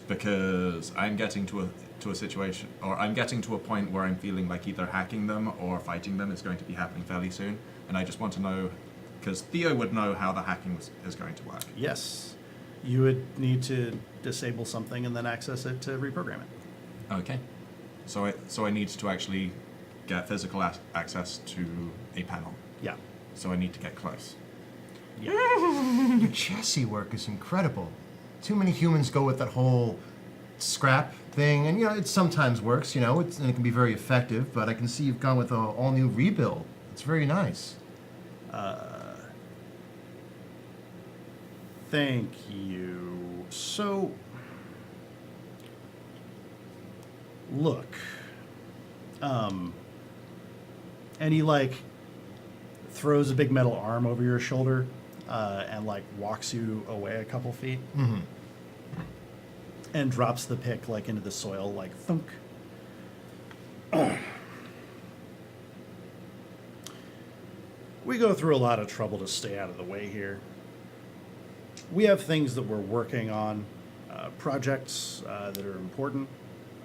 because I'm getting to a situation, or I'm getting to a point where I'm feeling like either hacking them or fighting them is going to be happening fairly soon, and I just want to know, because Theo would know how the hacking is going to work. Yes. You would need to disable something and then access it to reprogram it. Okay. So I need to actually get physical access to a panel. Yeah. So I need to get close. Your chassis work is incredible. Too many humans go with that whole scrap thing, and it sometimes works, and it can be very effective, but I can see you've gone with an all-new rebuild. It's very nice. Thank you. So, look, and he throws a big metal arm over your shoulder, and walks you away a couple feet, and drops the pick into the soil, thunk. We go through a lot of trouble to stay out of the way here. We have things that we're working on, projects that are important.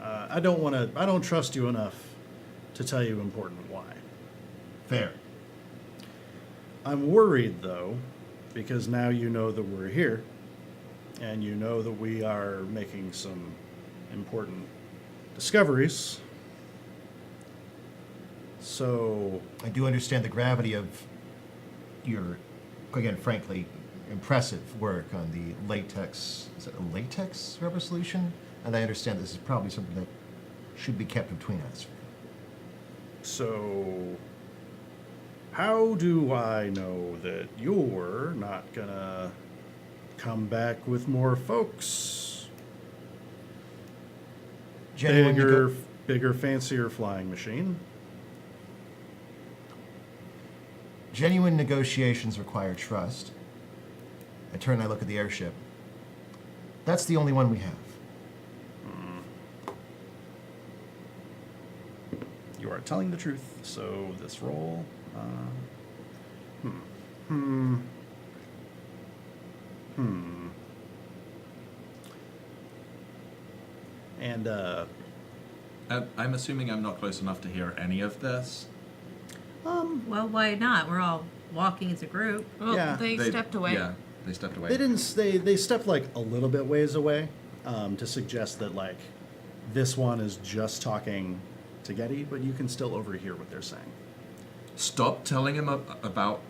I don't trust you enough to tell you important why. Fair. I'm worried, though, because now you know that we're here, and you know that we are making some important discoveries. So, I do understand the gravity of your, again, frankly, impressive work on the latex, is it a latex rubber solution? And I understand this is probably something that should be kept between us. So, how do I know that you're not gonna come back with more folks? Genuine Bigger, fancier flying machine. Genuine negotiations require trust. I turn and I look at the airship. That's the only one we have. You are telling the truth, so this roll. And, I'm assuming I'm not close enough to hear any of this. Well, why not? We're all walking as a group. Well, Yeah. they stepped away. Yeah, they stepped away. they didn't, they stepped a little bit ways away, to suggest that, this one is just talking to Getty, but you can still overhear what they're saying. Stop telling him about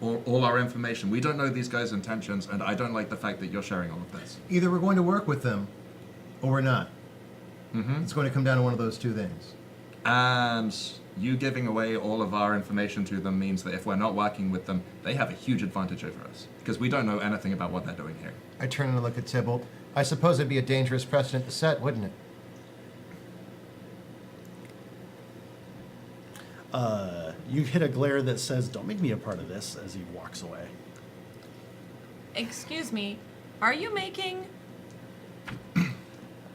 all our information. We don't know these guys' intentions, and I don't like the fact that you're sharing all of this. Either we're going to work with them, or we're not. It's going to come down to one of those two things. And you giving away all of our information to them means that if we're not working with them, they have a huge advantage over us, because we don't know anything about what they're doing here. I turn and look at Tybalt. I suppose it'd be a dangerous precedent to set, wouldn't it? You hit a glare that says, "Don't make me a part of this," as he walks away. Excuse me, are you making...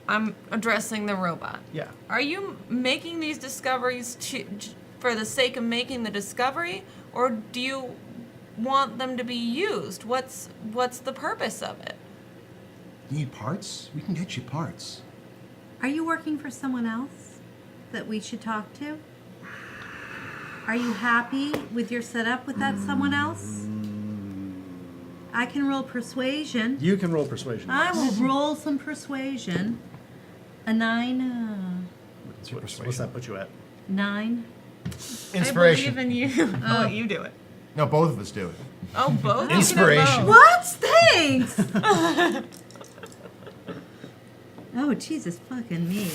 I'm addressing the robot. Yeah. Are you making these discoveries for the sake of making the discovery, or do you want them to be used? What's the purpose of it? You need parts? We can get you parts. Are you working for someone else that we should talk to? Are you happy with your setup with that someone else? I can roll persuasion. You can roll persuasion. I will roll some persuasion. A 9. What's that put you at? 9. Inspiration. I believe in you. I'll let you do it. No, both of us do it. Oh, both? Inspiration. What? Thanks. Oh, Jesus fucking me.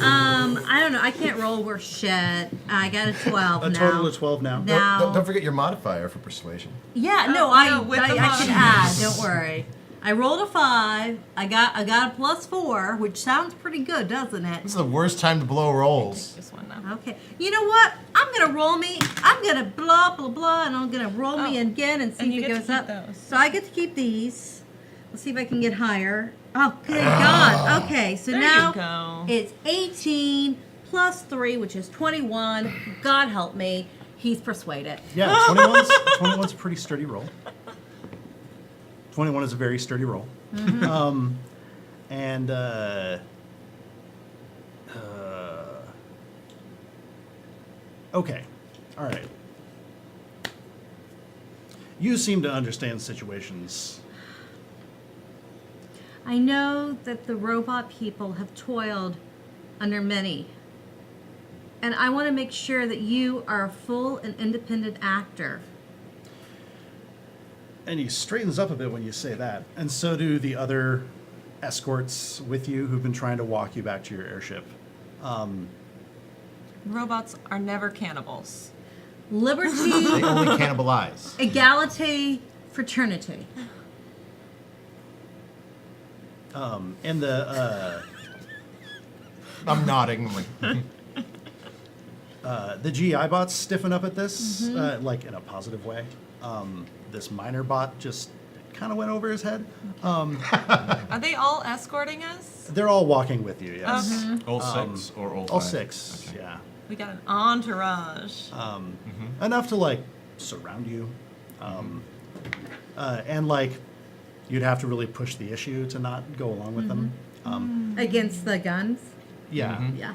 I don't know. I can't roll worth shit. I got a 12 A now. total of 12 now. Now. Don't forget your modifier for persuasion. Yeah, no, Oh, I no, with the can modifier. add. Don't worry. I rolled a 5. I got a +4, which sounds pretty good, doesn't it? This is the worst time to blow rolls. This one now. Okay. You know what? I'm gonna roll me. I'm gonna blah blah blah, and I'm gonna roll me Oh, again and see and if you it get to goes keep up. those. So I get to keep these. Let's see if I can get higher. Oh, good God. Okay, so There now you go. it's 18 plus 3, which is 21. God help me. He's persuaded. Yeah, 21's a pretty sturdy roll. 21 is a very sturdy roll. And okay, all right. You seem to understand situations. I know that the robot people have toiled under many. And I want to make sure that you are a full and independent actor. And he straightens up a bit when you say that. And so do the other escorts with you who've been trying to walk you back to your airship. Robots are never cannibals. Liberty, They only cannibalize. equality, fraternity. And the I'm nodding. I'm like, the GI bots stiffen up at this, like in a positive way. This minor bot just kind of went over his head. Are they all escorting us? They're all walking with you, yes. Okay. All 6 or all 5? All 6, yeah. We got an entourage. Enough to like surround you. And like you'd have to really push the issue to not go along with them. Against the guns? Yeah. Yeah.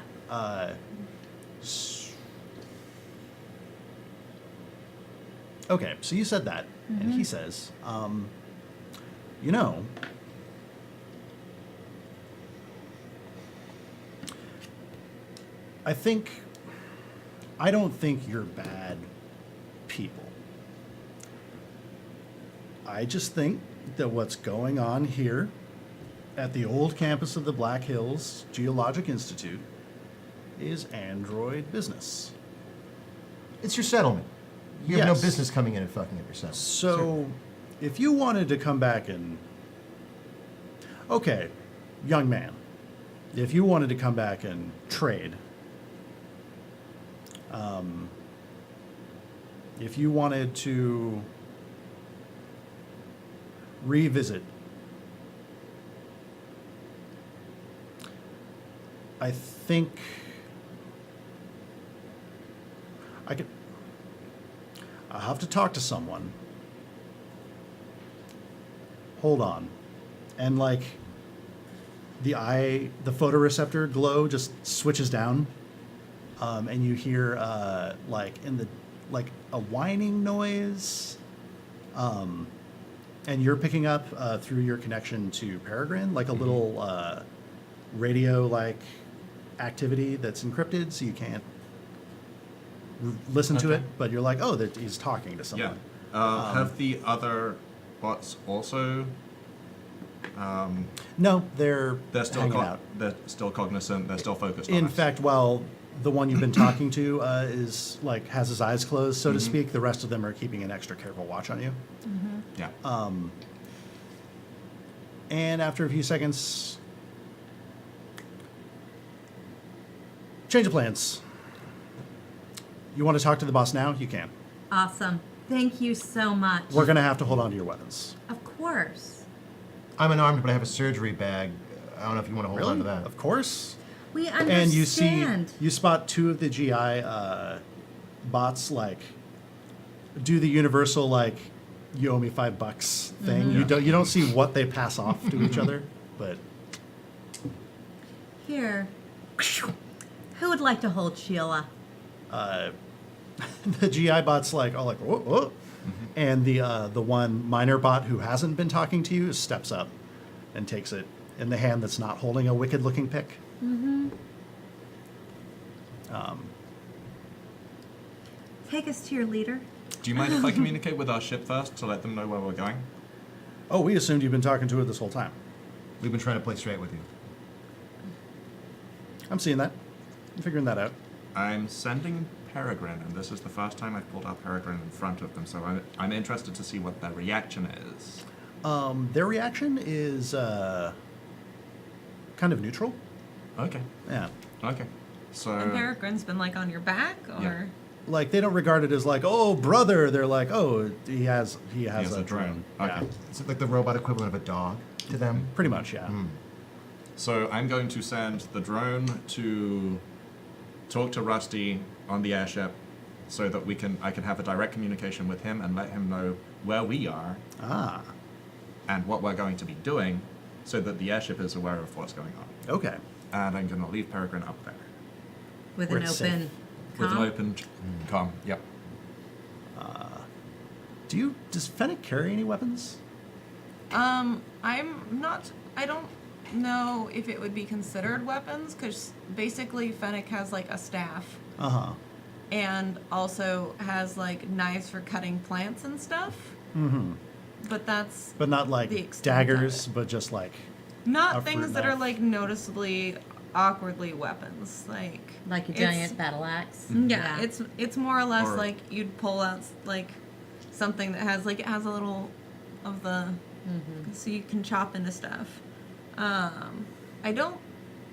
Okay, so you said that, and he says, you know, I don't think you're bad people. I just think that what's going on here at the old campus of the Black Hills Geologic Institute is android business. it's your settlement. You have Yes. no business coming in and fucking up your settlement. So, if you wanted to come back and. Okay, young man. If you wanted to come back and trade. If you wanted to revisit. I think. I'll have to talk to someone. Hold on. And like the photoreceptor glow just switches down. And you hear like a whining noise. And you're picking up through your connection to Peregrine, like a little radio like activity that's encrypted, so you can't listen to Okay. it, but you're like, oh, he's talking to someone. Yeah. Have the other bots also? No, they're They're hanging out. They're still cognizant. They're still focused on In us. fact, while the one you've been talking to is like has his eyes closed, so to speak, the rest of them are keeping an extra careful watch on you. Yeah. And after a few seconds, change of plans. You want to talk to the boss now? You can. Awesome. Thank you so much. We're going to have to hold on to your weapons. Of course. I'm unarmed, but I have a surgery bag. I don't know if you want to hold on to that. Of course. We understand. And you spot two of the GI bots like do the universal like you owe me $5 thing. You don't see what they pass off to each other. But Here. Who would like to hold Sheila? the GI bot's like, all like, whoa, whoa. And the one minor bot who hasn't been talking to you steps up and takes it in the hand that's not holding a wicked-looking pick. Take us to your leader. Do you mind if I communicate with our ship first to let them know where we're going? Oh, we assumed you've been talking to her this whole time. We've been trying to play straight with you. I'm seeing that. I'm figuring that out. I'm sending Peregrine, and this is the first time I've pulled out Peregrine in front of them, so I'm interested to see what their reaction is. Their reaction is kind of neutral. Okay. Yeah. Okay. So. And Peregrine's been like on your back, or Yeah. Like they don't regard it as like, oh, brother. They're like, oh, he has has a a drone. drone. Okay. Yeah. Is it like the robot equivalent of a dog to them? Pretty much, yeah. So I'm going to send the drone to talk to Rusty on the airship, so that I can have a direct communication with him and let him know where we are Ah, and what we're going to be doing, so that the airship is aware of what's going on. okay. And I'm going to leave Peregrine up there With Where an it's open with an comm? open comm. Yep. Does Fennec carry any weapons? I'm not. I don't know if it would be considered weapons, because basically Fennec has like a staff Uh-huh. and also has like knives for cutting plants and stuff. Mm-hmm. But that's But not the like extent of daggers, it. but just like Not a things fruit that are knife. like noticeably awkwardly weapons. Like Like a it's- giant battle axe. Yeah, it's more or less Or- like you'd pull out like something that has like it has a little of the so you can chop into stuff. I don't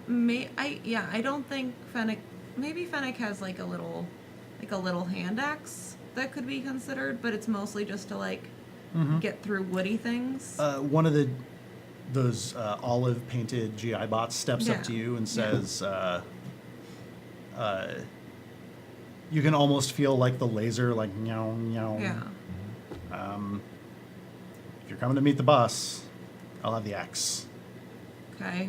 I don't think Fennec maybe Fennec has like a little hand axe that could be considered, but it's mostly just to like get through woody things. one of those olive painted GI bots steps Yeah. up to you and says, you can almost feel like the laser, like meow meow. Yeah. If you're coming to meet the boss, I'll have the axe. Okay.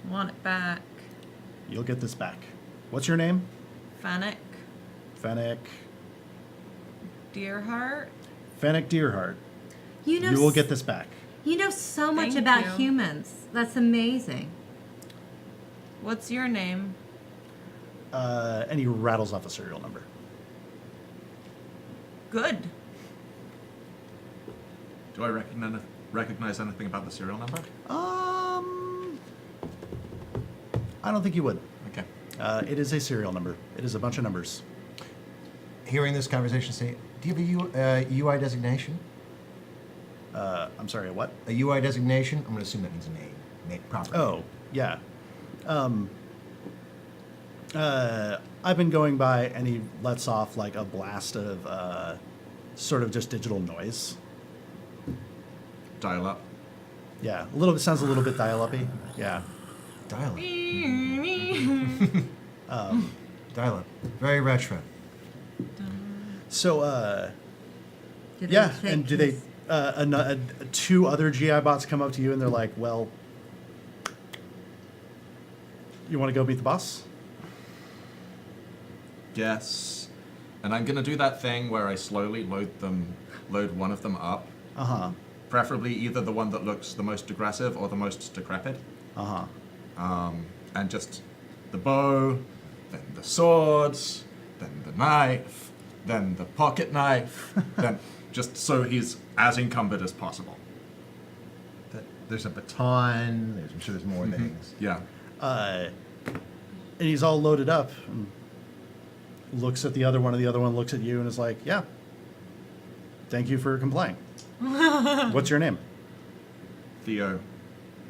Want it back. You'll get this back. What's your name? Fennec. Fennec. Deerheart. Fennec Deerheart. You know, You will get this back. You know so much Thank about you. humans. That's amazing. What's your name? And he rattles off a serial number. Good. Do I recognize anything about the serial number? I don't think you would. Okay. It is a serial number. It is a bunch of numbers. Hearing this conversation, say, do you have a UI designation? I'm sorry, a what? A UI designation? I'm going to assume that means a name, proper. Oh, yeah. I've been going by, and he lets off like a blast of sort of just digital noise. Dial up. Yeah, a little bit sounds a little bit dial-uppy. Yeah. Dial up. Dial up. Very retro. So, Do they yeah, take and do they? his- Two other GI bots come up to you, and they're like, "Well, you want to go meet the boss?" Yes. And I'm gonna do that thing where I slowly load one of them up. Uh huh. Preferably either the one that looks the most aggressive or the most decrepit. Uh huh. And just the bow, then the swords, then the knife, then the pocket knife, then just so he's as encumbered as possible. There's a baton. I'm sure there's more things. Yeah. And he's all loaded up and looks at the other one, and the other one looks at you and is like, "Yeah, thank you for complying." What's your name? Theo,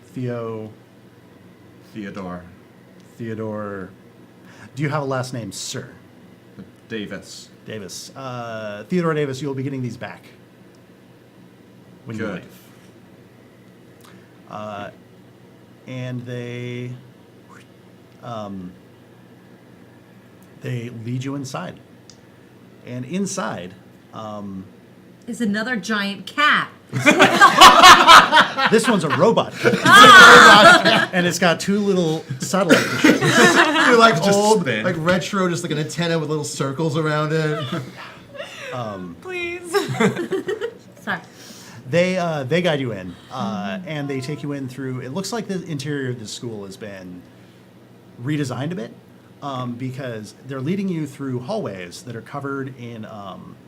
Theo, Theodore, Theodore. Do you have a last name, sir? Davis. Davis. Theodore Davis, you'll be getting these back when you Good. leave. And they lead you inside. And inside, Is another giant cat. This one's a robot cave. And it's got 2 little satellite dishes. They're like old, spin. like retro, just like an antenna with little circles around it. Please. Sorry. They guide you in, and they take you in through. It looks like the interior of the school has been redesigned a bit, because they're leading you through hallways that are covered in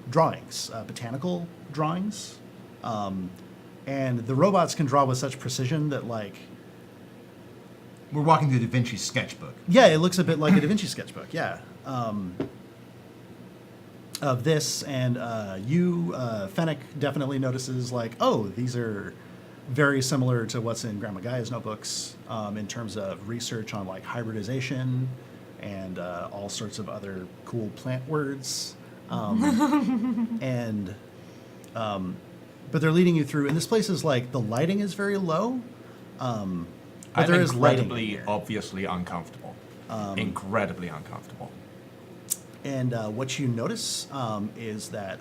drawings, botanical drawings, and the robots can draw with such precision that, like, We're walking through Da Vinci's sketchbook. yeah, it looks a bit like a Da Vinci sketchbook. Yeah. Of this, and Fennec definitely notices, like, oh, these are very similar to what's in Grandma Gaia's notebooks, in terms of research on, like, hybridization and all sorts of other cool plant words. But they're leading you through, and this place is, like, the lighting is very low, but I'm there is lighting incredibly, here. obviously uncomfortable. Incredibly uncomfortable. And what you notice is that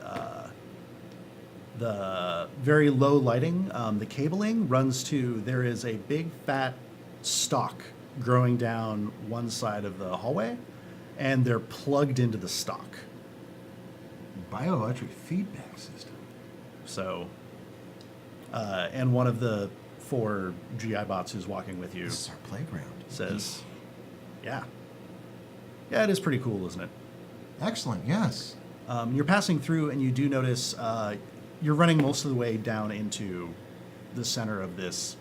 the very low lighting, the cabling runs to, there is a big fat stalk growing down one side of the hallway, and they're plugged into the stalk. Bioelectric feedback system. So, and one of the 4 GI bots who's walking with you This is our playground. says, yeah, it is pretty cool, isn't it? Excellent, yes. You're passing through, and you do notice you're running most of the way down into the center of this,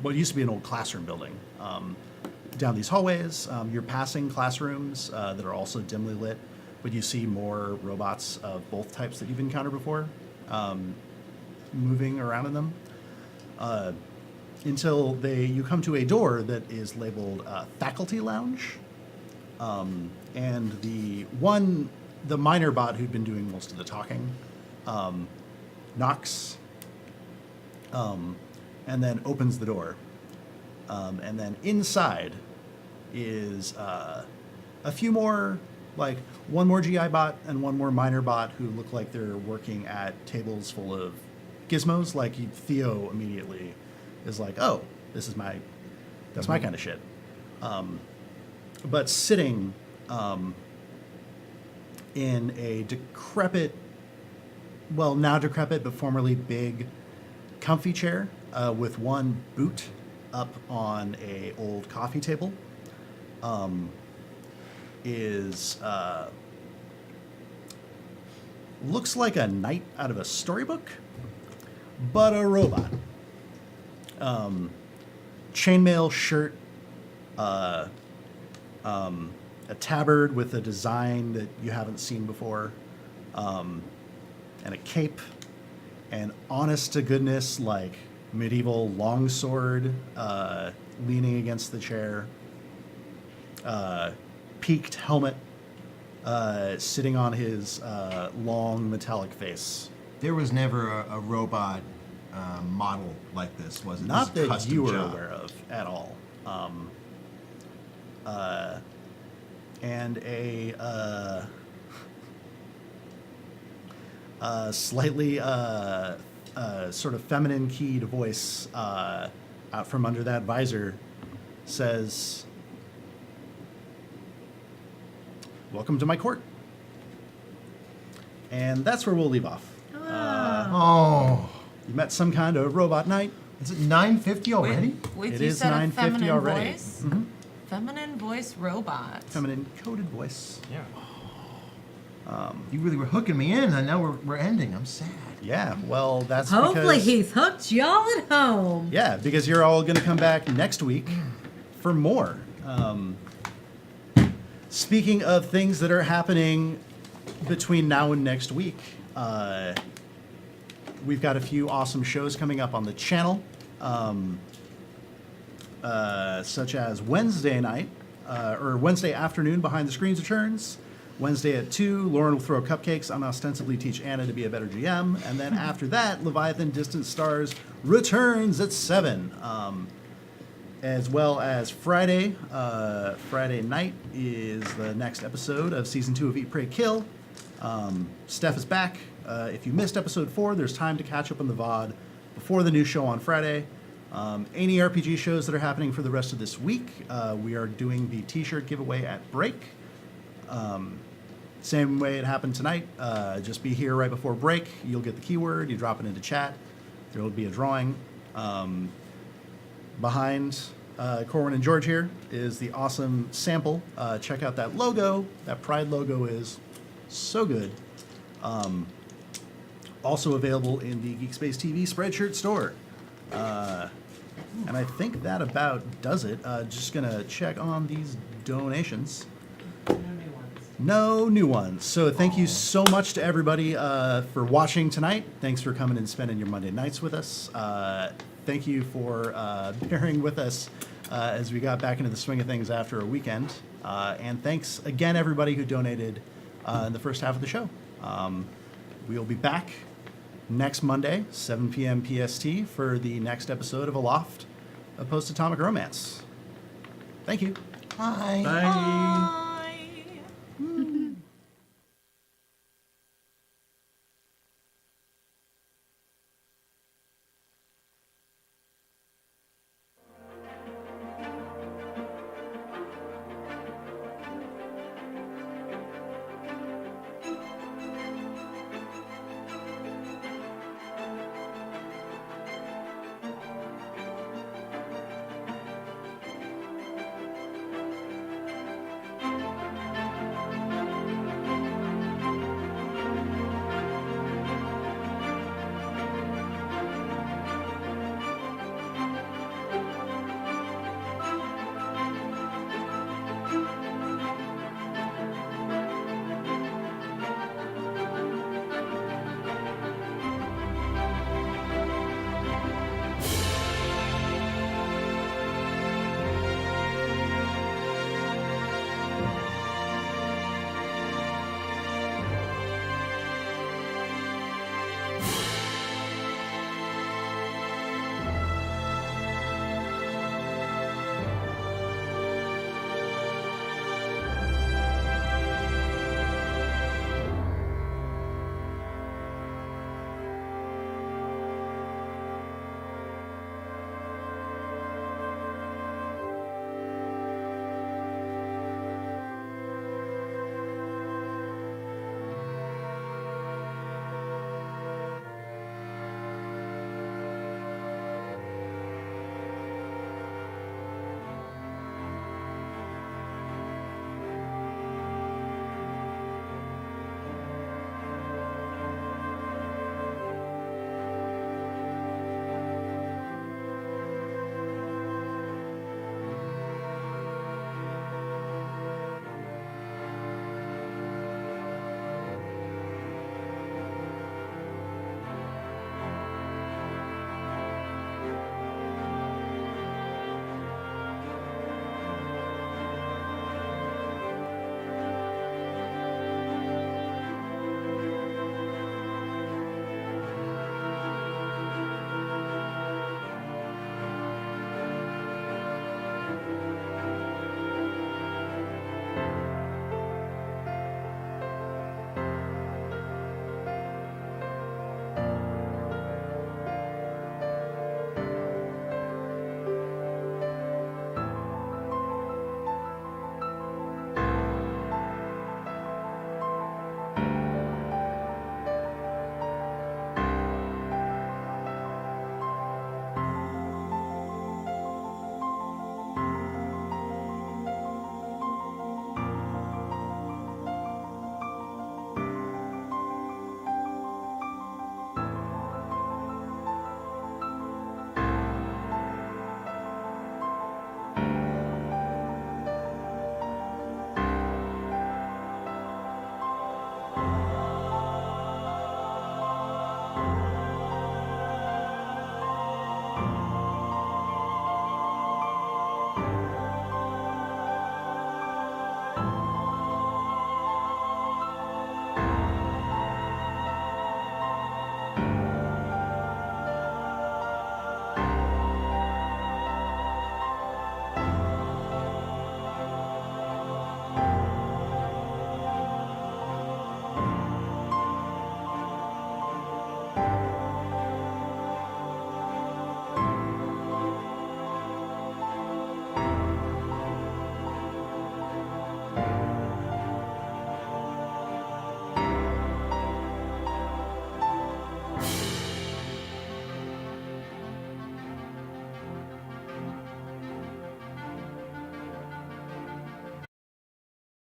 what used to be an old classroom building. Down these hallways, you're passing classrooms that are also dimly lit, but you see more robots of both types that you've encountered before moving around in them. Until you come to a door that is labeled Faculty Lounge. And the minor bot who'd been doing most of the talking, knocks, and then opens the door. And then inside is a few more, like, one more GI bot and one more minor bot who look like they're working at tables full of gizmos. Like, Theo immediately is like, oh, that's my kind of shit. But sitting in a decrepit, well, now decrepit, but formerly big, comfy chair with one boot up on a old coffee table, looks like a knight out of a storybook, but a robot. Chainmail shirt, a tabard with a design that you haven't seen before, and a cape, and honest to goodness, like, medieval longsword leaning against the chair, peaked helmet sitting on his long metallic face. There was never a robot model like this, was it? Not This is a that custom you were job. aware of at all. And a slightly sort of feminine keyed voice out from under that visor says, "Welcome to my court." And that's where we'll leave off. Oh, You met some kind of robot knight. is it 9:50 already? Wait, It you is said a 9:50 feminine already. voice? Feminine voice robot. Feminine coded voice. Yeah. You really were hooking me in, and now we're ending. I'm sad. Yeah, well, that's Hopefully because... he's hooked y'all at home. Yeah, because you're all going to come back next week for more. Speaking of things that are happening between now and next week, we've got a few awesome shows coming up on the channel, such as Wednesday night, or Wednesday afternoon, Behind the Screens returns. Wednesday at 2, Lauren will throw cupcakes and ostensibly teach Anna to be a better GM. And then after that, Leviathan Distant Stars returns at 7. As well as Friday. Friday night is the next episode of Season 2 of Eat, Pray, Kill. Steph is back. If you missed episode 4, there's time to catch up on the VOD before the new show on Friday. Any RPG shows that are happening for the rest of this week, we are doing the t-shirt giveaway at break. Same way it happened tonight. Just be here right before break. You'll get the keyword. You drop it into chat. There will be a drawing. Behind Corwin and George here is the awesome sample. Check out that logo. That Pride logo is so good. Also available in the GeekSpaceTV Spreadshirt store. And I think that about does it. Just gonna check on these donations. No new ones. No new ones. So thank you so much to everybody for watching tonight. Thanks for coming and spending your Monday nights with us. Thank you for bearing with us as we got back into the swing of things after a weekend. And thanks again, everybody who donated in the first half of the show. We'll be back next Monday, 7 p.m. PST, for the next episode of Aloft, a post-atomic romance. Thank you. Bye. Bye.